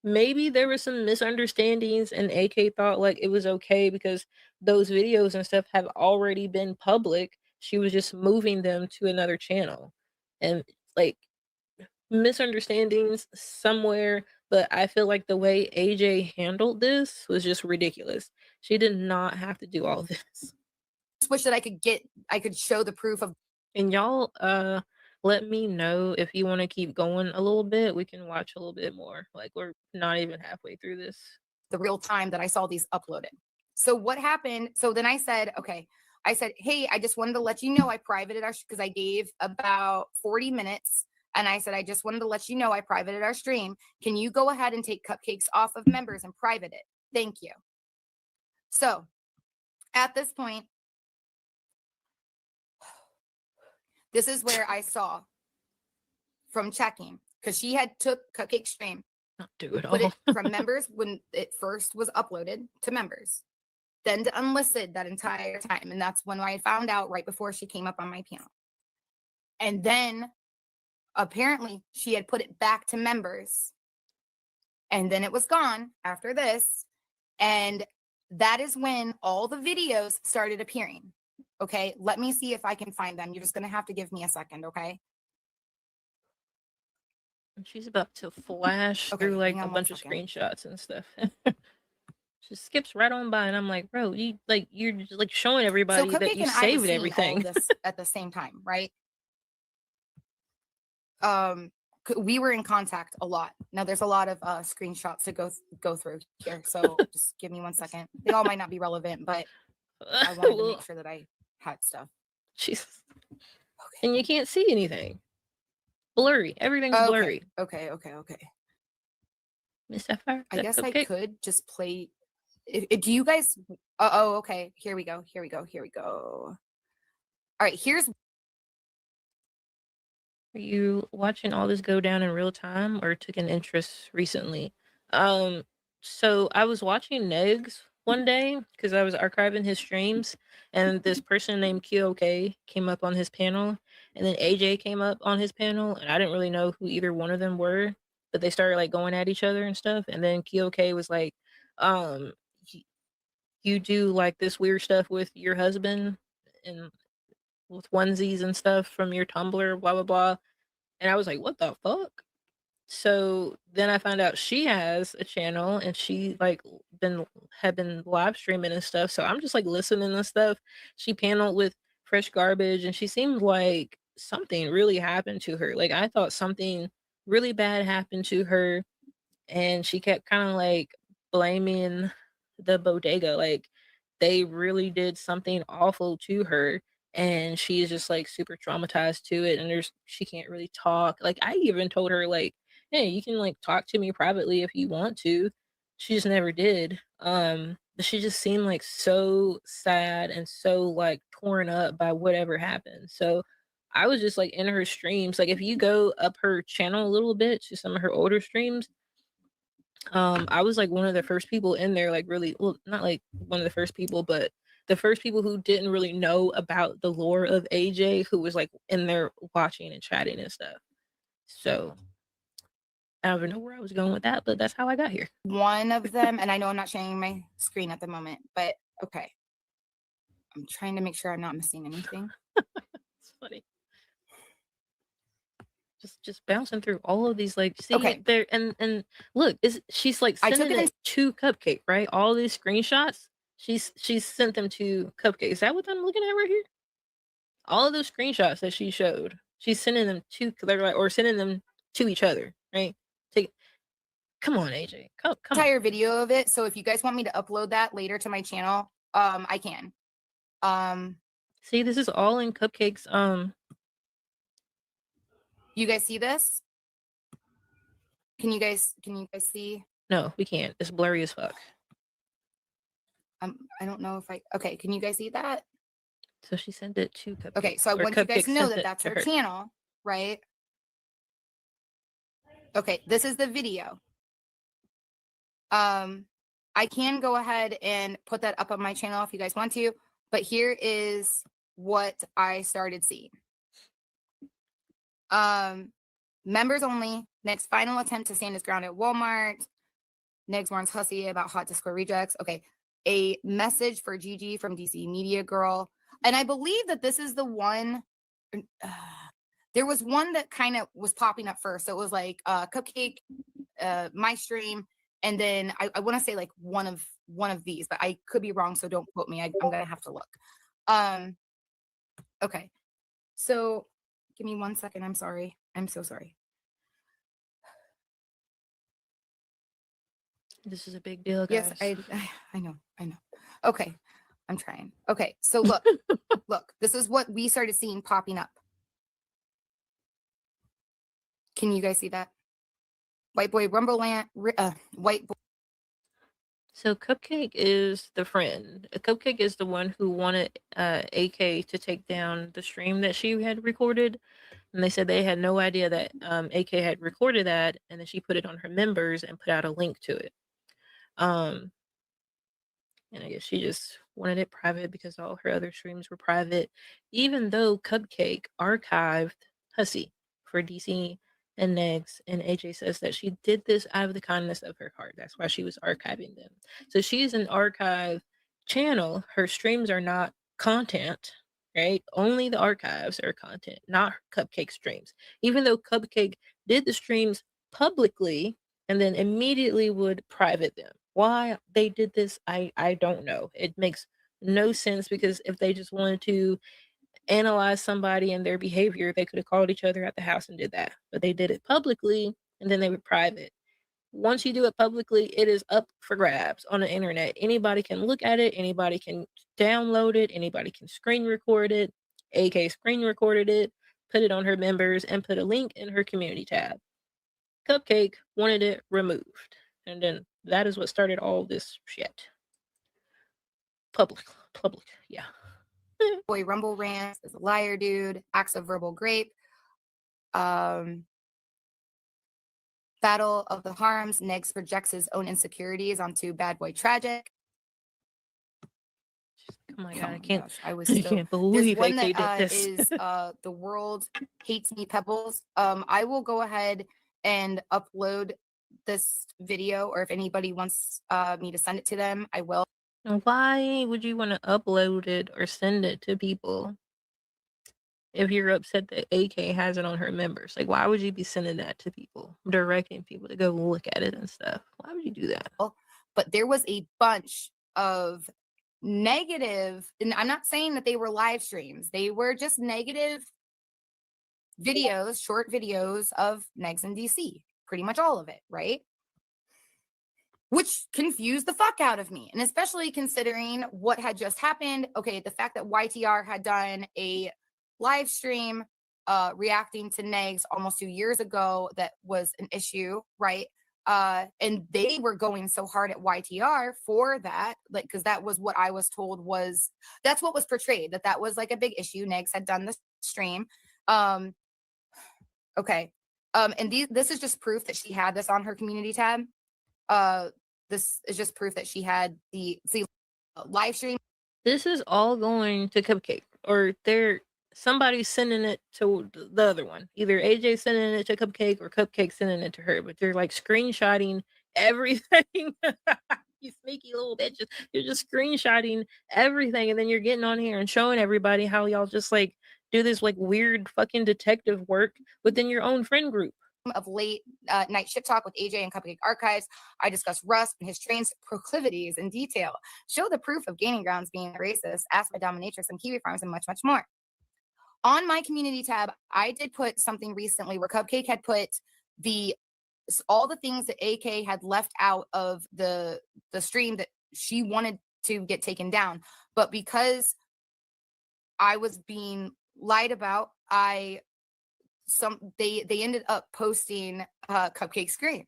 maybe there were some misunderstandings and AK thought like it was okay because those videos and stuff have already been public. She was just moving them to another channel, and like, misunderstandings somewhere, but I feel like the way AJ handled this was just ridiculous. She did not have to do all this. wish that I could show the proof of And y'all let me know if you want to keep going a little bit. We can watch a little bit more. Like we're not even halfway through this. the real time that I saw these uploaded. So what happened? So then I said, okay, hey, I just wanted to let you know I privated our, because I gave about 40 minutes. And I said, I just wanted to let you know I privated our stream. Can you go ahead and take cupcakes off of members and private it? Thank you. So at this point, this is where I saw from checking, because she had took Cupcake stream, Not do it put all. it from members when it first was uploaded to members, then to unlisted that entire time. And that's when I found out right before she came up on my panel. And then apparently she had put it back to members. And then it was gone after this. And that is when all the videos started appearing. Okay, let me see if I can find them. You're just going to have to give me a second, okay? And she's about to flash Okay, through like hang a on one bunch of second. screenshots and stuff. She skips right on by, and I'm like, bro, you're just like showing So everybody that Cupcake you and I were saved seeing all everything. of this at the same time, right? We were in contact a lot. Now there's a lot of screenshots to go through here, so just give me 1 second. They all might not be relevant, but I wanted to make sure that I had stuff. Jesus. Okay. And you can't see anything. Blurry. Everything's blurry. Okay. Miss Sapphire? I that guess cupcake? I could just play. Do you guys? Oh, okay. Here we go. All right. Here's. Are you watching all this go down in real time or took an interest recently? So I was watching Negs one day because I was archiving his streams, and this person named QOK came up on his panel, and then AJ came up on his panel, and I didn't really know who either one of them were, but they started like going at each other and stuff, and then QOK was like, um, you do like this weird stuff with your husband and with onesies and stuff from your Tumblr, blah blah blah. And I was like, what the fuck? So then I found out she has a channel and she like had been live streaming and stuff. So I'm just like listening to stuff. She paneled with Fresh Garbage and she seemed like something really happened to her. Like I thought something really bad happened to her, and she kept kind of like blaming the bodega, like they really did something awful to her, and she's just like super traumatized to it, and she can't really talk. Like I even told her like, hey, you can like talk to me privately if you want to. She just never did. But she just seemed like so sad and so like torn up by whatever happened. So I was just like in her streams, like if you go up her channel a little bit to some of her older streams, I was like one of the first people in there, like really, well, not like one of the first people, but the first people who didn't really know about the lore of AJ, who was like in there watching and chatting and stuff. So I don't even know where I was going with that, but that's how I got here. One of them, and I know I'm not sharing my screen at the moment, but okay. I'm trying to make sure I'm not missing anything. It's funny. Just bouncing through all of these, like, see Okay. it there, and look, she's like I took sending it it to Cupcake, right? All these screenshots, she's sent them to Cupcake. Is that what I'm looking at right here? All of those screenshots that she showed, she's sending them to, or sending them to each other, right? Come on, AJ, come on. Entire video of it. So if you guys want me to upload that later to my channel, I can. See, this is all in Cupcake's. You guys see this? Can you guys see? No, we can't. It's blurry as fuck. I don't know if okay, can you guys see that? So she sent it to Cupcake. Okay, so I want you guys to know that that's her channel, right? Okay, this is the video. I can go ahead and put that up on my channel if you guys want to, but here is what I started seeing. Members only. Next final attempt to stand his ground at Walmart. Negs warns Hussey about hot Discord rejects. Okay, a message for Gigi from DC Media Girl. And I believe that this is the one. There was one that kind of was popping up first. So it was like Cupcake, my stream, and then I want to say like one of these, but I could be wrong, so don't quote me. I'm gonna have to look. Okay. So give me 1 second. I'm sorry. I'm so sorry. This is a big deal, Yes, guys. I know. I know. Okay. I'm trying. Okay. So look, look, this is what we started seeing popping up. Can you guys see that? White boy Rumbleland, white boy. So Cupcake is the friend. Cupcake is the one who wanted AK to take down the stream that she had recorded. And they said they had no idea that AK had recorded that, and then she put it on her members and put out a link to it. Um, and I guess she just wanted it private because all her other streams were private, even though Cupcake archived Hussy for DC and Negs, and AJ says that she did this out of the kindness of her heart. That's why she was archiving them. So she's an archive channel. Her streams are not content, right? Only the archives are content, not Cupcake streams. Even though Cupcake did the streams publicly and then immediately would private them. Why they did this, I don't know. It makes no sense because if they just wanted to analyze somebody and their behavior, they could have called each other at the house and did that. But they did it publicly and then they were private. Once you do it publicly, it is up for grabs on the internet. Anybody can look at it, anybody can download it, anybody can screen record it. AK screen recorded it, put it on her members, and put a link in her community tab. Cupcake wanted it removed. And then that is what started all this shit. Public, yeah. Boy Rumble rants is a liar, dude. Acts of verbal grape. Battle of the Harms. Negs projects his own insecurities onto Bad Boy Tragic. Oh my god, Oh I can't. gosh, I was I still. can't There's believe one AK that did this. is The World Hates Me Pebbles. I will go ahead and upload this video, or if anybody wants me to send it to them, I will. Why would you want to upload it or send it to people if you're upset that AK has it on her members? Like, why would you be sending that to people, directing people to go look at it and stuff? Why would you do that? But there was a bunch of negative, and I'm not saying that they were live streams, they were just negative videos, short videos of Negs in DC, pretty much all of it, right? Which confused the fuck out of me. And especially considering what had just happened. Okay, the fact that YTR had done a live stream reacting to Negs almost 2 years ago, that was an issue, right? And they were going so hard at YTR for that, like, because that was what I was told was, that's what was portrayed, that was like a big issue. Negs had done the stream. Okay. And this is just proof that she had this on her community tab. This is just proof that she had the live stream. This is all going to Cupcake, or somebody's sending it to the other one. Either AJ sending it to Cupcake or Cupcake sending it to her, but they're like screenshotting everything. You sneaky little bitches. You're just screenshotting everything, and then you're getting on here and showing everybody how y'all just like do this like weird fucking detective work within your own friend group. Of late night ship talk with AJ and Cupcake Archives, I discuss Russ and his train's proclivities in detail, show the proof of Gaining Grounds being racist, ask my dominatrix and Kiwi Farms, and much, much more. On my community tab, I did put something recently where Cupcake had put all the things that AK had left out of the stream that she wanted to get taken down. But because I was being lied about, they ended up posting Cupcake stream.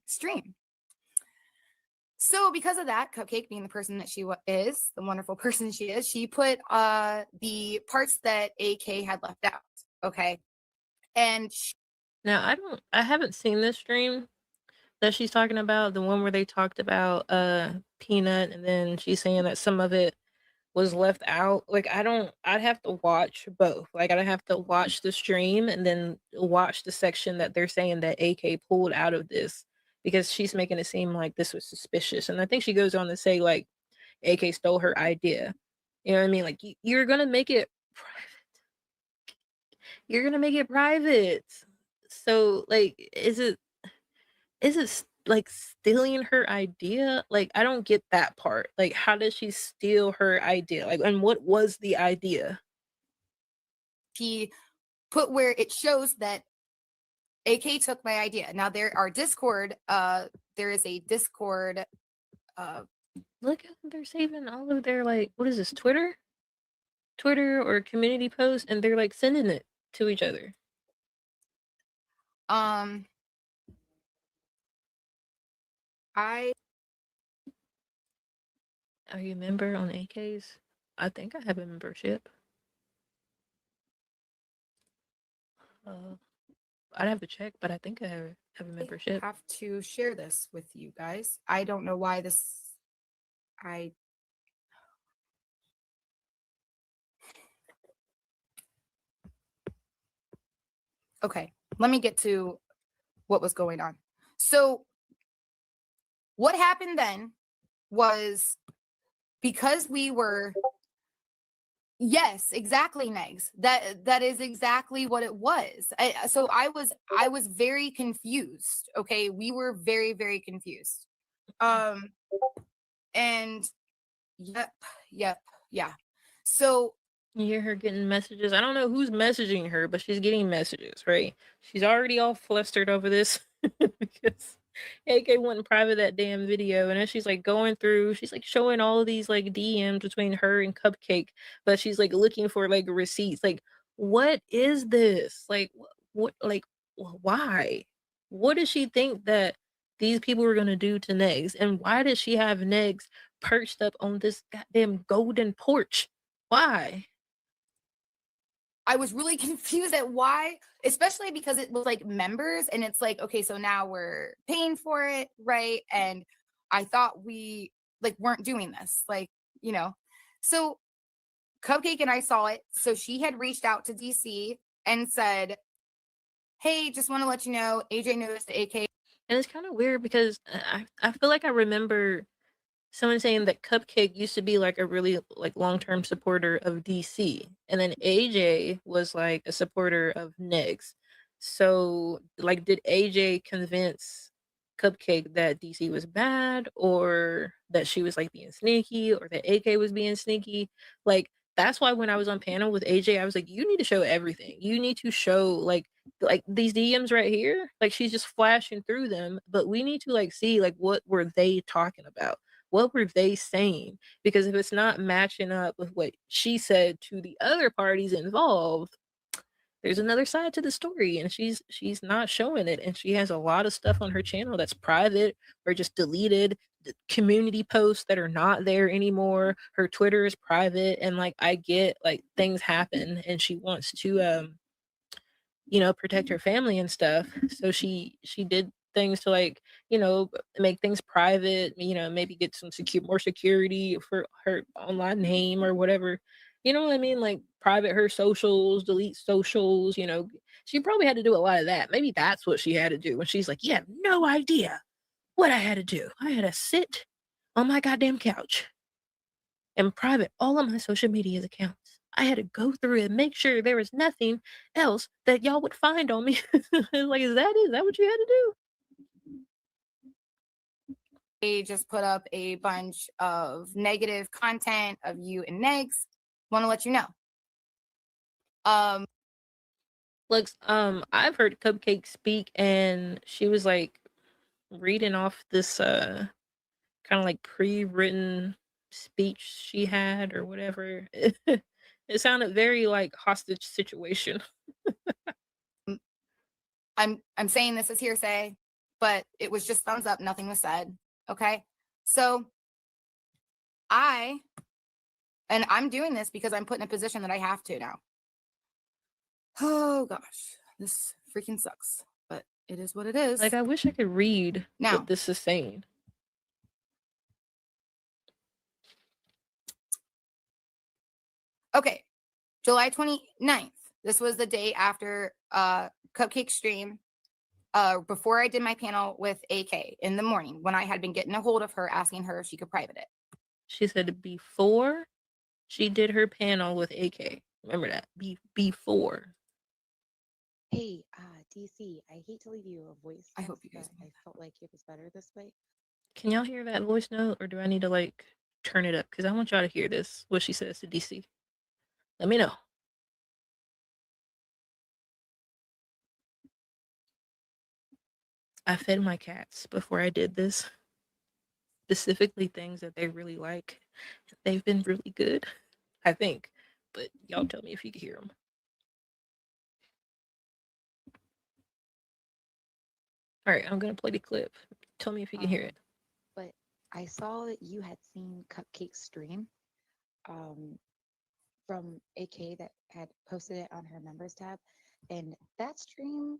So because of that, Cupcake, being the person that she is, the wonderful person she is, she put the parts that AK had left out. Okay. And now I haven't seen this stream that she's talking about, the one where they talked about Peanut, and then she's saying that some of it was left out. Like, I'd have to watch both. Like, I'd have to watch the stream and then watch the section that they're saying that AK pulled out of this, because she's making it seem like this was suspicious. And I think she goes on to say like AK stole her idea. You know what I mean? Like, you're gonna make it private. You're gonna make it private. So like, is it like stealing her idea? Like, I don't get that part. Like, how did she steal her idea? Like, and what was the idea? He put where it shows that AK took my idea. Now there is a Discord. Look how they're saving all of their, like, what is this, Twitter or community posts, and they're like sending it to each other. Are you a member on AK's? I think I have a membership. I'd have to check, but I think I have a membership. I have to share this with you guys. I don't know why Okay, let me get to what was going on. So what happened then was, because we were, yes, exactly, Negs. That is exactly what it was. So I was very confused. Okay, we were very, very confused. And yep, yeah. So you hear her getting messages. I don't know who's messaging her, but she's getting messages, right? She's already all flustered over this because AK wouldn't private that damn video, and then she's like going through, she's like showing all of these like DMs between her and Cupcake, but she's like looking for like receipts. Like, what is this? Like, why? What does she think that these people were gonna do to Negs, and why does she have Negs perched up on this goddamn golden porch? Why? I was really confused at why, especially because it was like members, and it's like, okay, so now we're paying for it, right? And I thought we like weren't doing this, like, So Cupcake and I saw it. So she had reached out to DC and said, hey, just want to let you know, AJ noticed the AK. And it's kind of weird because I feel like I remember someone saying that Cupcake used to be like a really like long-term supporter of DC, and then AJ was like a supporter of Negs. So like, did AJ convince Cupcake that DC was bad, or that she was like being sneaky, or that AK was being sneaky? Like, that's why when I was on panel with AJ, I was like, you need to show everything. You need to show like these DMs right here. Like, she's just flashing through them, but we need to like see like what were they talking about? What were they saying? Because if it's not matching up with what she said to the other parties involved, there's another side to the story, and she's not showing it. And she has a lot of stuff on her channel that's private or just deleted, community posts that are not there anymore. Her Twitter is private, and like, I get like things happen and she wants to protect her family and stuff. So she did things to like, make things private, maybe get some more security for her online name or whatever. You know what I mean? Like, private her socials, delete socials, she probably had to do a lot of that. Maybe that's what she had to do when she's like, you have no idea what I had to do. I had to sit on my goddamn couch and private all of my social media accounts. I had to go through and make sure there was nothing else that y'all would find on me. Like, is that what you had to do? They just put up a bunch of negative content of you and Negs. Want to let you know. Looks, I've heard Cupcake speak, and she was like reading off this kind of like pre-written speech she had or whatever. It sounded very like hostage situation. I'm saying this as hearsay, but it was just thumbs up, nothing was said. Okay. So I'm doing this because I'm put in a position that I have to now. Oh gosh, this freaking sucks, but it is what it is. Like, I wish I could read now what this is saying. Okay, July 29th. This was the day after Cupcake stream, before I did my panel with AK in the morning, when I had been getting a hold of her, asking her if she could private it. She said before she did her panel with AK. Remember that. Before. Hey, DC, I hate to leave you a voice. I hope you guys but I felt like it was better this way. Can y'all hear that voice note, or do I need to like turn it up? Because I want y'all to hear this. What she says to DC. Let me know. I fed my cats before I did this, specifically things that they really like. They've been really good, I think. But y'all tell me if you can hear them. All right, I'm gonna play the clip. Tell me if you can hear it. But I saw that you had seen Cupcake's stream from AK that had posted it on her members tab. And that stream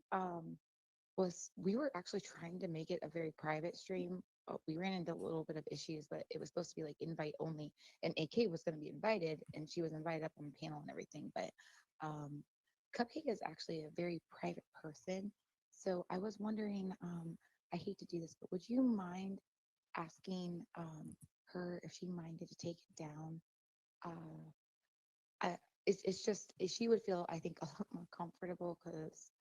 was, we were actually trying to make it a very private stream. We ran into a little bit of issues, but it was supposed to be like invite only. And AK was going to be invited and she was invited up on the panel and everything. But Cupcake is actually a very private person. So I was wondering, I hate to do this, but would you mind asking her if she minded to take it down? It's just she would feel, I think, a lot more comfortable because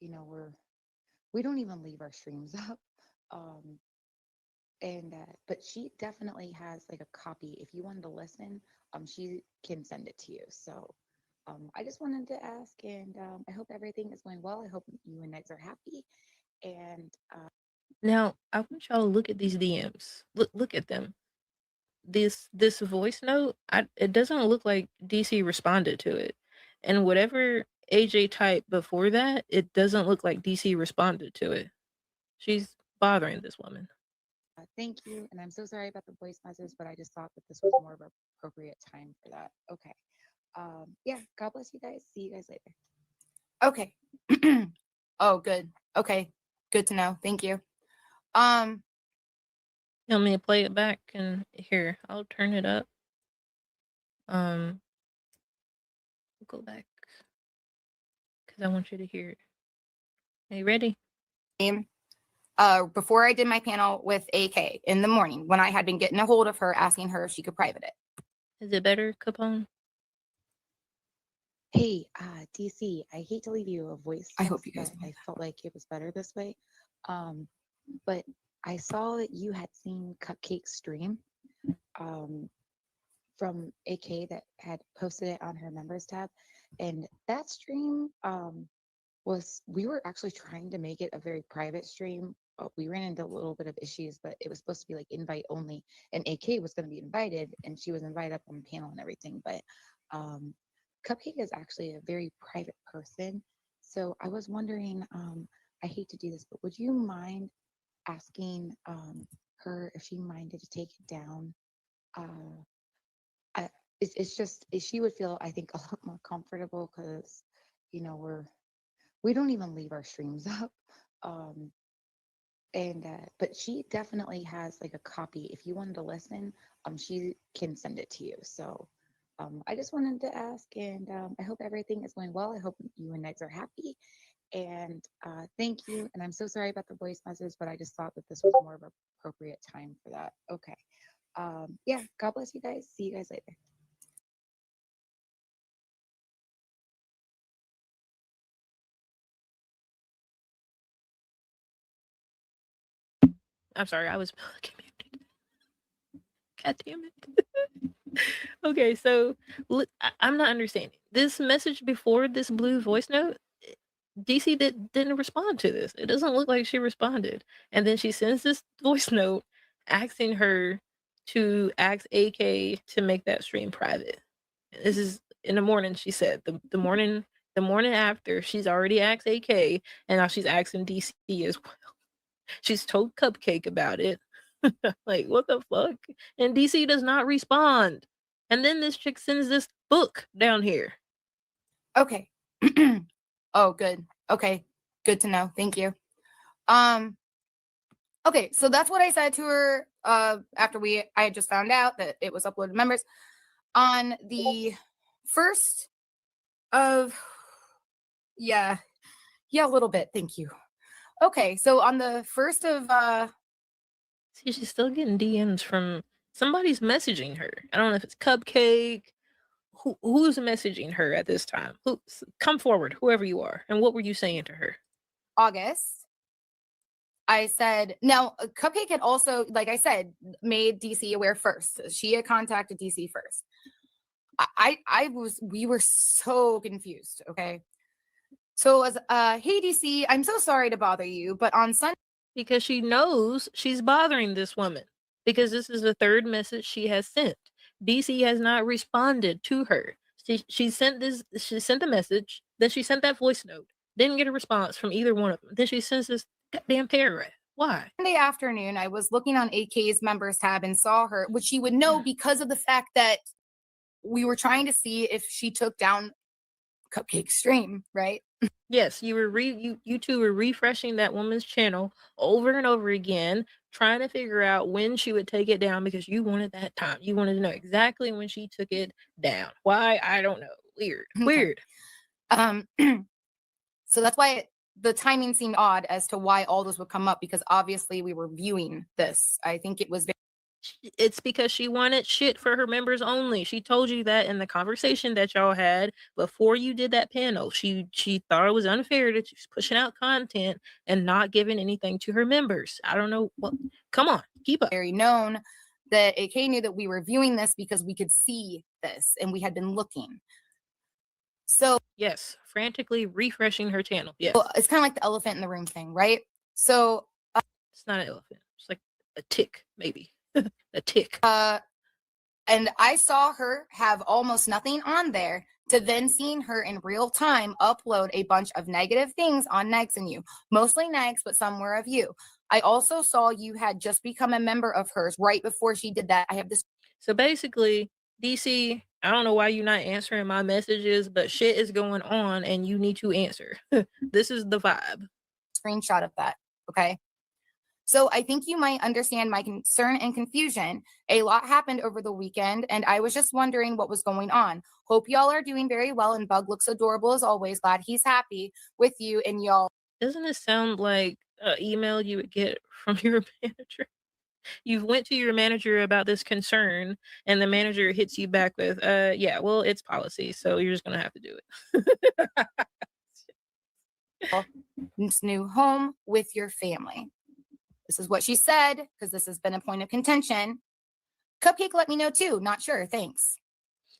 we don't even leave our streams up. Um, and but she definitely has like a copy. If you wanted to listen, she can send it to you. So I just wanted to ask, and I hope everything is going well. I hope you and Negs are happy. And Now, I want y'all to look at these DMs. Look at them. This voice note, it doesn't look like DC responded to it. And whatever AJ typed before that, it doesn't look like DC responded to it. She's bothering this woman. thank you. And I'm so sorry about the voice message, but I just thought that this was more of an appropriate time for that. Okay. Yeah, God bless you guys. See you guys later. Okay. Oh, good. Okay. Good to know. Thank you. You want me to play it back? And here, I'll turn it up. We'll go back because I want you to hear it. Are you ready? Before I did my panel with AK in the morning, when I had been getting a hold of her, asking her if she could private it. Is it better, Capone? Hey, DC, I hate to leave you a voice. I hope you guys. I felt like it was better this way. But I saw that you had seen Cupcake's stream from AK that had posted it on her members tab. And that stream was, we were actually trying to make it a very private stream. We ran into a little bit of issues, but it was supposed to be like invite only. And AK was going to be invited and she was invited up on the panel and everything. But Cupcake is actually a very private person. So I was wondering, I hate to do this, but would you mind asking her if she minded to take it down? It's just she would feel, I think, a lot more comfortable because we don't even leave our streams up. And but she definitely has like a copy. If you wanted to listen, she can send it to you. So I just wanted to ask, and I hope everything is going well. I hope you and Negs are happy. And thank you. And I'm so sorry about the voice message, but I just thought that this was more of an appropriate time for that. Okay. Yeah, God bless you guys. See you guys later. I'm sorry, I was muted. God damn it. Okay, so I'm not understanding. This message before this blue voice note, DC didn't respond to this. It doesn't look like she responded. And then she sends this voice note asking her to ask AK to make that stream private. This is in the morning, she said. The morning after, she's already asked AK, and now she's asking DC as well. She's told Cupcake about it. Like, what the fuck? And DC does not respond. And then this chick sends this book down here. Okay. Oh, good. Okay. Good to know. Thank you. Okay, so that's what I said to her after I had just found out that it was uploaded to members on the first of yeah, a little bit. Thank you. Okay, so on the first of See, she's still getting DMs from somebody's messaging her. I don't know if it's Cupcake. Who's messaging her at this time? Come forward, whoever you are. And what were you saying to her? August, I said, now Cupcake had also, like I said, made DC aware first. She had contacted DC first. We were so confused. Okay. So it was, hey DC, I'm so sorry to bother you, but on Sunday, because she knows she's bothering this woman, because this is the third message she has sent. DC has not responded to her. She sent the message, then she sent that voice note, didn't get a response from either one of them. Then she sends this goddamn paragraph. Why? Sunday afternoon, I was looking on AK's members tab and saw her, which she would know because of the fact that we were trying to see if she took down Cupcake stream, right? Yes, you two were refreshing that woman's channel over and over again, trying to figure out when she would take it down, because you wanted that time. You wanted to know exactly when she took it down. Why? I don't know. Weird. Okay. Weird. So that's why the timing seemed odd as to why all those would come up, because obviously we were viewing this. I think it was It's because she wanted shit for her members only. She told you that in the conversation that y'all had before you did that panel. She thought it was unfair that she's pushing out content and not giving anything to her members. I don't know. Well, come on, keep up. very known that AK knew that we were viewing this because we could see this and we had been looking. So Yes, frantically refreshing her channel. Yes, it's kind of like the elephant in the room thing, right? So it's not an elephant. It's like a tick, maybe. A tick. and I saw her have almost nothing on there, to then seeing her in real time upload a bunch of negative things on Negs and you, mostly Negs, but some were of you. I also saw you had just become a member of hers right before she did that. I have this. So basically, DC, I don't know why you're not answering my messages, but shit is going on and you need to answer. This is the vibe. Screenshot of that. Okay. So I think you might understand my concern and confusion. A lot happened over the weekend, and I was just wondering what was going on. Hope y'all are doing very well, and Bug looks adorable as always. Glad he's happy with you and y'all. Doesn't it sound like an email you would get from your manager? You went to your manager about this concern, and the manager hits you back with, yeah, well, it's policy, so you're just gonna have to do it. This new home with your family. This is what she said, because this has been a point of contention. Cupcake let me know too. Not sure. Thanks.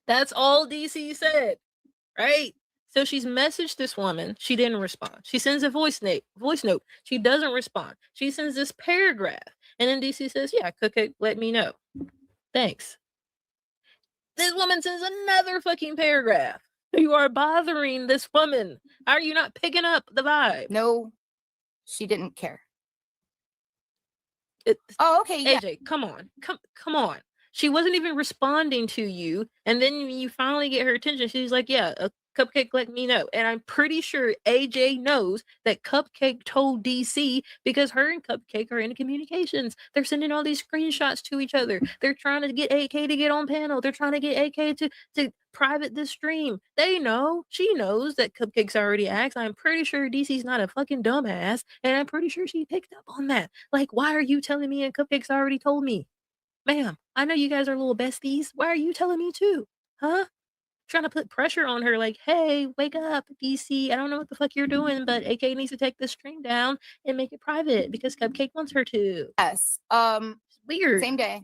That's all DC said, right? So she's messaged this woman. She didn't respond. She sends a voice note. She doesn't respond. She sends this paragraph. And then DC says, yeah, Cupcake let me know. Thanks. This woman sends another fucking paragraph. You are bothering this woman. How are you not picking up the vibe? No, she didn't care. Oh, okay. Yeah. AJ, come on. She wasn't even responding to you, and then you finally get her attention. She's like, yeah, a Cupcake let me know. And I'm pretty sure AJ knows that Cupcake told DC, because her and Cupcake are in communications. They're sending all these screenshots to each other. They're trying to get AK to get on panel. They're trying to get AK to private this stream. They know. She knows that Cupcake's already asked. I'm pretty sure DC's not a fucking dumbass, and I'm pretty sure she picked up on that. Like, why are you telling me and Cupcake's already told me? Ma'am, I know you guys are little besties. Why are you telling me too? Huh? Trying to put pressure on her, like, hey, wake up, DC. I don't know what the fuck you're doing, but AK needs to take this stream down and make it private because Cupcake wants her to. Yes. It's weird. Same day.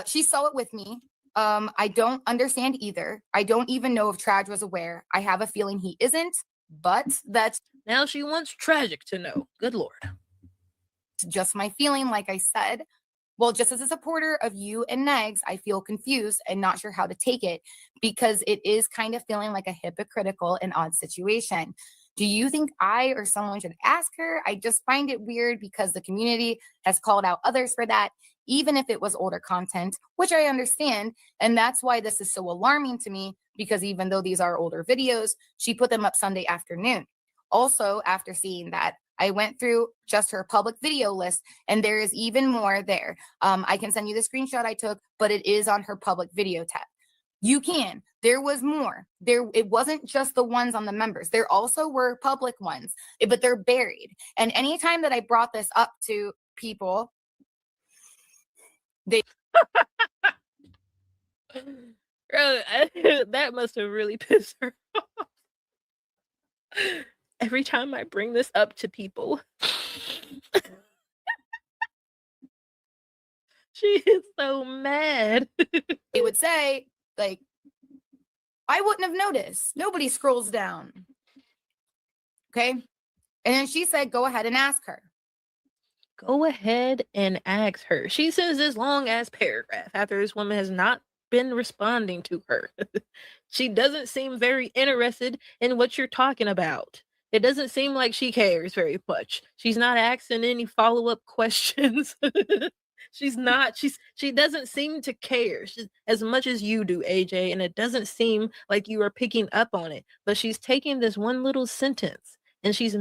She saw it with me. I don't understand either. I don't even know if Traj was aware. I have a feeling he isn't, but that's now she wants Tragic to know. Good Lord. Just my feeling, like I said. Well, just as a supporter of you and Negs, I feel confused and not sure how to take it, because it is kind of feeling like a hypocritical and odd situation. Do you think I or someone should ask her? I just find it weird because the community has called out others for that, even if it was older content, which I understand. And that's why this is so alarming to me, because even though these are older videos, she put them up Sunday afternoon. Also, after seeing that, I went through just her public video list, and there is even more there. I can send you the screenshot I took, but it is on her public video tab. You can. There was more. It wasn't just the ones on the members. There also were public ones, but they're buried. And anytime that I brought this up to people, they That must have really pissed her off. every time I bring this up to people, she is so mad. They would say, like, I wouldn't have noticed. Nobody scrolls down. Okay. And then she said, go ahead and ask her. Go ahead and ask her. She sends this long ass paragraph after this woman has not been responding to her. She doesn't seem very interested in what you're talking about. It doesn't seem like she cares very much. She's not asking any follow-up questions. She doesn't seem to care as much as you do, AJ, and it doesn't seem like you are picking up on it. But she's taking this one little sentence and she's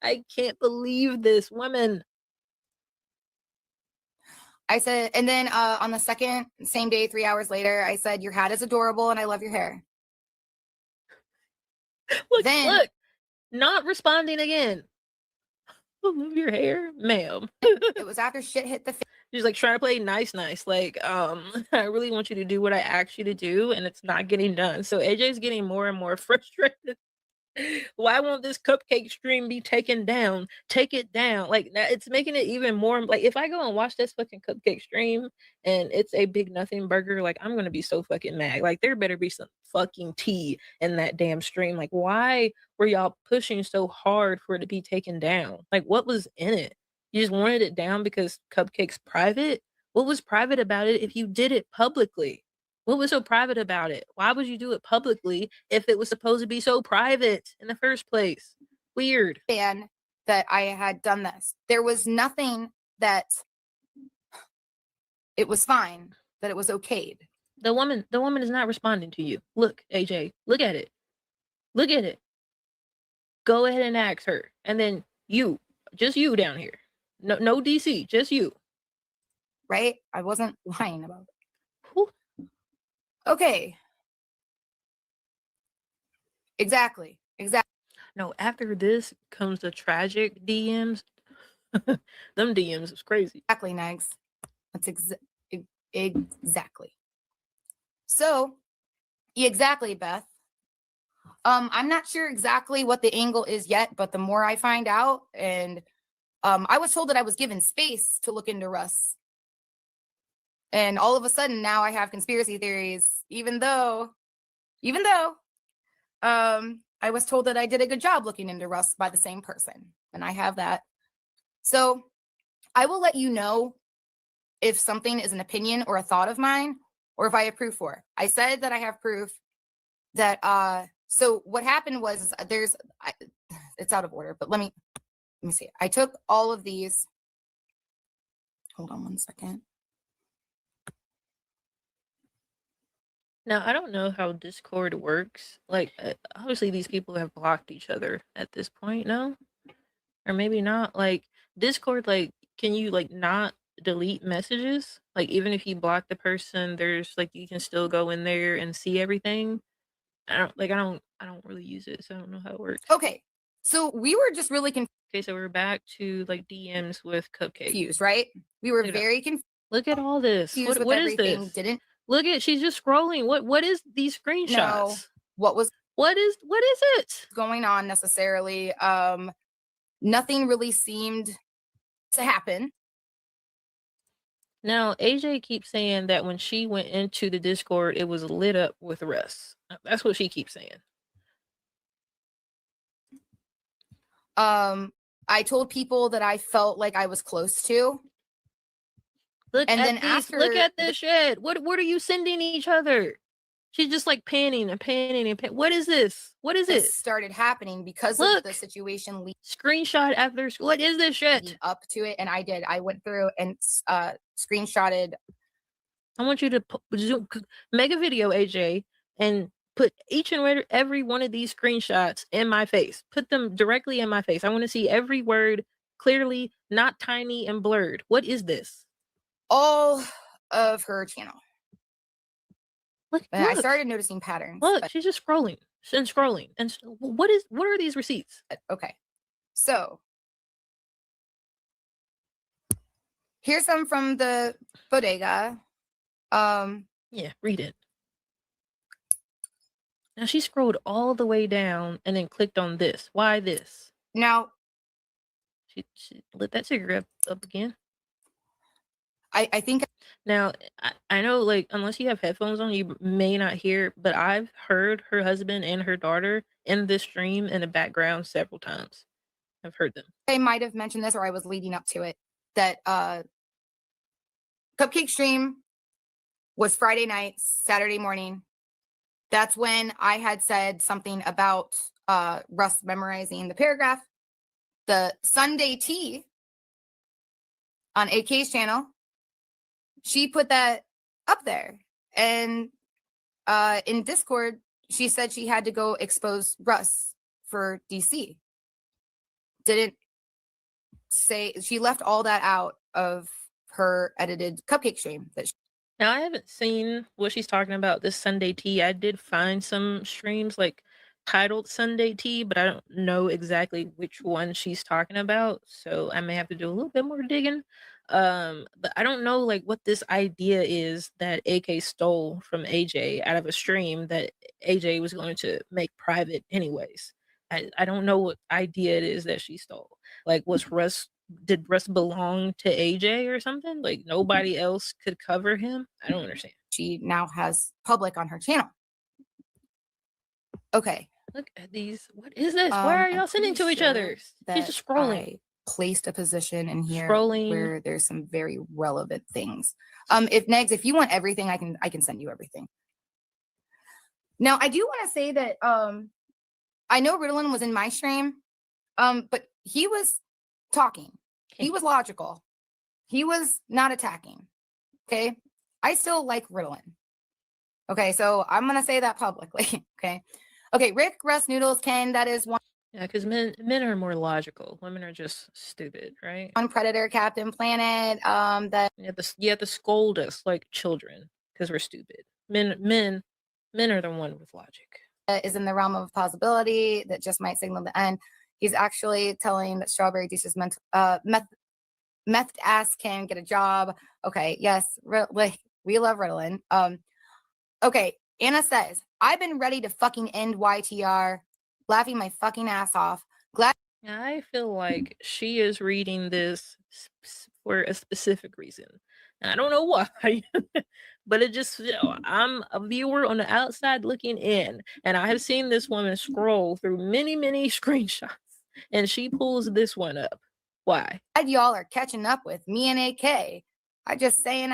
I can't believe this woman. I said, and then on the second, same day, 3 hours later, I said, your hat is adorable and I love your hair. Look, not responding again. I love your hair, ma'am. It was after shit hit the fan. She's like trying to play nice. Like, I really want you to do what I asked you to do, and it's not getting done. So AJ's getting more and more frustrated. Why won't this cupcake stream be taken down? Take it down. Like, it's making it even more like, if I go and watch this fucking cupcake stream and it's a big nothing burger, like, I'm gonna be so fucking mad. Like, there better be some fucking tea in that damn stream. Like, why were y'all pushing so hard for it to be taken down? Like, what was in it? You just wanted it down because cupcake's private? What was private about it if you did it publicly? What was so private about it? Why would you do it publicly if it was supposed to be so private in the first place? Weird. Fan that I had done this. There was nothing that it was fine, that it was okayed. The woman is not responding to you. Look, AJ, look at it. Look at it. Go ahead and ask her. And then you, just you down here. No DC, just you. Right? I wasn't lying about it. Whew. Okay. Exactly. No, after this comes the tragic DMs. Them DMs is crazy. Exactly, Nags. That's exactly. So, exactly, Beth. I'm not sure exactly what the angle is yet, but the more I find out, and I was told that I was given space to look into Russ. And all of a sudden now I have conspiracy theories, even though I was told that I did a good job looking into Russ by the same person, and I have that. So I will let you know if something is an opinion or a thought of mine, or if I have proof for it. I said that I have proof that, so what happened was it's out of order, but let me see. I took all of these. Hold on one second. Now, I don't know how Discord works. Like, obviously these people have blocked each other at this point, no? Or maybe not. Like, Discord, like, can you, like, not delete messages? Like, even if you block the person, there's, like, you can still go in there and see everything? I don't really use it, so I don't know how it works. Okay, so we were just really Okay, so we're back to, like, DMs with Cupcake. confused, right? We were very confused. Look at all this. What is this? Look at, she's just scrolling. What is these screenshots? No, what is it going on necessarily? Nothing really seemed to happen. Now, AJ keeps saying that when she went into the Discord, it was lit up with Russ. That's what she keeps saying. I told people that I felt like I was close to. Look at this shit. What are you sending each other? She's just like panning and panning and panning. What is this? What is it? Started happening because of the situation. Screenshot after. What is this shit? Up to it, and I went through and screenshotted. I want you to make a video, AJ, and put each and every one of these screenshots in my face. Put them directly in my face. I want to see every word clearly, not tiny and blurred. What is this? All of her channel. Look. I started noticing patterns. Look, she's just scrolling and scrolling. And what are these receipts? Okay, so here's some from the bodega. Yeah, read it. Now she scrolled all the way down and then clicked on this. Why this? Now, She lit that cigarette up again. I think Now, I know, like, unless you have headphones on, you may not hear, but I've heard her husband and her daughter in this stream in the background several times. I've heard them. I might have mentioned this, or I was leading up to it, that Cupcake stream was Friday night, Saturday morning. That's when I had said something about Russ memorizing the paragraph. The Sunday tea on AK's channel, she put that up there. And in Discord, she said she had to go expose Russ for DC. Didn't say, she left all that out of her edited Cupcake stream. Now, I haven't seen what she's talking about this Sunday tea. I did find some streams like titled Sunday tea, but I don't know exactly which one she's talking about. So I may have to do a little bit more digging. But I don't know like what this idea is that AK stole from AJ out of a stream that AJ was going to make private anyways. I don't know what idea it is that she stole. Like, did Russ belong to AJ or something? Like nobody else could cover him? I don't understand. She now has public on her channel. Okay. Look at these. What is this? Why are y'all sending to each other? She's just scrolling. I placed a position in here Scrolling. where there's some very relevant things. If Negs, if you want everything, I can send you everything. Now, I do want to say that I know Ritalin was in my stream, but he was talking. He was logical. He was not attacking. Okay. I still like Ritalin. Okay. So I'm going to say that publicly. Okay. Okay. Rick, Russ, Noodles, Ken, that is one. Yeah, because men are more logical. Women are just stupid, right? On Predator, Captain Planet, that you have to scold us like children because we're stupid. Men are the one with logic. Is in the realm of possibility that just might signal the end. He's actually telling that strawberry juice's meth ass can get a job. Okay, yes, like we love Ritalin. Okay, Anna says, I've been ready to fucking end YTR, laughing my fucking ass off. Glad. I feel like she is reading this for a specific reason. And I don't know why, but it just, I'm a viewer on the outside looking in, and I have seen this woman scroll through many, many screenshots, and she pulls this one up. Why? Y'all are catching up with me and AK. I just saying.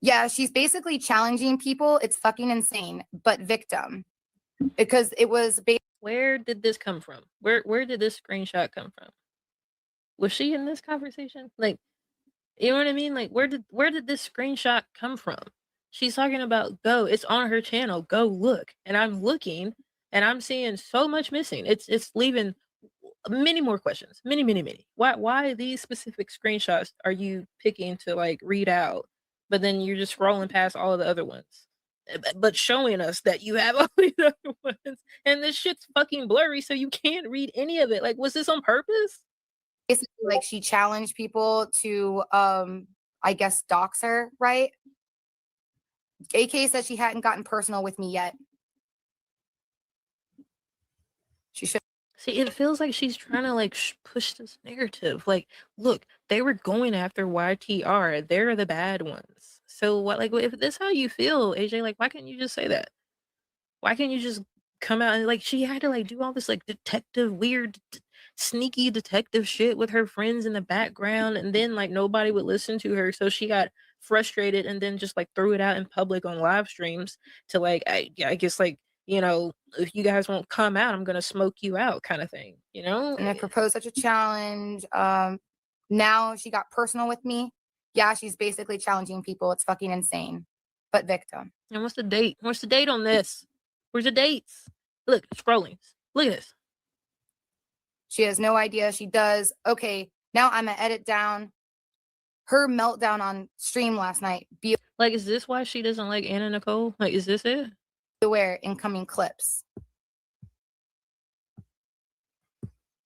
Yeah, she's basically challenging people. It's fucking insane, but victim. Because it was where did this come from? Where did this screenshot come from? Was she in this conversation? Like, you know what I mean? Like, where did this screenshot come from? She's talking about go. It's on her channel. Go look. And I'm looking and I'm seeing so much missing. It's leaving many more questions. Many. Why these specific screenshots are you picking to like read out, but then you're just scrolling past all of the other ones? But showing us that you have all these other ones, and this shit's fucking blurry, so you can't read any of it. Like, was this on purpose? Basically, like she challenged people to, I guess, dox her, right? AK said she hadn't gotten personal with me yet. She should. See, it feels like she's trying to like push this narrative. Like, look, they were going after YTR. They're the bad ones. So what? Like, if this how you feel, AJ, like, why can't you just say that? Why can't you just come out and like she had to like do all this like weird, sneaky detective shit with her friends in the background, and then like nobody would listen to her, so she got frustrated and then just like threw it out in public on live streams to like I guess like, you know, if you guys won't come out, I'm gonna smoke you out kind of thing, you know? And I proposed such a challenge. Now she got personal with me. Yeah, she's basically challenging people. It's fucking insane. But victim. And what's the date? What's the date on this? Where's the dates? Look, scrolling. Look at this. She has no idea. She does. Okay, now I'm gonna edit down her meltdown on stream last night. Be like, is this why she doesn't like Anna Nicole? Like, is this it? Aware incoming clips.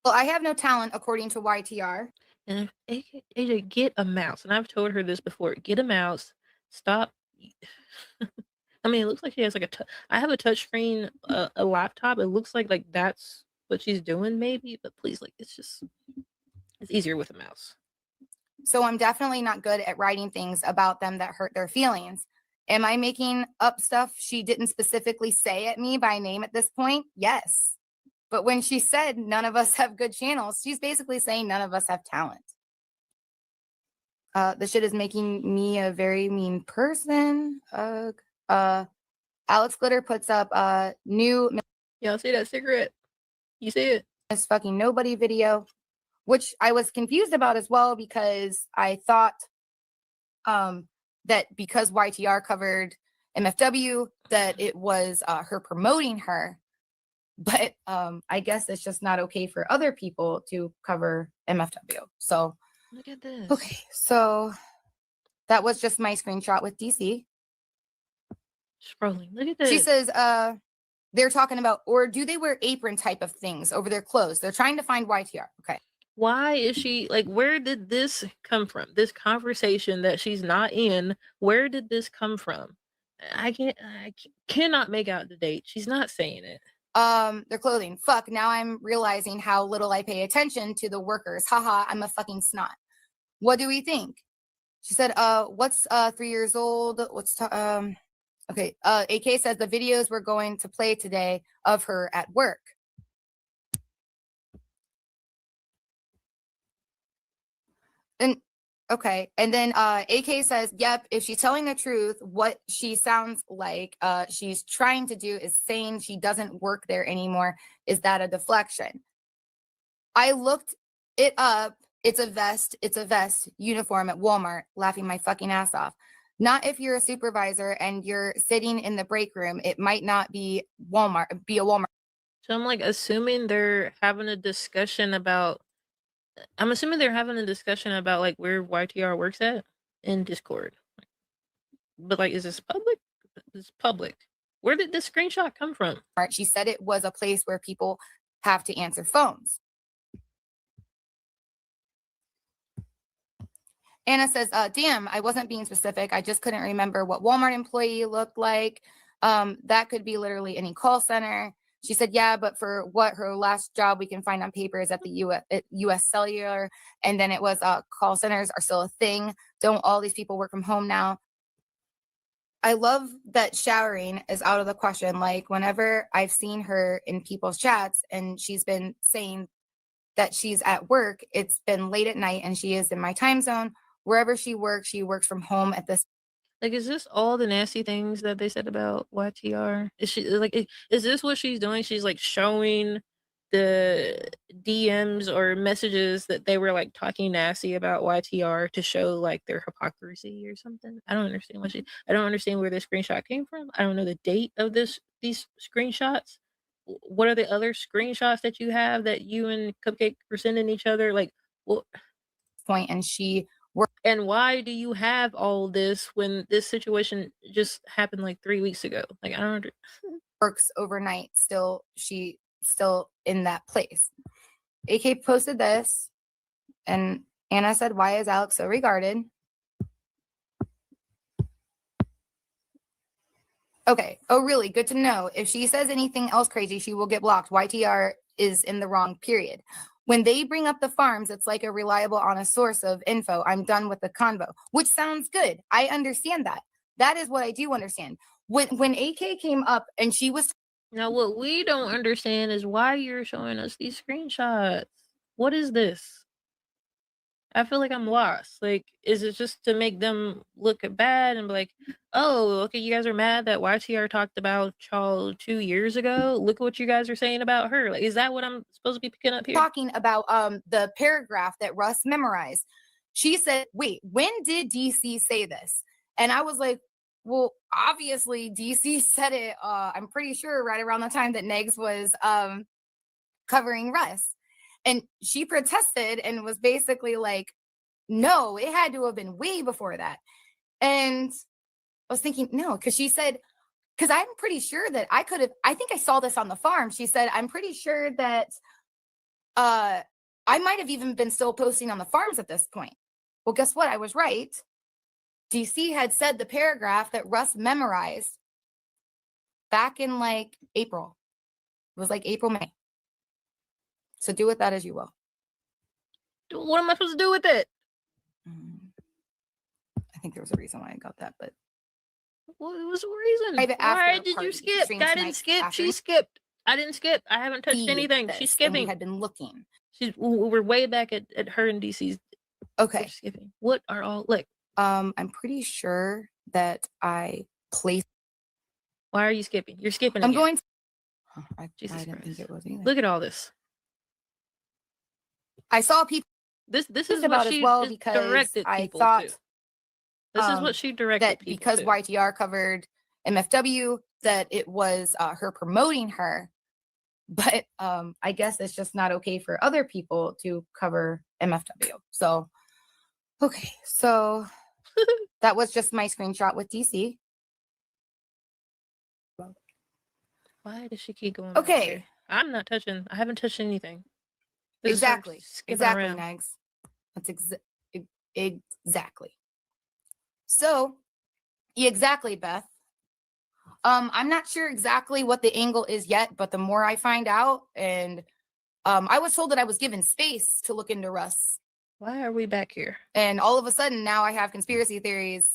Well, I have no talent according to YTR. And if AJ, get a mouse. And I've told her this before. Get a mouse. Stop. I mean, it looks like she has like I have a touch screen, a laptop. It looks like that's what she's doing, maybe. But please, like, it's easier with a mouse. So I'm definitely not good at writing things about them that hurt their feelings. Am I making up stuff she didn't specifically say at me by name at this point? Yes. But when she said none of us have good channels, she's basically saying none of us have talent. This shit is making me a very mean person. Alex Glitter puts up new Y'all see that cigarette? You see it? Miss Fucking Nobody video, which I was confused about as well, because I thought that because YTR covered MFW, that it was her promoting her. But I guess it's just not okay for other people to cover MFW. So Look at this. okay, so that was just my screenshot with DC. Scrolling. Look at this. She says, they're talking about, or do they wear apron type of things over their clothes? They're trying to find YTR. Okay. Why is she like, where did this come from? This conversation that she's not in, where did this come from? I cannot make out the date. She's not saying it. Their clothing. Fuck, now I'm realizing how little I pay attention to the workers. Haha, I'm a fucking snot. What do we think? She said, what's 3 years old? Okay. AK says the videos we're going to play today of her at work. And okay. And then AK says, yep, if she's telling the truth, what she sounds like she's trying to do is saying she doesn't work there anymore. Is that a deflection? I looked it up. It's a vest uniform at Walmart, laughing my fucking ass off. Not if you're a supervisor and you're sitting in the break room. It might not be a Walmart. So I'm like assuming they're having a discussion about like where YTR works at in Discord. But like, is this public? It's public. Where did this screenshot come from? She said it was a place where people have to answer phones. Anna says, damn, I wasn't being specific. I just couldn't remember what Walmart employee looked like. That could be literally any call center. She said, yeah, but for what her last job we can find on paper is at the US Cellular. And then it was call centers are still a thing. Don't all these people work from home now? I love that showering is out of the question. Like whenever I've seen her in people's chats and she's been saying that she's at work, it's been late at night and she is in my time zone. Wherever she works from home at this. Like, is this all the nasty things that they said about YTR? Is she like, is this what she's doing? She's like showing the DMs or messages that they were like talking nasty about YTR to show like their hypocrisy or something. I don't understand I don't understand where this screenshot came from. I don't know the date of these screenshots. What are the other screenshots that you have that you and Cupcake were sending each other? Like, well, point, and she and why do you have all this when this situation just happened like 3 weeks ago? Like, I don't understand. Works overnight still. She still in that place. AK posted this and Anna said, why is Alex so regarded? Okay. Oh, really? Good to know. If she says anything else crazy, she will get blocked. YTR is in the wrong period. When they bring up the farms, it's like a reliable, honest source of info. I'm done with the convo, which sounds good. I understand that. That is what I do understand. When AK came up and she was... Now, what we don't understand is why you're showing us these screenshots. What is this? I feel like I'm lost. Like, is it just to make them look bad and be like, oh, okay, you guys are mad that YTR talked about y'all 2 years ago? Look at what you guys are saying about her. Like, is that what I'm supposed to be picking up here? Talking about the paragraph that Russ memorized. She said, wait, when did DC say this? And I was like, well, obviously DC said it, I'm pretty sure right around the time that Negs was covering Russ. And she protested and was basically like, no, it had to have been way before that. And I was thinking, no, because she said, because I'm pretty sure that I think I saw this on the farm. She said, I'm pretty sure that I might have even been still posting on the farms at this point. Well, guess what? I was right. DC had said the paragraph that Russ memorized back in like April. It was like April, May. So do with that as you will. What am I supposed to do with it? I think there was a reason why I got that, but What was the reason? Private Why after did you party skip? stream I didn't tonight skip. after She skipped. I didn't skip. I haven't touched see anything. this, She's and we skipping. had been looking. We're way back at her and DC's. Okay. Skipping. What are all like? I'm pretty sure that I placed. Why are you skipping? You're skipping. I'm again. going to. I Jesus didn't think Christ. it was either. Look at all this. I saw people This is about what as she well because directed I people thought to. This is what she directed that people because to. YTR covered MFW that it was her promoting her, but I guess it's just not okay for other people to cover MFW. So okay, so that was just my screenshot with DC. Why does she keep going? back Okay. there? I'm not touching. I haven't touched anything. This is her Exactly. skipping Exactly, around. Nags. That's exactly. So, exactly, Beth. I'm not sure exactly what the angle is yet, but the more I find out, and I was told that I was given space to look into Russ, Why are we back here? and all of a sudden now I have conspiracy theories.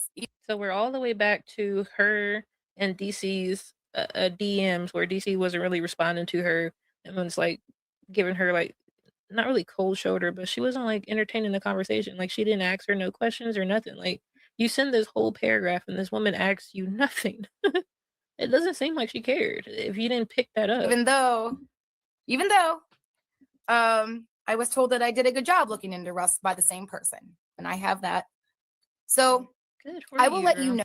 So we're all the way back to her and DC's DMs, where DC wasn't really responding to her and was like giving her like not really cold shoulder, but she wasn't like entertaining the conversation. Like she didn't ask her no questions or nothing. Like you send this whole paragraph and this woman asks you nothing. It doesn't seem like she cared if you didn't pick that up. Even though, I was told that I did a good job looking into Russ by the same person, and I have that. So Good for I will let girl. you know.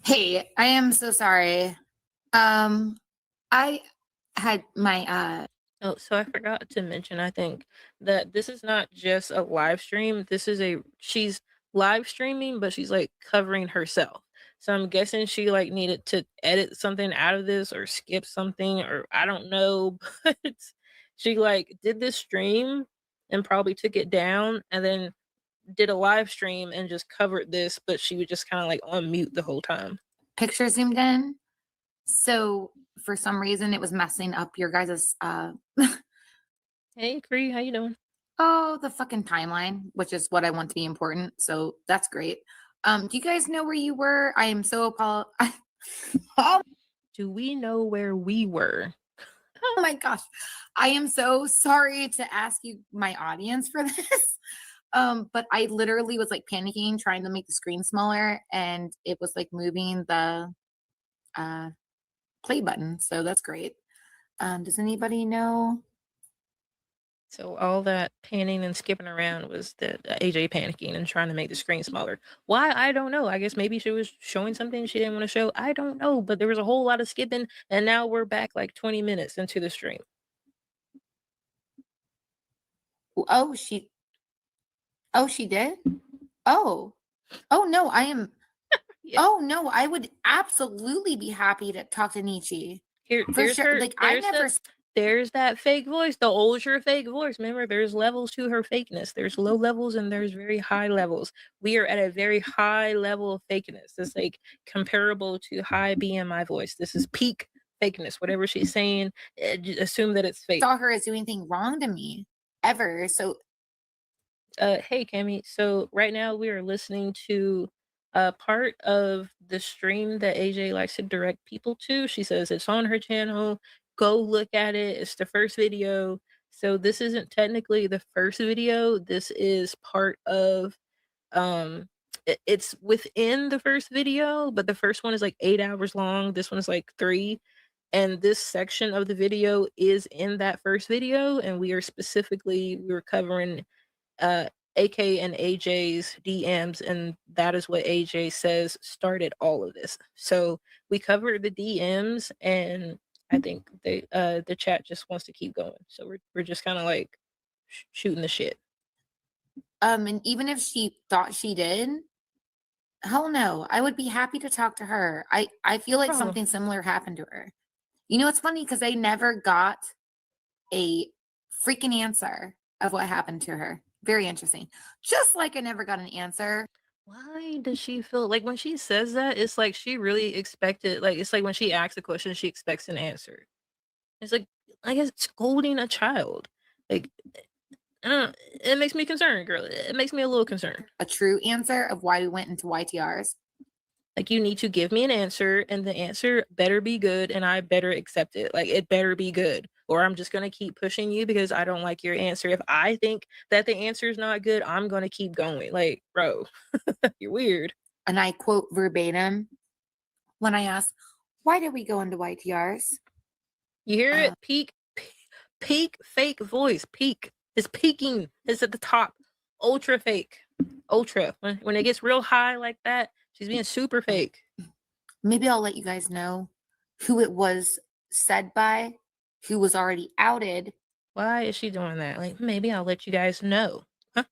Hey, I am so sorry. I had my Oh, so I forgot to mention, I think, that this is not just a live stream. She's live streaming, but she's like covering herself. So I'm guessing she like needed to edit something out of this or skip something, or I don't know, but she like did this stream and probably took it down and then did a live stream and just covered this, but she was just kind of like on mute the whole time. picture zoomed in. So for some reason it was messing up your guys' Hey, Cree, how you doing? the fucking timeline, which is what I want to be important. So that's great. Do you guys know where you were? I am so oh Do we know where we were? my gosh. I am so sorry to ask you, my audience, for this. But I literally was like panicking, trying to make the screen smaller, and it was like moving the play button. So that's great. Does anybody know? So all that panning and skipping around was the AJ panicking and trying to make the screen smaller. Why? I don't know. I guess maybe she was showing something she didn't want to show. I don't know. But there was a whole lot of skipping, and now we're back like 20 minutes into the stream. Oh, she did? Oh no, I am. Yeah. Oh no, I would absolutely be happy to talk to Nietzsche. Here, For there's sure. her. Like I There's never. there's that fake voice. The older fake voice. Remember, there's levels to her fakeness. There's low levels and there's very high levels. We are at a very high level of fakeness. It's like comparable to high BMI voice. This is peak fakeness. Whatever she's saying, just assume that it's fake. Saw her as doing anything wrong to me ever. So Hey Cammy. So right now we are listening to a part of the stream that AJ likes to direct people to. She says it's on her channel. Go look at it. It's the first video. So this isn't technically the first video. This is part of it's within the first video, but the first one is like 8 hours long. This one is like 3. And this section of the video is in that first video, and we were covering AK and AJ's DMs, and that is what AJ says started all of this. So we covered the DMs, and I think the chat just wants to keep going. So we're just kind of like shooting the shit. and even if she thought she did, hell no, I would be happy to talk to her. I feel like something similar happened to her. You know, it's funny because I never got a freaking answer of what happened to her. Very interesting. Just like I never got an answer. Why does she feel like when she says that, it's like she really expected, like, it's like when she asks a question, she expects an answer. It's like, I guess, scolding a child. Like, I don't know, it makes me concerned, girl. It makes me a little concerned. A true answer of why we went into YTRs. Like, you need to give me an answer, and the answer better be good, and I better accept it. Like, it better be good, or I'm just gonna keep pushing you because I don't like your answer. If I think that the answer is not good, I'm gonna keep going. Like, bro, you're weird. And I quote verbatim when I asked, why did we go into YTRs? You hear it? Peak fake voice. Peak. It's peaking. It's at the top. Ultra fake. Ultra. When it gets real high like that, she's being super fake. Maybe I'll let you guys know who it was said by, who was already outed. Why is she doing that? Like, maybe I'll let you guys know. Huh?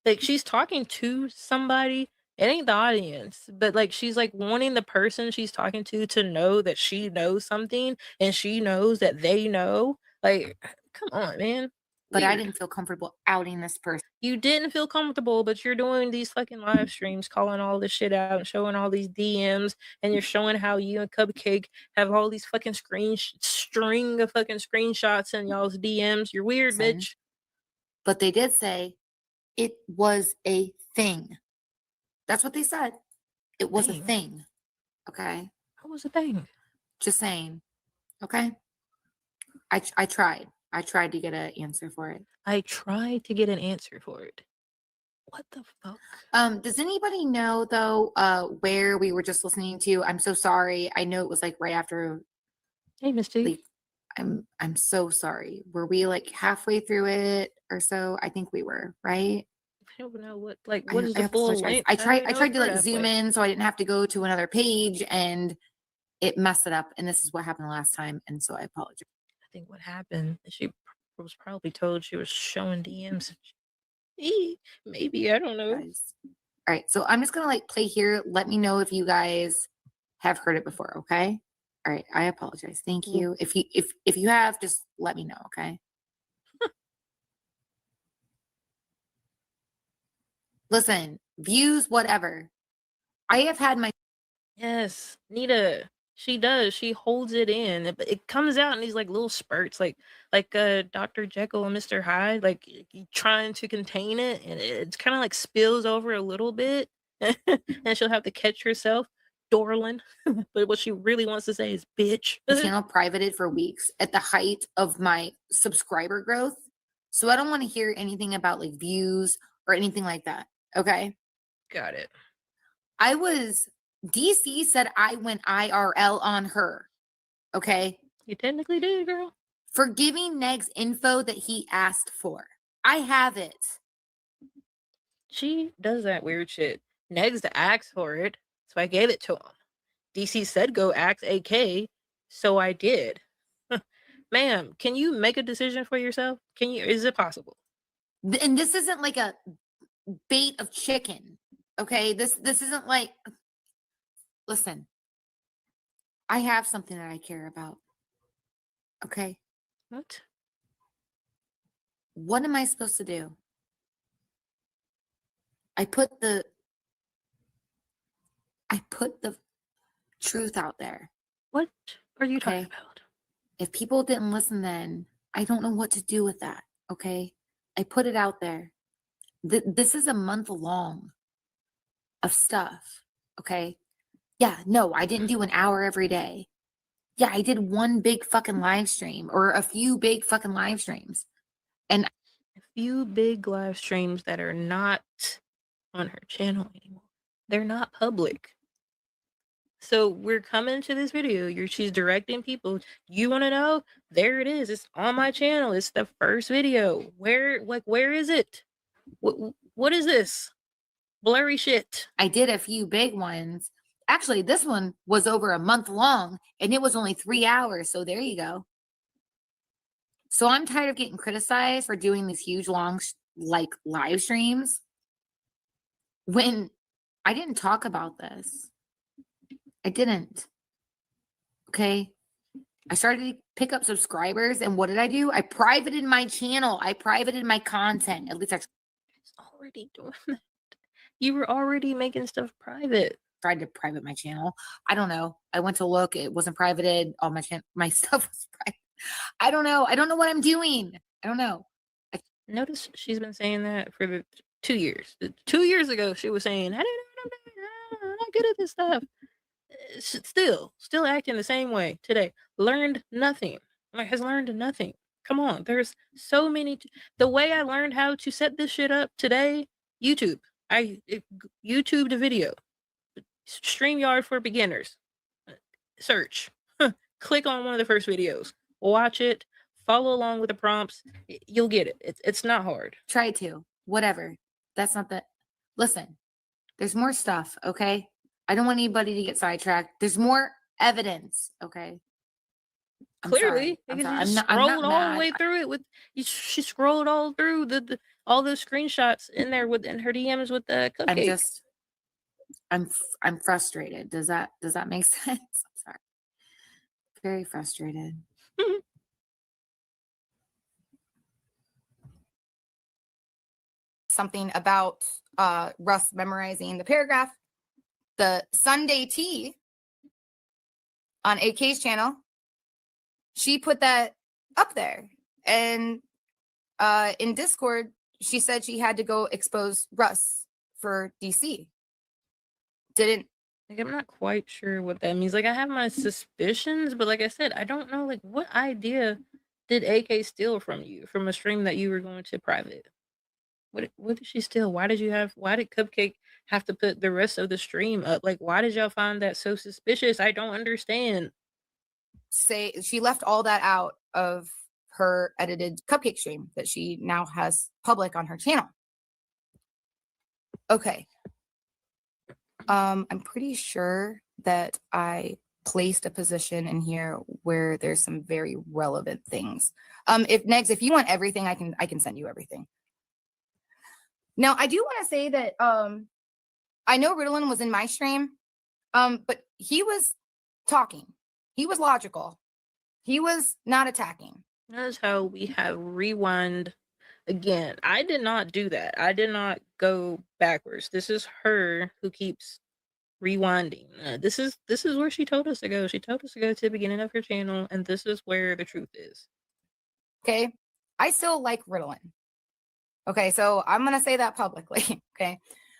Like, she's talking to somebody. It ain't the audience, but like she's like wanting the person she's talking to know that she knows something and she knows that they know. Like, come on, man. But I Weird. didn't feel comfortable outing this person. You didn't feel comfortable, but you're doing these fucking live streams, calling all this shit out and showing all these DMs, and you're showing how you and Cupcake have all these fucking string of fucking screenshots in y'all's DMs. You're weird, bitch. But they did say it was a thing. That's what they said. It was a thing. Okay. What was the thing? Just saying. Okay. I tried. I tried to get an answer for it. I tried to get an answer for it. What the fuck? Does anybody know though where we were just listening to? I'm so sorry. I know it was like right after. Hey, Misty. Like, I'm so sorry. Were we like halfway through it or so? I think we were, right? I don't know what is the I full apologize. length? I tried to like halfway. zoom in so I didn't have to go to another page and it messed it up. And this is what happened last time. And so I apologize. I think what happened is she was probably told she was showing DMs. Maybe, I don't know. Guys. All right. So I'm just gonna like play here. Let me know if you guys have heard it before, okay? All right. I apologize. Thank you. If you have, just let me know, okay? Listen, views, whatever. I have had my Yes, Nita. She does. She holds it in. It comes out in these like little spurts, like Dr. Jekyll and Mr. Hyde, like trying to contain it, and it's kind of like spills over a little bit, and she'll have to catch herself, darling. But what she really wants to say is, "Bitch." channel privated for weeks at the height of my subscriber growth, so I don't want to hear anything about like views or anything like that. Okay. Got it. DC said I went IRL on her. Okay. You technically did, girl. For giving Neg's info that he asked for. I have it. She does that weird shit. Negs asked for it, so I gave it to him. DC said go ask AK, so I did. Ma'am, can you make a decision for yourself? Is it possible? And this isn't like a bait of chicken. Okay. This isn't like, listen, I have something that I care about. Okay. What am I supposed to do? I put the truth out there. What are you talking about? If people didn't listen then, I don't know what to do with that. Okay. I put it out there. This is a month long of stuff. Okay. Yeah, no, I didn't do an hour every day. Yeah, I did one big fucking live stream or a few big fucking live streams. And a few big live streams that are not on her channel anymore. They're not public. So we're coming to this video. She's directing people. You want to know? There it is. It's on my channel. It's the first video. Where is it? What is this? Blurry shit. I did a few big ones. Actually, this one was over a month long and it was only 3 hours. So there you go. So I'm tired of getting criticized for doing these huge, long, like live streams when I didn't talk about this. I didn't. Okay. I started to pick up subscribers. And what did I do? I privated my channel. I privated my content. At least I already doing that. You were already making stuff private. Tried to private my channel. I don't know. I went to look. It wasn't privated. All my stuff was private. I don't know. I don't know what I'm doing. I don't know. Notice she's been saying that for the 2 years. 2 years ago, she was saying, I'm not good at this stuff. Still acting the same way today. Learned nothing. Like, has learned nothing. Come on. There's so many. The way I learned how to set this shit up today, YouTube. YouTubed a video. StreamYard for beginners. Search. Click on one of the first videos. Watch it. Follow along with the prompts. You'll get it. It's not hard. Try to. Whatever. That's not the. Listen, there's more stuff, okay? I don't want anybody to get sidetracked. There's more evidence, okay? Clearly, because you scrolled all the way mad. through it with she scrolled all through all those screenshots in there in her DMs with the cupcake. I'm frustrated. Does that make sense? I'm sorry. Very frustrated. Something about Russ memorizing the paragraph. The Sunday tea on AK's channel, she put that up there. And in Discord, she said she had to go expose Russ for DC. Didn't. Like, I'm not quite sure what that means. Like, I have my suspicions, but like I said, I don't know, like, what idea did AK steal from you from a stream that you were going to private? What did she steal? Why did Cupcake have to put the rest of the stream up? Like, why did y'all find that so suspicious? I don't understand. Say she left all that out of her edited Cupcake stream that she now has public on her channel. Okay. I'm pretty sure that I placed a position in here where there's some very relevant things. If you want everything, I can send you everything. Now, I do want to say that I know Ritalin was in my stream, but he was talking. He was logical. He was not attacking. Notice how we have rewind again. I did not do that. I did not go backwards. This is her who keeps rewinding. This is where she told us to go. She told us to go to the beginning of her channel, and this is where the truth is. Okay. I still like Ritalin. Okay, so I'm going to say that publicly.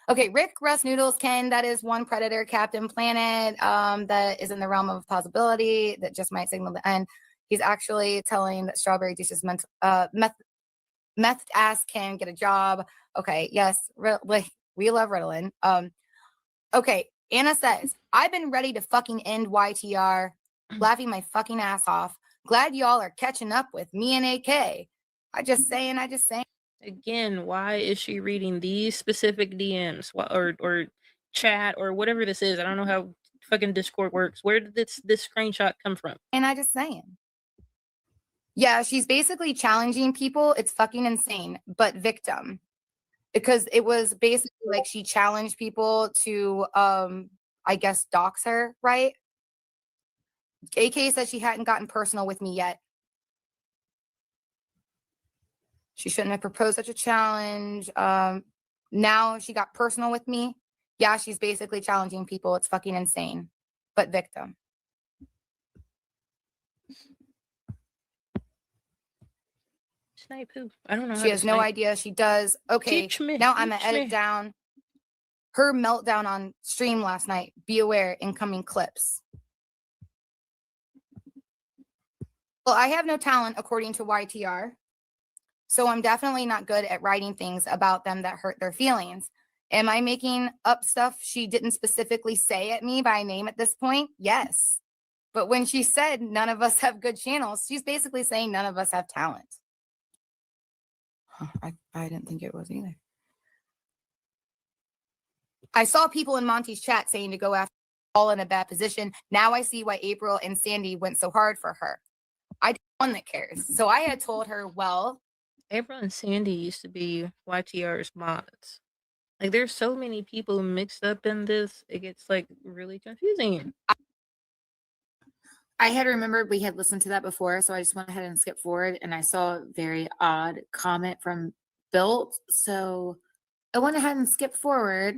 Okay, Rick, Russ, Noodles, Ken, that is one Predator Captain Planet that is in the realm of possibility that just might signal the end. He's actually telling that Strawberry Juice's meth ass can get a job. Okay, yes, we love Ritalin. Okay, Anna says, I've been ready to fucking end YTR, laughing my fucking ass off. Glad y'all are catching up with me and AK. I just saying. Again, why is she reading these specific DMs or chat or whatever this is? I don't know how fucking Discord works. Where did this screenshot come from? And I just saying. Yeah, she's basically challenging people. It's fucking insane, but victim. Because it was basically like she challenged people to, I guess, dox her, right? AK said she hadn't gotten personal with me yet. She shouldn't have proposed such a challenge. Now she got personal with me. Yeah, she's basically challenging people. It's fucking insane, but victim. Snipe who? I don't know. She has no idea. She does. Okay, teach me. Now I'm gonna edit down her meltdown on stream last night. Be aware, incoming clips. Well, I have no talent according to YTR. So I'm definitely not good at writing things about them that hurt their feelings. Am I making up stuff she didn't specifically say at me by name at this point? Yes. But when she said none of us have good channels, she's basically saying none of us have talent. I didn't think it was either. I saw people in Monty's chat saying to go after all in a bad position. Now I see why April and Sandy went so hard for her. I'm one that cares. So I had told her, well, April and Sandy used to be YTR's mods. Like, there's so many people mixed up in this. It gets like really confusing. I had remembered we had listened to that before, so I just went ahead and skipped forward, and I saw a very odd comment from Built. So I went ahead and skipped forward.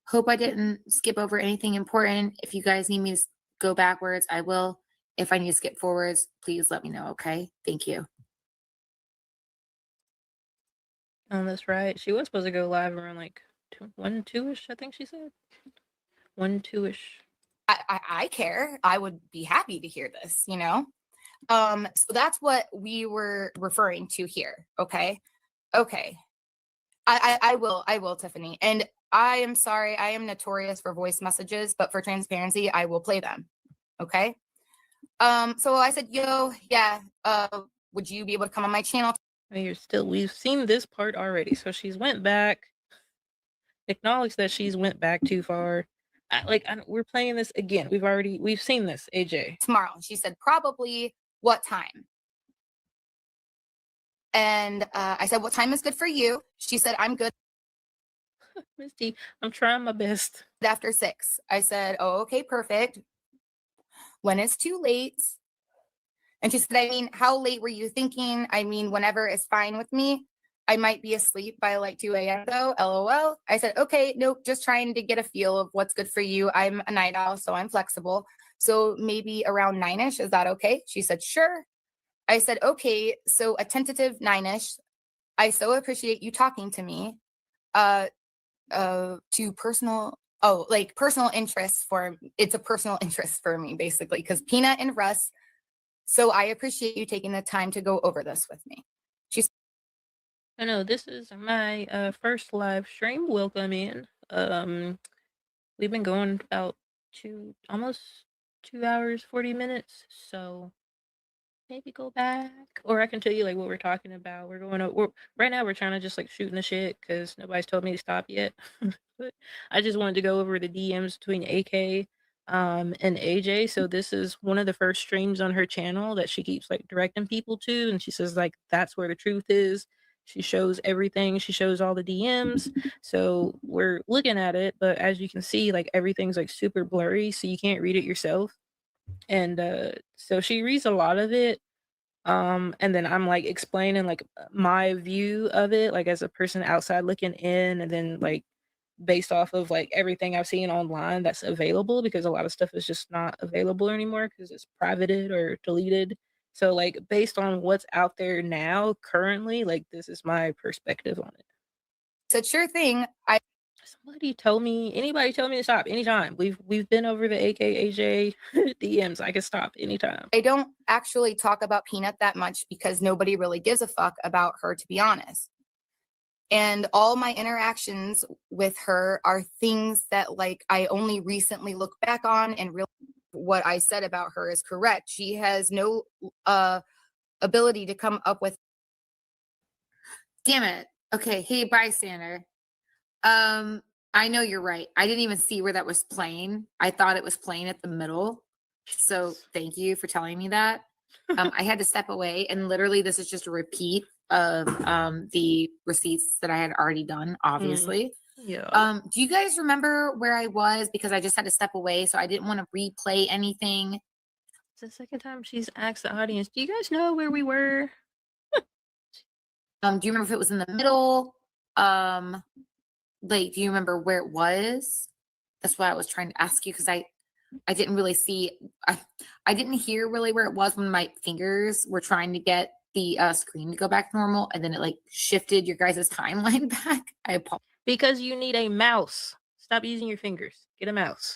Hope I didn't skip over anything important. If you guys need me to go backwards, I will. If I need to skip forwards, please let me know, okay? Thank you. Oh, that's right. She was supposed to go live around like 2-ish, I think she said. 2-ish. I care. I would be happy to hear this, you know? So that's what we were referring to here. Okay. Okay. I will, Tiffany. And I am sorry. I am notorious for voice messages, but for transparency, I will play them. Okay. So I said, yo, yeah, would you be able to come on my channel? We've seen this part already. So she's went back, acknowledged that she's went back too far. We're playing this again. We've seen this, AJ. Tomorrow. She said, probably what time? And I said, what time is good for you? She said, I'm good. Misty, I'm trying my best. After 6. I said, oh, okay, perfect. When is too late? And she said, I mean, how late were you thinking? I mean, whenever is fine with me. I might be asleep by like 2 a.m. though, LOL. I said, okay, nope, just trying to get a feel of what's good for you. I'm a night owl, so I'm flexible. So maybe around 9-ish, is that okay? She said, sure. I said, okay, so a tentative 9-ish. I so appreciate you talking to me. To personal interests it's a personal interest for me, basically, because Peanut and Russ. So I appreciate you taking the time to go over this with me. She's I know this is my first live stream. Welcome in. We've been going about almost 2 hours, 40 minutes. So maybe go back, or I can tell you like what we're talking about. Right now we're trying to just like shooting the shit because nobody's told me to stop yet. But I just wanted to go over the DMs between AK and AJ. So this is one of the first streams on her channel that she keeps like directing people to, and she says like that's where the truth is. She shows everything. She shows all the DMs. So we're looking at it, but as you can see, like everything's like super blurry, so you can't read it yourself. And so she reads a lot of it, and then I'm like explaining like my view of it, like as a person outside looking in, and then like based off of like everything I've seen online that's available, because a lot of stuff is just not available anymore because it's privated or deleted. So like based on what's out there now currently, like this is my perspective on it. said, sure thing. Anybody tell me to stop anytime. We've been over the AKAJ DMs. I can stop anytime. I don't actually talk about Peanut that much because nobody really gives a fuck about her, to be honest. And all my interactions with her are things that like I only recently look back on and realize what I said about her is correct. She has no ability to come up with. Damn it. Okay. Hey, bystander. I know you're right. I didn't even see where that was playing. I thought it was playing at the middle. So thank you for telling me that. I had to step away, and literally this is just a repeat of the receipts that I had already done, obviously. Yeah. Do you guys remember where I was? Because I just had to step away, so I didn't want to replay anything. It's the second time she's asked the audience, do you guys know where we were? Do you remember if it was in the middle? Like, do you remember where it was? That's what I was trying to ask you, because I didn't really see. I didn't hear really where it was when my fingers were trying to get the screen to go back normal, and then it like shifted your guys' timeline back. I apologize. Because you need a mouse. Stop using your fingers. Get a mouse.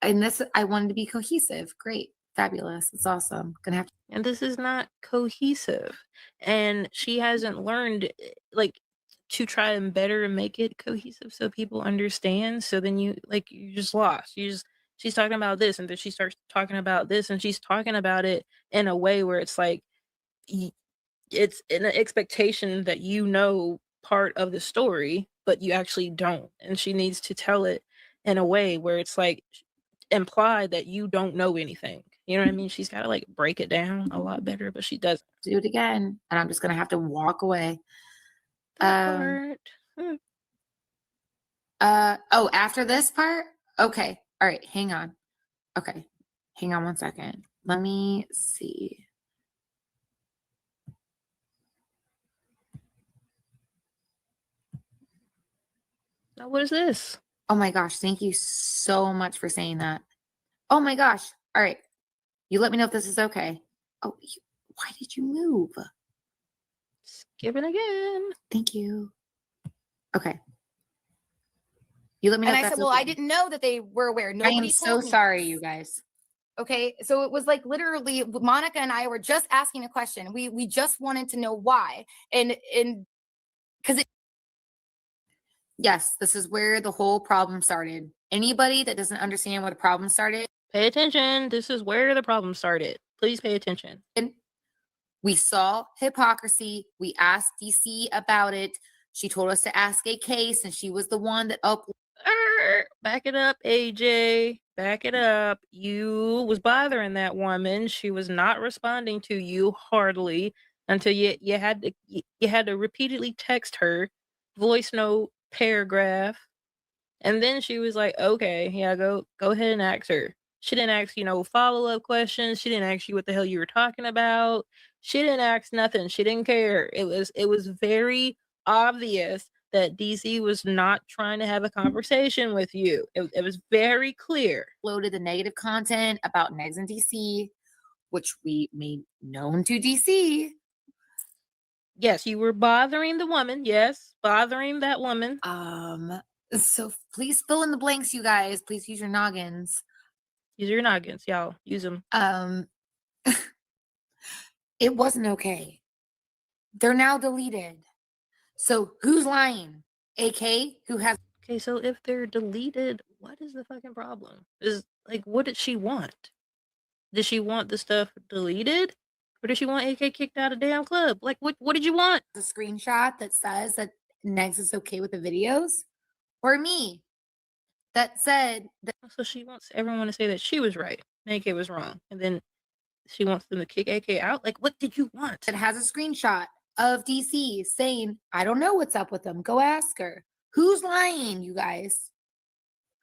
And this, I wanted to be cohesive. Great. Fabulous. It's awesome. Gonna have to. And this is not cohesive. And she hasn't learned like to try and better make it cohesive so people understand. So then you just lost. She's talking about this, and then she starts talking about this, and she's talking about it in a way where it's like it's an expectation that you know part of the story, but you actually don't. And she needs to tell it in a way where it's like implied that you don't know anything. You know what I mean? She's got to like break it down a lot better, but she doesn't. Do it again, and I'm just gonna have to walk away. That part. Oh, after this part? Okay. All right, hang on. Okay. Hang on one second. Let me see. Now, what is this? Oh my gosh, thank you so much for saying that. Oh my gosh. All right. You let me know if this is okay. Oh, why did you move? Skipping again. Thank you. Okay. You let me know And if I that's said, well, okay. I didn't know that they were aware. I Nobody am told so me sorry, this. you guys. Okay, so it was like literally Monica and I were just asking a question. We just wanted to know why, and because it. Yes, this is where the whole problem started. Anybody that doesn't understand where the problem started, Pay attention. This is where the problem started. Please pay attention. we saw hypocrisy. We asked DC about it. She told us to ask AK since she was the one that Back it up, AJ. Back it up. You was bothering that woman. She was not responding to you hardly until you had to repeatedly text her, voice note, paragraph, and then she was like, "Okay, yeah, go ahead and ask her." She didn't ask you no follow-up questions. She didn't ask you what the hell you were talking about. She didn't ask nothing. She didn't care. It was very obvious that DC was not trying to have a conversation with you. It was very clear. uploaded the negative content about Negs and DC, which we made known to DC. Yes, you were bothering the woman. Yes, bothering that woman. So please fill in the blanks, you guys. Please use your noggins. Use your noggins, y'all. Use them. It wasn't okay. They're now deleted. So who's lying? AK, who has Okay, so if they're deleted, what is the fucking problem? Is like, what did she want? Did she want the stuff deleted? Or did she want AK kicked out of damn club? Like, what did you want? a screenshot that says that Negs is okay with the videos? Or me that said that So she wants everyone to say that she was right, and AK was wrong. And then she wants them to kick AK out? Like, what did you want? has a screenshot of DC saying, I don't know what's up with them. Go ask her. Who's lying, you guys?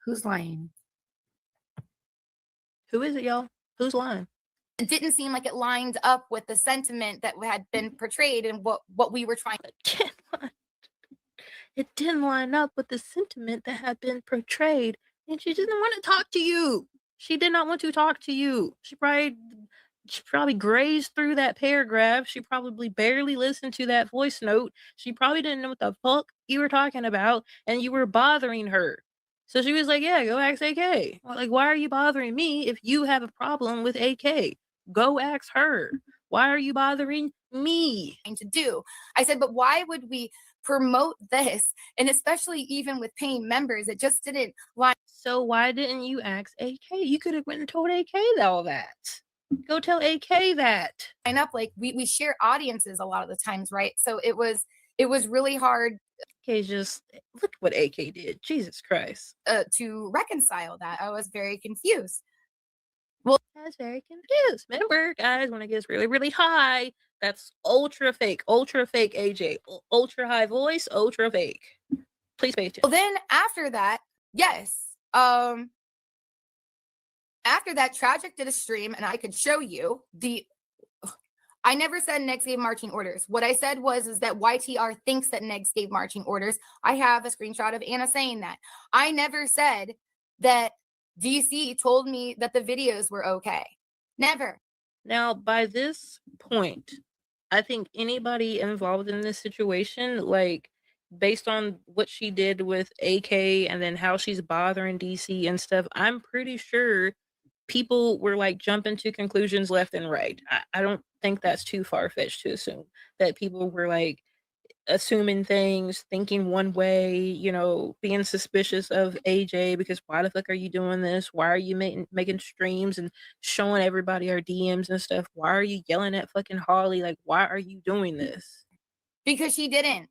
Who's lying? Who is it, y'all? Who's lying? It didn't seem like it lined up with the sentiment that had been portrayed and what we were trying. It didn't line up with the sentiment that had been portrayed, and she didn't want to talk to you. She did not want to talk to you. She probably grazed through that paragraph. She probably barely listened to that voice note. She probably didn't know what the fuck you were talking about, and you were bothering her. So she was like, yeah, go ask AK. Well, like, why are you bothering me if you have a problem with AK? Go ask her. Why are you bothering me? To do. I said, but why would we promote this? And especially even with paying members, it just didn't line. So why didn't you ask AK? You could have went and told AK all that. Go tell AK that. Line up. Like we share audiences a lot of the times, right? So it was really hard. Okay, just look what AK did. Jesus Christ. To reconcile that. I was very confused. Well, I was very confused. Remember, guys, when it gets really, really high, that's ultra fake AJ. Ultra high voice, ultra fake. Please pay attention. Well, then after that, yes. After that, Tragic did a stream, and I could show you the. I never said Negs gave marching orders. What I said is that YTR thinks that Negs gave marching orders. I have a screenshot of Anna saying that. I never said that DC told me that the videos were okay. Never. Now, by this point, I think anybody involved in this situation, like based on what she did with AK and then how she's bothering DC and stuff, I'm pretty sure people were like jumping to conclusions left and right. I don't think that's too far-fetched to assume that people were like assuming things, thinking one way, being suspicious of AJ because why the fuck are you doing this? Why are you making streams and showing everybody our DMs and stuff? Why are you yelling at fucking Holly? Like, why are you doing this? Because she didn't.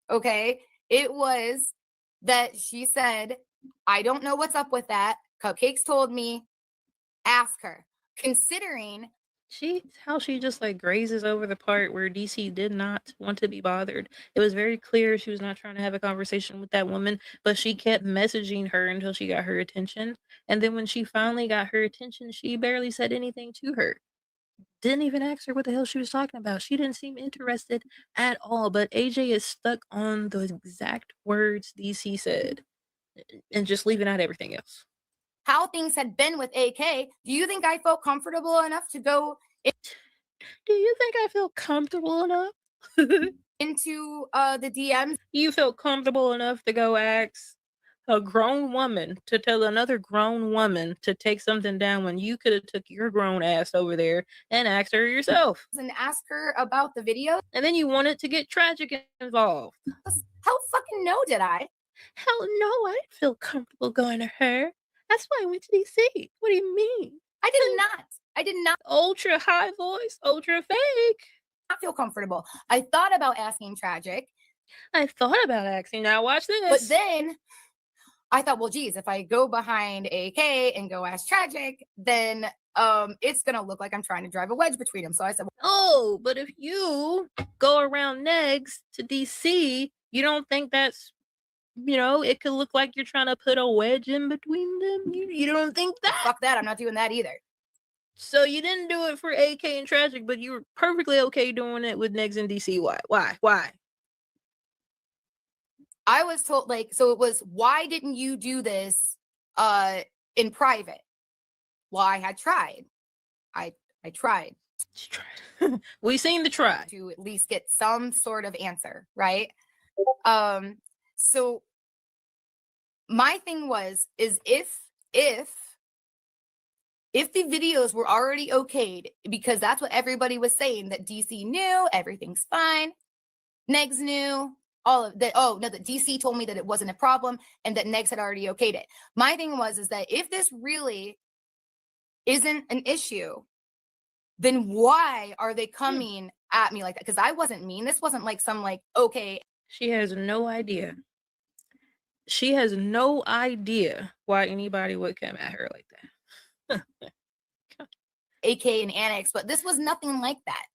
Okay. It was that she said, I don't know what's up with that. Cupcakes told me, ask her. Considering how she just like grazes over the part where DC did not want to be bothered. It was very clear she was not trying to have a conversation with that woman, but she kept messaging her until she got her attention. And then when she finally got her attention, she barely said anything to her. didn't even ask her what the hell she was talking about. She didn't seem interested at all. But AJ is stuck on the exact words DC said and just leaving out everything else. How things had been with AK, do you think I felt comfortable enough to go Do you think I feel comfortable enough? into the DMs? You felt comfortable enough to go ask a grown woman to tell another grown woman to take something down when you could have took your grown ass over there and asked her yourself. And ask her about the video? And then you wanted to get Tragic involved. How fucking no did I? Hell no, I didn't feel comfortable going to her. That's why I went to DC. What do you mean? I did not Ultra high voice, ultra fake. feel comfortable. I thought about asking Tragic. I thought about asking. Now watch this. But then I thought, well, geez, if I go behind AK and go ask Tragic, then it's gonna look like I'm trying to drive a wedge between them. So I said, oh, but if you go around Negs to DC, you don't think that's, it could look like you're trying to put a wedge in between them? You don't think that? fuck that, I'm not doing that either. So you didn't do it for AK and Tragic, but you were perfectly okay doing it with Negs and DC. Why? I was told, like, so it was, why didn't you do this in private? Well, I had tried. I tried We seen the try. to at least get some sort of answer, right? So my thing is if the videos were already okayed, because that's what everybody was saying, that DC knew everything's fine, Negs knew all of that. Oh no, that DC told me that it wasn't a problem and that Negs had already okayed it. My thing is that if this really isn't an issue, then why are they coming at me like that? Because I wasn't mean. This wasn't like some like, okay. She has no idea. She has no idea why anybody would come at her like that. AK and Annex, but this was nothing like that.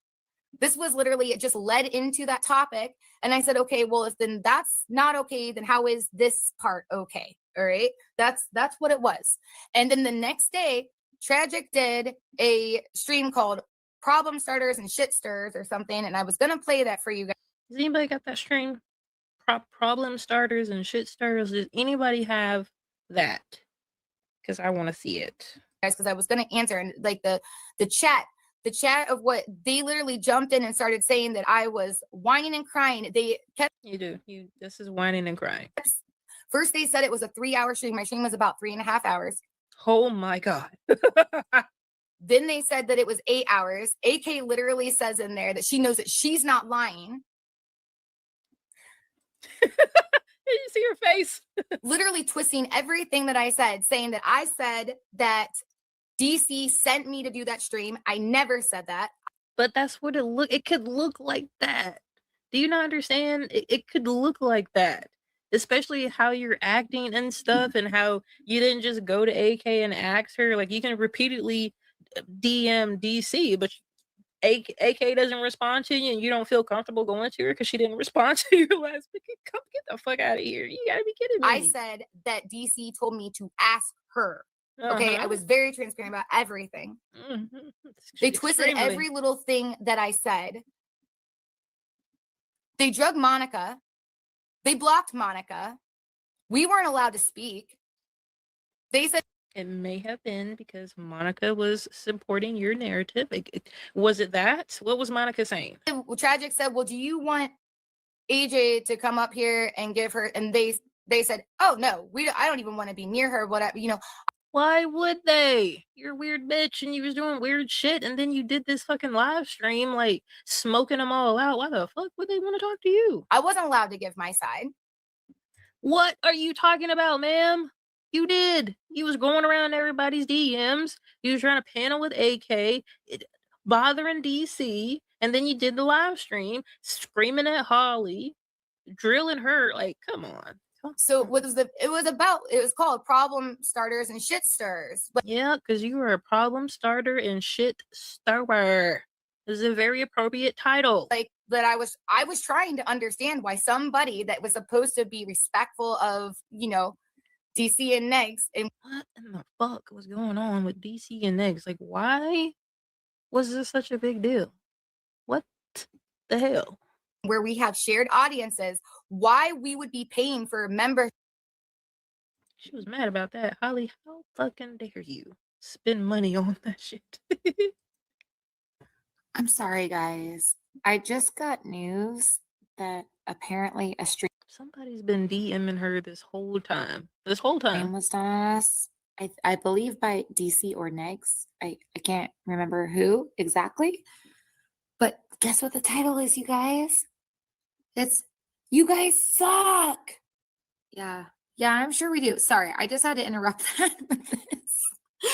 This was literally, it just led into that topic. And I said, okay, well, if then that's not okay, then how is this part okay? All right. That's what it was. And then the next day, Tragic did a stream called Problem Starters and Shit Stirs or something. And I was going to play that for you guys. Does anybody got that stream? Problem Starters and Shit Stirs. Does anybody have that? Because I want to see it. Because I was going to answer, and like the chat of what they literally jumped in and started saying that I was whining and crying. They kept, This is whining and crying. First they said it was a 3-hour stream. My stream was about 3.5 hours. Oh my God. Then they said that it was 8 hours. AK literally says in there that she knows that she's not lying. Did you see her face? Literally twisting everything that I said, saying that I said that DC sent me to do that stream. I never said that. But that's what it could look like that. Do you not understand? It could look like that. Especially how you're acting and stuff, and how you didn't just go to AK and ask her. Like, you can repeatedly DM DC, but AK doesn't respond to you, and you don't feel comfortable going to her because she didn't respond to your last week. Come get the fuck out of here. You gotta be kidding me. I said that DC told me to ask her. Okay, I was very transparent about everything. They twisted every little thing that I said. They drugged Monica. They blocked Monica. We weren't allowed to speak. They said it may have been because Monica was supporting your narrative. Was it that? What was Monica saying? Tragic said, well, do you want AJ to come up here and give her? And they said, oh no, I don't even want to be near her. Whatever, Why would they? You're a weird bitch and you was doing weird shit, and then you did this fucking live stream like smoking them all out. Why the fuck would they want to talk to you? I wasn't allowed to give my side. What are you talking about, ma'am? You did. You was going around everybody's DMs. You was trying to panel with AK, bothering DC, and then you did the live stream, screaming at Holly, drilling her. Like, come on. So it was called Problem Starters and Shit Stirs. But yeah, because you were a problem starter and shit stirrer. This is a very appropriate title. Like that, I was trying to understand why somebody that was supposed to be respectful of, DC and Negs, and what in the fuck was going on with DC and Negs? Like, why was this such a big deal? What the hell? Where we have shared audiences, why we would be paying for a member. She was mad about that. Holly, how fucking dare you spend money on that shit? I'm sorry, guys. I just got news that apparently a stream Somebody's been DMing her this whole time. This whole time. was done on us. I believe by DC or Negs. I can't remember who exactly. But guess what the title is, you guys? It's You Guys Suck. Yeah. Yeah, I'm sure we do. Sorry, I just had to interrupt that with this.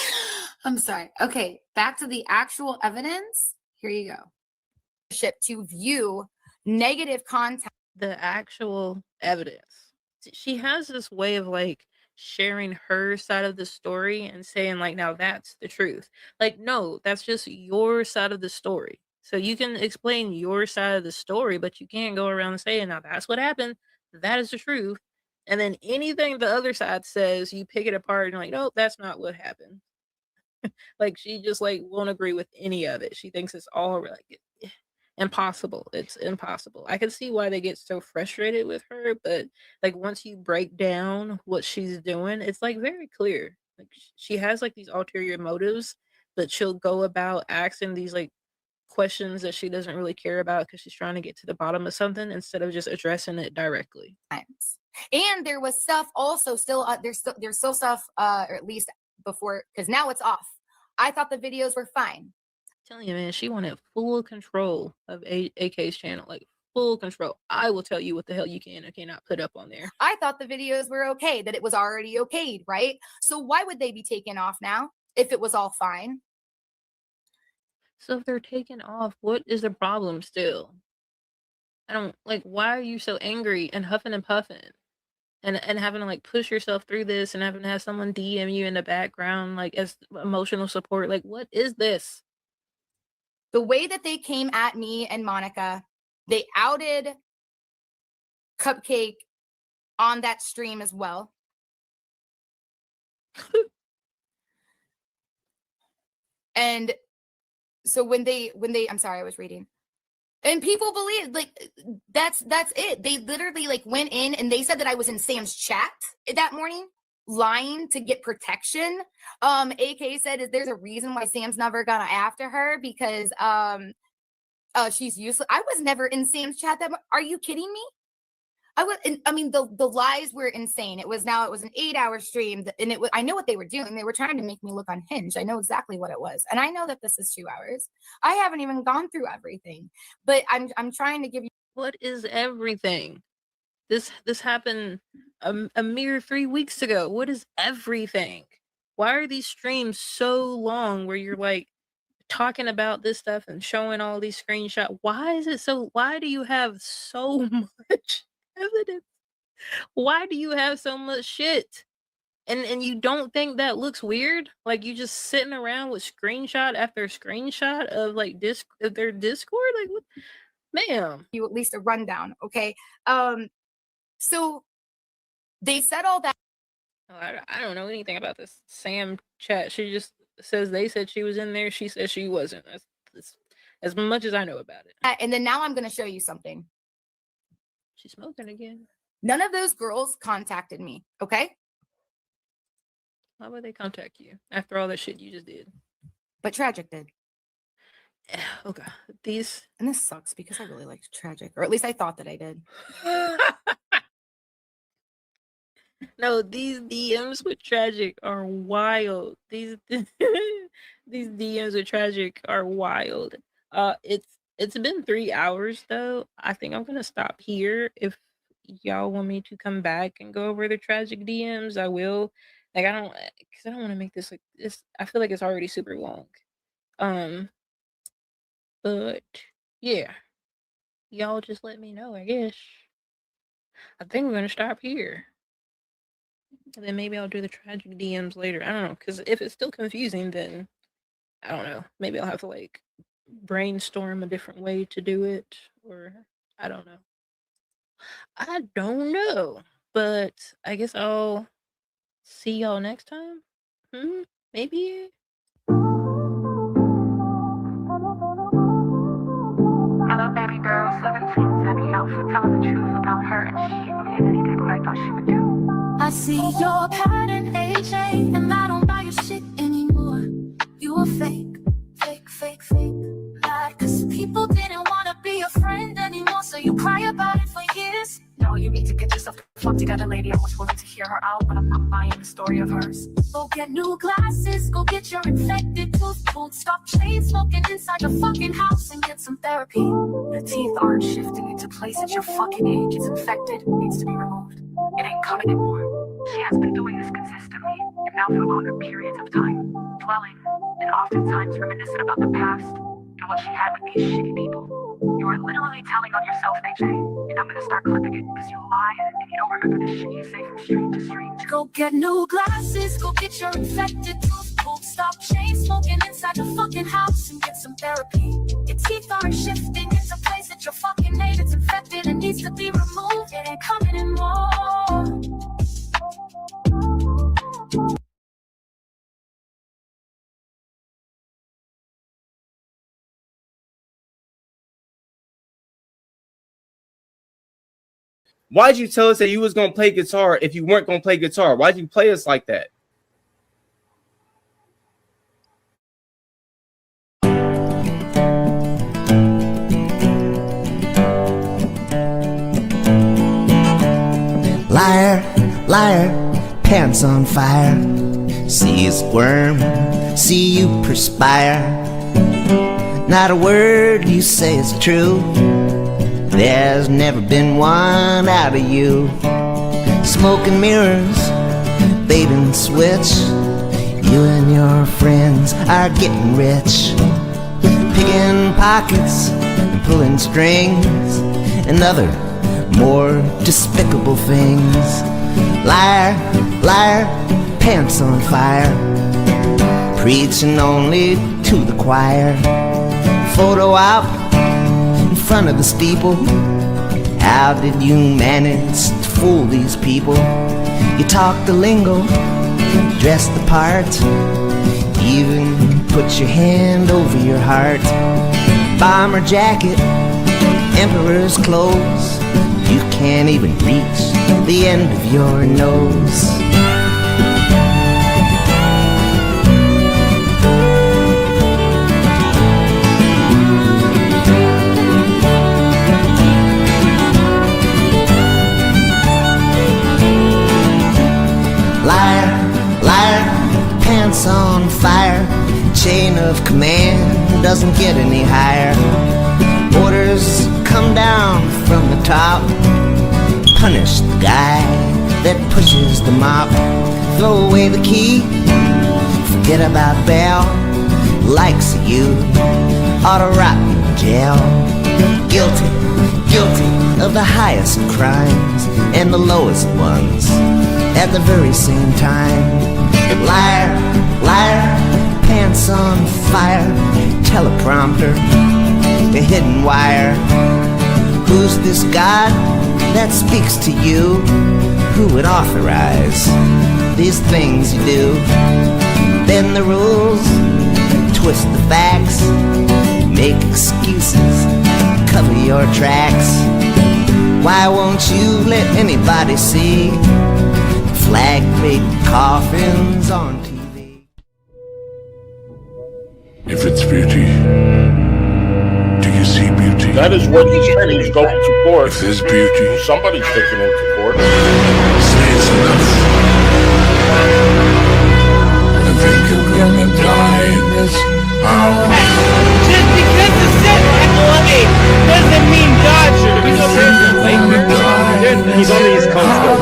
I'm sorry. Okay, back to the actual evidence. Here you go. To view negative content. The actual evidence. She has this way of like sharing her side of the story and saying like, now that's the truth. Like, no, that's just your side of the story. So you can explain your side of the story, but you can't go around saying, now that's what happened. That is the truth. And then anything the other side says, you pick it apart and like, no, that's not what happened. Like she just like won't agree with any of it. She thinks it's all like impossible. It's impossible. I can see why they get so frustrated with her, but like once you break down what she's doing, it's like very clear. Like she has like these ulterior motives, but she'll go about asking these like questions that she doesn't really care about because she's trying to get to the bottom of something instead of just addressing it directly. And there was stuff also still there's still stuff or at least before, because now it's off. I thought the videos were fine. Telling you, man, she wanted full control of AK's channel, like full control. I will tell you what the hell you can and cannot put up on there. I thought the videos were okay, that it was already okayed, right? So why would they be taken off now if it was all fine? So if they're taken off, what is the problem still? I don't like, why are you so angry and huffing and puffing and having to like push yourself through this and having to have someone DM you in the background like as emotional support? Like, what is this? The way that they came at me and Monica, they outed Cupcake on that stream as well. And so when they I'm sorry, I was reading. And people believe like that's it. They literally like went in and they said that I was in Sam's chat that morning, lying to get protection. AK said there's a reason why Sam's never gone after her because she's useless. I was never in Sam's chat are you kidding me? I mean, the lies were insane. It was an 8-hour stream, and I know what they were doing. They were trying to make me look unhinged. I know exactly what it was, and I know that this is 2 hours. I haven't even gone through everything, but I'm trying to give you. What is everything? This happened a mere 3 weeks ago. What is everything? Why are these streams so long where you're like talking about this stuff and showing all these screenshots? Why is it so? Why do you have so much evidence? Why do you have so much shit? And you don't think that looks weird? Like you just sitting around with screenshot after screenshot of like of their Discord? Like what, ma'am? You at least a rundown, okay? So they said all that. Oh, I don't know anything about this Sam chat. She just says they said she was in there. She says she wasn't. That's as much as I know about it. And then now I'm going to show you something. She's smoking again. None of those girls contacted me, okay? Why would they contact you after all that shit you just did? But Tragic did. Okay, these. And this sucks because I really liked Tragic, or at least I thought that I did. No, these DMs with Tragic are wild. These these DMs with Tragic are wild. It's been 3 hours though. I think I'm gonna stop here. If y'all want me to come back and go over the Tragic DMs, I will. Like I don't want to make this like this. I feel like it's already super long. But yeah, y'all just let me know. I guess. I think we're gonna stop here. And then maybe I'll do the Tragic DMs later. I don't know, because if it's still confusing, then I don't know. Maybe I'll have to like brainstorm a different way to do it, or I don't know. I don't know, but I guess I'll see y'all next time. Maybe. baby girl, 17's at the house, telling the truth about her, and she did anything what I thought she would do. I see your pattern, AJ, and I don't buy your shit anymore. You a fake, fake, fake, fake. Like, 'cause people didn't wanna be your friend anymore, so you cry about it for years. No, you need to get yourself the fuck together, lady. I was willing to hear her out, but I'm not buying the story of hers. Go get new glasses, go get your infected tooth pulled. Stop chain smoking inside your fucking house and get some therapy. Your teeth aren't shifting into place at your fucking age. It's infected, it needs to be removed. It ain't coming anymore. She has been doing this consistently, and now for longer periods of time, dwelling, and oftentimes reminiscent about the past and what she had with these shitty people. You are literally telling on yourself, AJ, and I'm gonna start clipping it because you lie and you don't remember the shit you say from stream to stream. Go get new glasses, go get your infected tooth pulled. Stop chain smoking inside your fucking house and get some therapy. Your teeth aren't shifting into place at your fucking age. It's infected and needs to be removed. It ain't coming anymore. Why'd you tell us that you was gonna play guitar if you weren't gonna play guitar? Why'd you play us like that? Liar, liar, pants on fire. See you squirm, see you perspire. Not a word you say is true. There's never been one out of you. Smoke and mirrors, bait and switch. You and your friends are getting rich. Picking pockets and pulling strings and other more despicable things. Liar, liar, pants on fire. Preaching only to the choir. Photo op in front of the steeple. How did you manage to fool these people? You talk the lingo, dress the part, even put your hand over your heart. Bomber jacket, emperor's clothes. You can't even reach the end of your nose. Liar, liar, pants on fire. Chain of command doesn't get any higher. Orders come down from the top. Punish the guy that pushes the mop. Throw away the key, forget about bail. Likes you, ought to rot in jail. Guilty, guilty of the highest crimes and the lowest ones at the very same time. Liar, liar, pants on fire. Teleprompter, a hidden wire. Who's this God that speaks to you? Who would authorize these things you do? Bend the rules, twist the facts, make excuses, cover your tracks. Why won't you let anybody see flag-draped coffins on TV? If it's beauty, do you see beauty? That is what these things go to court. If there's beauty, Somebody's taking it to court. say it's enough. I think I'm gonna die in this house. Just because the set LA doesn't mean Dodger. I think I'm gonna die. He's on the East Coast though.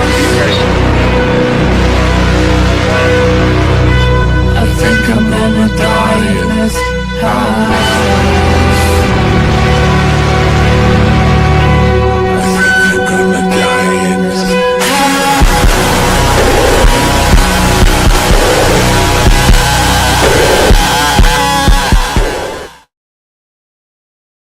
I think I'm gonna die in this house.